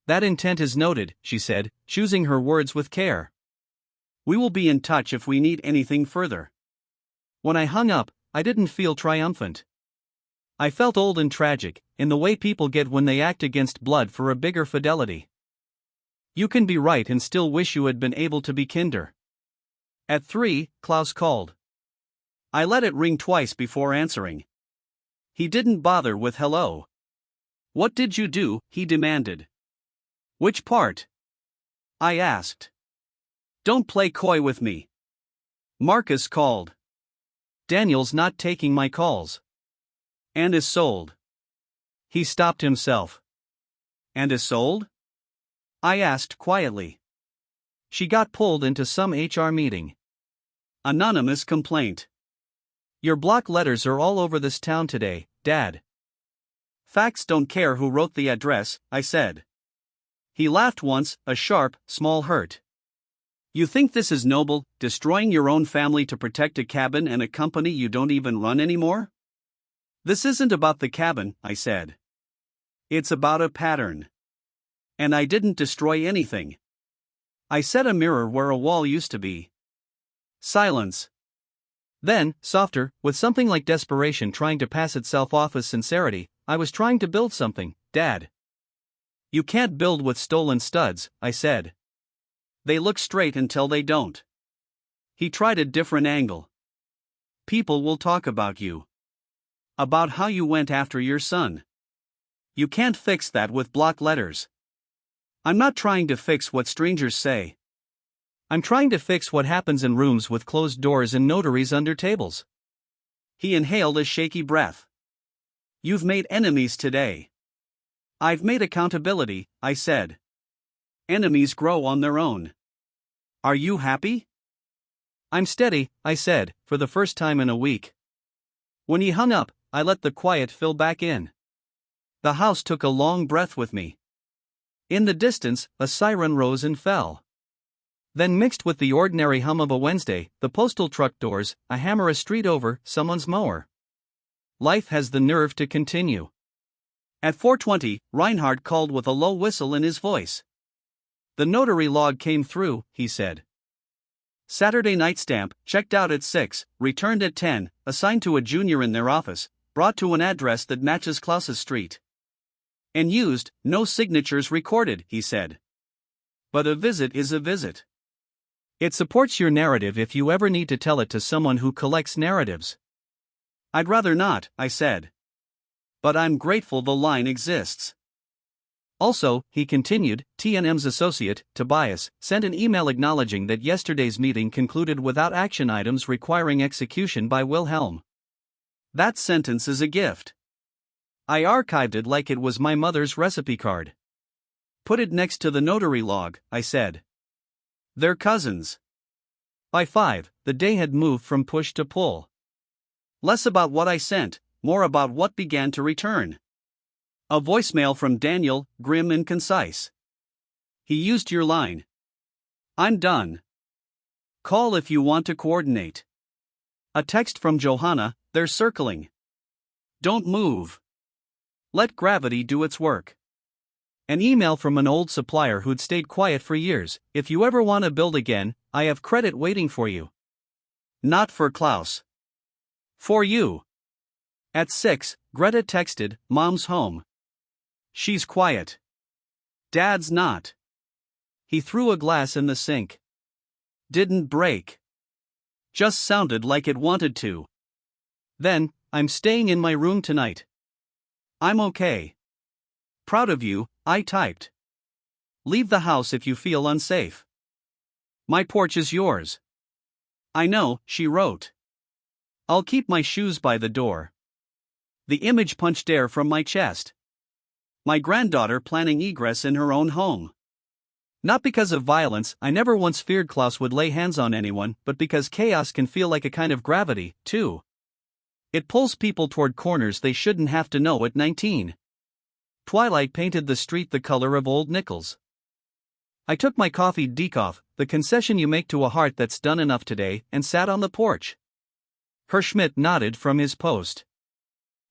That intent is noted, she said, choosing her words with care. We will be in touch if we need anything further. When I hung up, I didn't feel triumphant. I felt old and tragic, in the way people get when they act against blood for a bigger fidelity. You can be right and still wish you had been able to be kinder. At 3, Klaus called. I let it ring twice before answering. He didn't bother with hello. What did you do? He demanded. Which part? I asked. Don't play coy with me. Marcus called. Daniel's not taking my calls. And is sold. He stopped himself. And is sold? I asked quietly. She got pulled into some HR meeting. Anonymous complaint. Your block letters are all over this town today, Dad. Facts don't care who wrote the address, I said. He laughed once, a sharp, small hurt. You think this is noble, destroying your own family to protect a cabin and a company you don't even run anymore? This isn't about the cabin, I said. It's about a pattern. And I didn't destroy anything. I set a mirror where a wall used to be. Silence. Then, softer, with something like desperation trying to pass itself off as sincerity, I was trying to build something, Dad. You can't build with stolen studs, I said. They look straight until they don't. He tried a different angle. People will talk about you. About how you went after your son. You can't fix that with block letters. I'm not trying to fix what strangers say. I'm trying to fix what happens in rooms with closed doors and notaries under tables. He inhaled a shaky breath. You've made enemies today. I've made accountability, I said. Enemies grow on their own. Are you happy? I'm steady, I said, for the first time in a week. When he hung up, I let the quiet fill back in. The house took a long breath with me. In the distance, a siren rose and fell. Then mixed with the ordinary hum of a Wednesday, the postal truck doors, a hammer a street over, someone's mower. Life has the nerve to continue. At 4:20, Reinhardt called with a low whistle in his voice. The notary log came through, he said. Saturday night stamp, checked out at 6, returned at 10, assigned to a junior in their office, brought to an address that matches Klaus's street. And used, no signatures recorded, he said. But a visit is a visit. It supports your narrative if you ever need to tell it to someone who collects narratives. I'd rather not, I said. But I'm grateful the line exists. Also, he continued, TNM's associate, Tobias, sent an email acknowledging that yesterday's meeting concluded without action items requiring execution by Wilhelm. That sentence is a gift. I archived it like it was my mother's recipe card. Put it next to the notary log, I said. They're cousins. By 5, the day had moved from push to pull. Less about what I sent, more about what began to return. A voicemail from Daniel, grim and concise. He used your line. I'm done. Call if you want to coordinate. A text from Johanna, they're circling. Don't move. Let gravity do its work. An email from an old supplier who'd stayed quiet for years, if you ever want to build again, I have credit waiting for you. Not for Klaus. For you. At 6, Greta texted, Mom's home. She's quiet. Dad's not. He threw a glass in the sink. Didn't break. Just sounded like it wanted to. Then, I'm staying in my room tonight. I'm okay. Proud of you, I typed. Leave the house if you feel unsafe. My porch is yours. I know, she wrote. I'll keep my shoes by the door. The image punched air from my chest. My granddaughter planning egress in her own home. Not because of violence, I never once feared Klaus would lay hands on anyone, but because chaos can feel like a kind of gravity, too. It pulls people toward corners they shouldn't have to know at 19. Twilight painted the street the color of old nickels. I took my coffee decaf, the concession you make to a heart that's done enough today, and sat on the porch. Herr Schmidt nodded from his post.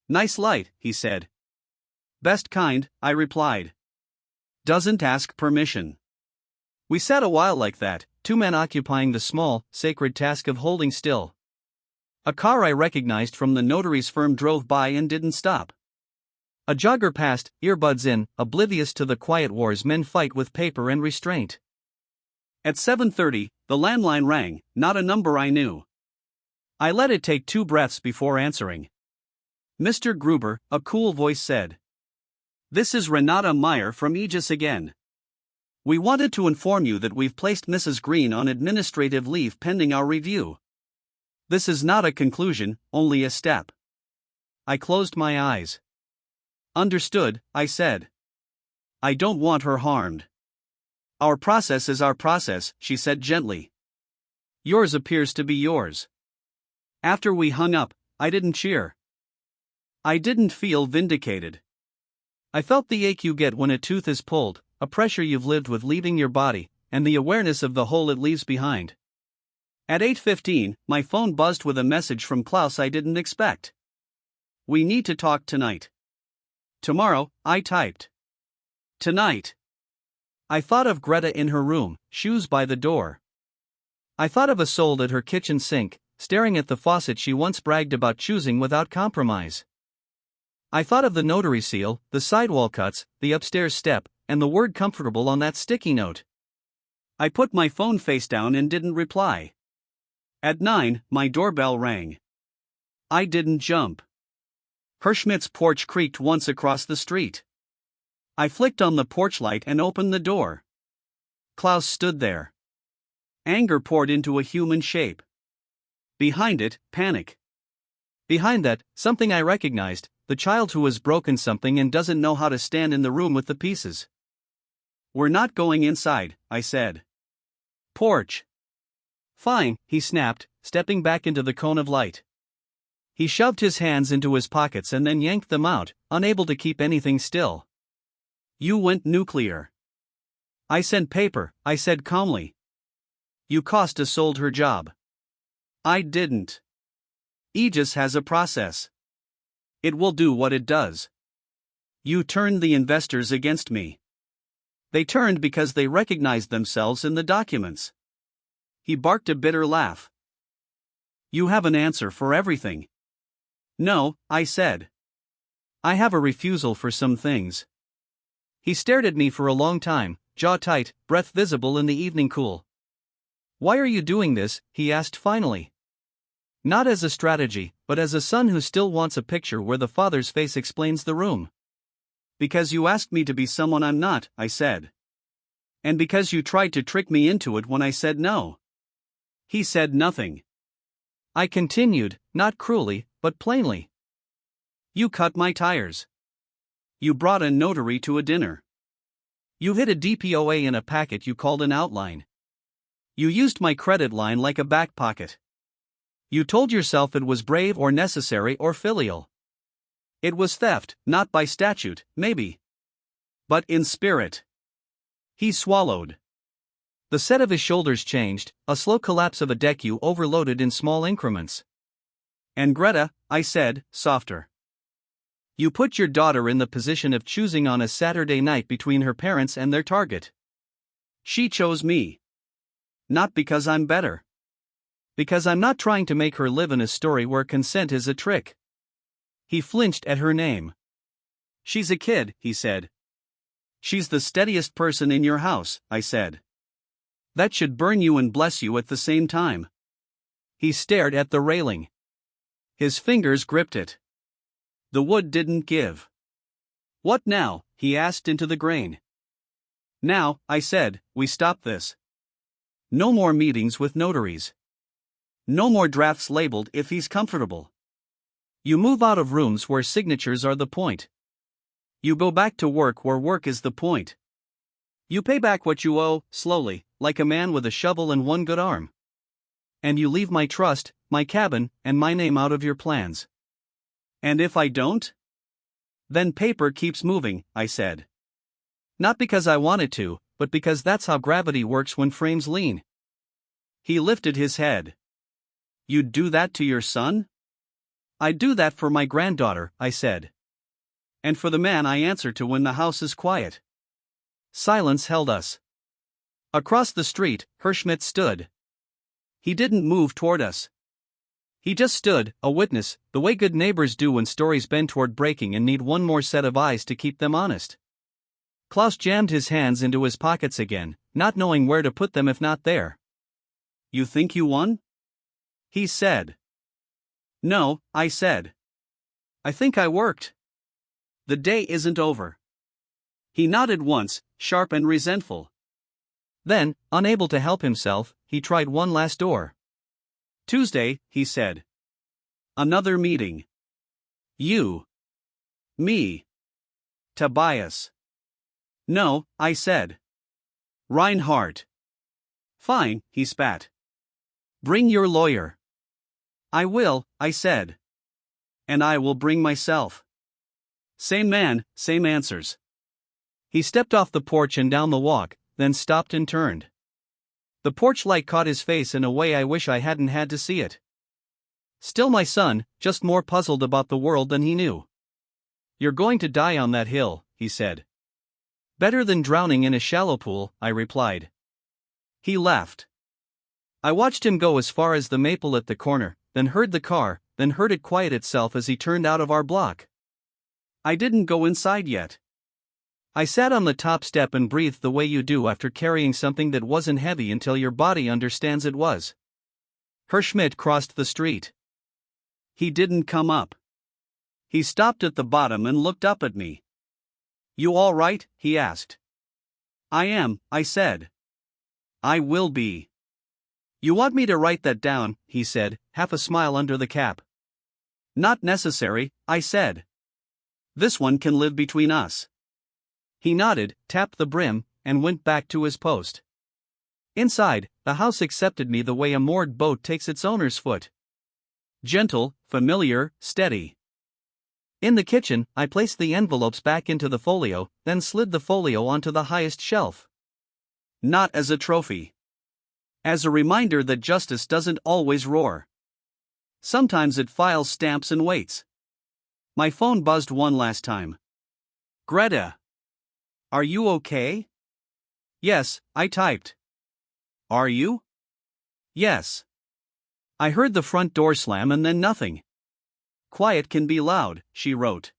Nice light, he said. Best kind, I replied. Doesn't ask permission. We sat a while like that, two men occupying the small, sacred task of holding still. A car I recognized from the notary's firm drove by and didn't stop. A jogger passed, earbuds in, oblivious to the quiet wars men fight with paper and restraint. At 7:30, the landline rang, not a number I knew. I let it take 2 breaths before answering. Mr. Gruber, a cool voice said. This is Renata Meyer from Aegis again. We wanted to inform you that we've placed Mrs. Green on administrative leave pending our review. This is not a conclusion, only a step. I closed my eyes. Understood, I said. I don't want her harmed. Our process is our process, she said gently. Yours appears to be yours. After we hung up, I didn't cheer. I didn't feel vindicated. I felt the ache you get when a tooth is pulled, a pressure you've lived with leaving your body, and the awareness of the hole it leaves behind. At 8:15, my phone buzzed with a message from Klaus I didn't expect. We need to talk tonight. Tomorrow, I typed. Tonight. I thought of Greta in her room, shoes by the door. I thought of Isolde at her kitchen sink, staring at the faucet she once bragged about choosing without compromise. I thought of the notary seal, the sidewall cuts, the upstairs step, and the word comfortable on that sticky note. I put my phone face down and didn't reply. At 9, my doorbell rang. I didn't jump. Hirschmidt's porch creaked once across the street. I flicked on the porch light and opened the door. Klaus stood there. Anger poured into a human shape. Behind it, panic. Behind that, something I recognized, the child who has broken something and doesn't know how to stand in the room with the pieces. We're not going inside, I said. Porch. Fine, he snapped, stepping back into the cone of light. He shoved his hands into his pockets and then yanked them out, unable to keep anything still. You went nuclear. I sent paper, I said calmly. You cost Isolde her job. I didn't. Aegis has a process. It will do what it does. You turned the investors against me. They turned because they recognized themselves in the documents. He barked a bitter laugh. You have an answer for everything. No, I said. I have a refusal for some things. He stared at me for a long time, jaw tight, breath visible in the evening cool. Why are you doing this? He asked finally. Not as a strategy, but as a son who still wants a picture where the father's face explains the room. Because you asked me to be someone I'm not, I said. And because you tried to trick me into it when I said no. He said nothing. I continued, not cruelly, but plainly. You cut my tires. You brought a notary to a dinner. You hid a DPOA in a packet you called an outline. You used my credit line like a back pocket. You told yourself it was brave or necessary or filial. It was theft, not by statute, maybe. But in spirit. He swallowed. The set of his shoulders changed, a slow collapse of a deck you overloaded in small increments. And Greta, I said, softer. You put your daughter in the position of choosing on a Saturday night between her parents and their target. She chose me. Not because I'm better. Because I'm not trying to make her live in a story where consent is a trick. He flinched at her name. She's a kid, he said. She's the steadiest person in your house, I said. That should burn you and bless you at the same time. He stared at the railing. His fingers gripped it. The wood didn't give. What now? He asked into the grain. Now, I said, we stop this. No more meetings with notaries. No more drafts labeled if he's comfortable. You move out of rooms where signatures are the point. You go back to work where work is the point. You pay back what you owe, slowly, like a man with a shovel and one good arm. And you leave my trust, my cabin, and my name out of your plans. And if I don't? Then paper keeps moving, I said. Not because I want it to, but because that's how gravity works when frames lean. He lifted his head. You'd do that to your son? I'd do that for my granddaughter, I said. And for the man I answer to when the house is quiet. Silence held us. Across the street, Hirschmidt stood. He didn't move toward us. He just stood, a witness, the way good neighbors do when stories bend toward breaking and need one more set of eyes to keep them honest. Klaus jammed his hands into his pockets again, not knowing where to put them if not there. You think you won? He said. No, I said. I think I worked. The day isn't over. He nodded once, sharp and resentful. Then, unable to help himself, he tried one last door. Tuesday, he said. Another meeting. You. Me. Tobias. No, I said. Reinhardt. Fine, he spat. Bring your lawyer. I will, I said. And I will bring myself. Same man, same answers. He stepped off the porch and down the walk, then stopped and turned. The porch light caught his face in a way I wish I hadn't had to see it. Still my son, just more puzzled about the world than he knew. You're going to die on that hill, he said. Better than drowning in a shallow pool, I replied. He laughed. I watched him go as far as the maple at the corner, then heard the car, then heard it quiet itself as he turned out of our block. I didn't go inside yet. I sat on the top step and breathed the way you do after carrying something that wasn't heavy until your body understands it was. Herr Schmidt crossed the street. He didn't come up. He stopped at the bottom and looked up at me. You all right? He asked. I am, I said. I will be. You want me to write that down, he said, half a smile under the cap. Not necessary, I said. This one can live between us. He nodded, tapped the brim, and went back to his post. Inside, the house accepted me the way a moored boat takes its owner's foot. Gentle, familiar, steady. In the kitchen, I placed the envelopes back into the folio, then slid the folio onto the highest shelf. Not as a trophy. As a reminder that justice doesn't always roar. Sometimes it files stamps and waits. My phone buzzed one last time. Greta. Are you okay? Yes, I typed. Are you? Yes. I heard the front door slam and then nothing. Quiet can be loud, she wrote.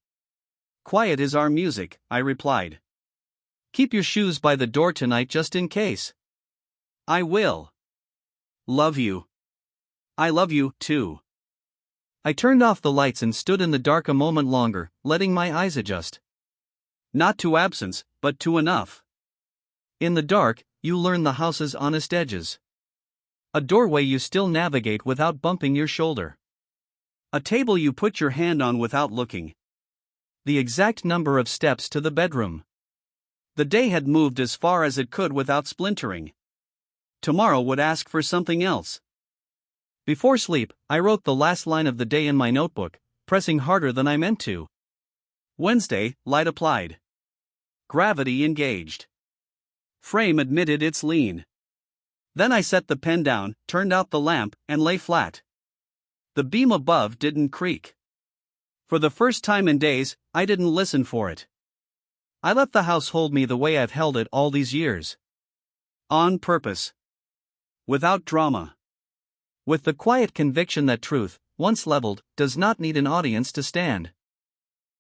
Quiet is our music, I replied. Keep your shoes by the door tonight just in case. I will. Love you. I love you, too. I turned off the lights and stood in the dark a moment longer, letting my eyes adjust. Not to absence, but to enough. In the dark, you learn the house's honest edges. A doorway you still navigate without bumping your shoulder. A table you put your hand on without looking. The exact number of steps to the bedroom. The day had moved as far as it could without splintering. Tomorrow would ask for something else. Before sleep, I wrote the last line of the day in my notebook, pressing harder than I meant to. Wednesday, light applied. Gravity engaged. Frame admitted its lean. Then I set the pen down, turned out the lamp, and lay flat. The beam above didn't creak. For the first time in days, I didn't listen for it. I let the house hold me the way I've held it all these years. On purpose. Without drama. With the quiet conviction that truth, once leveled, does not need an audience to stand.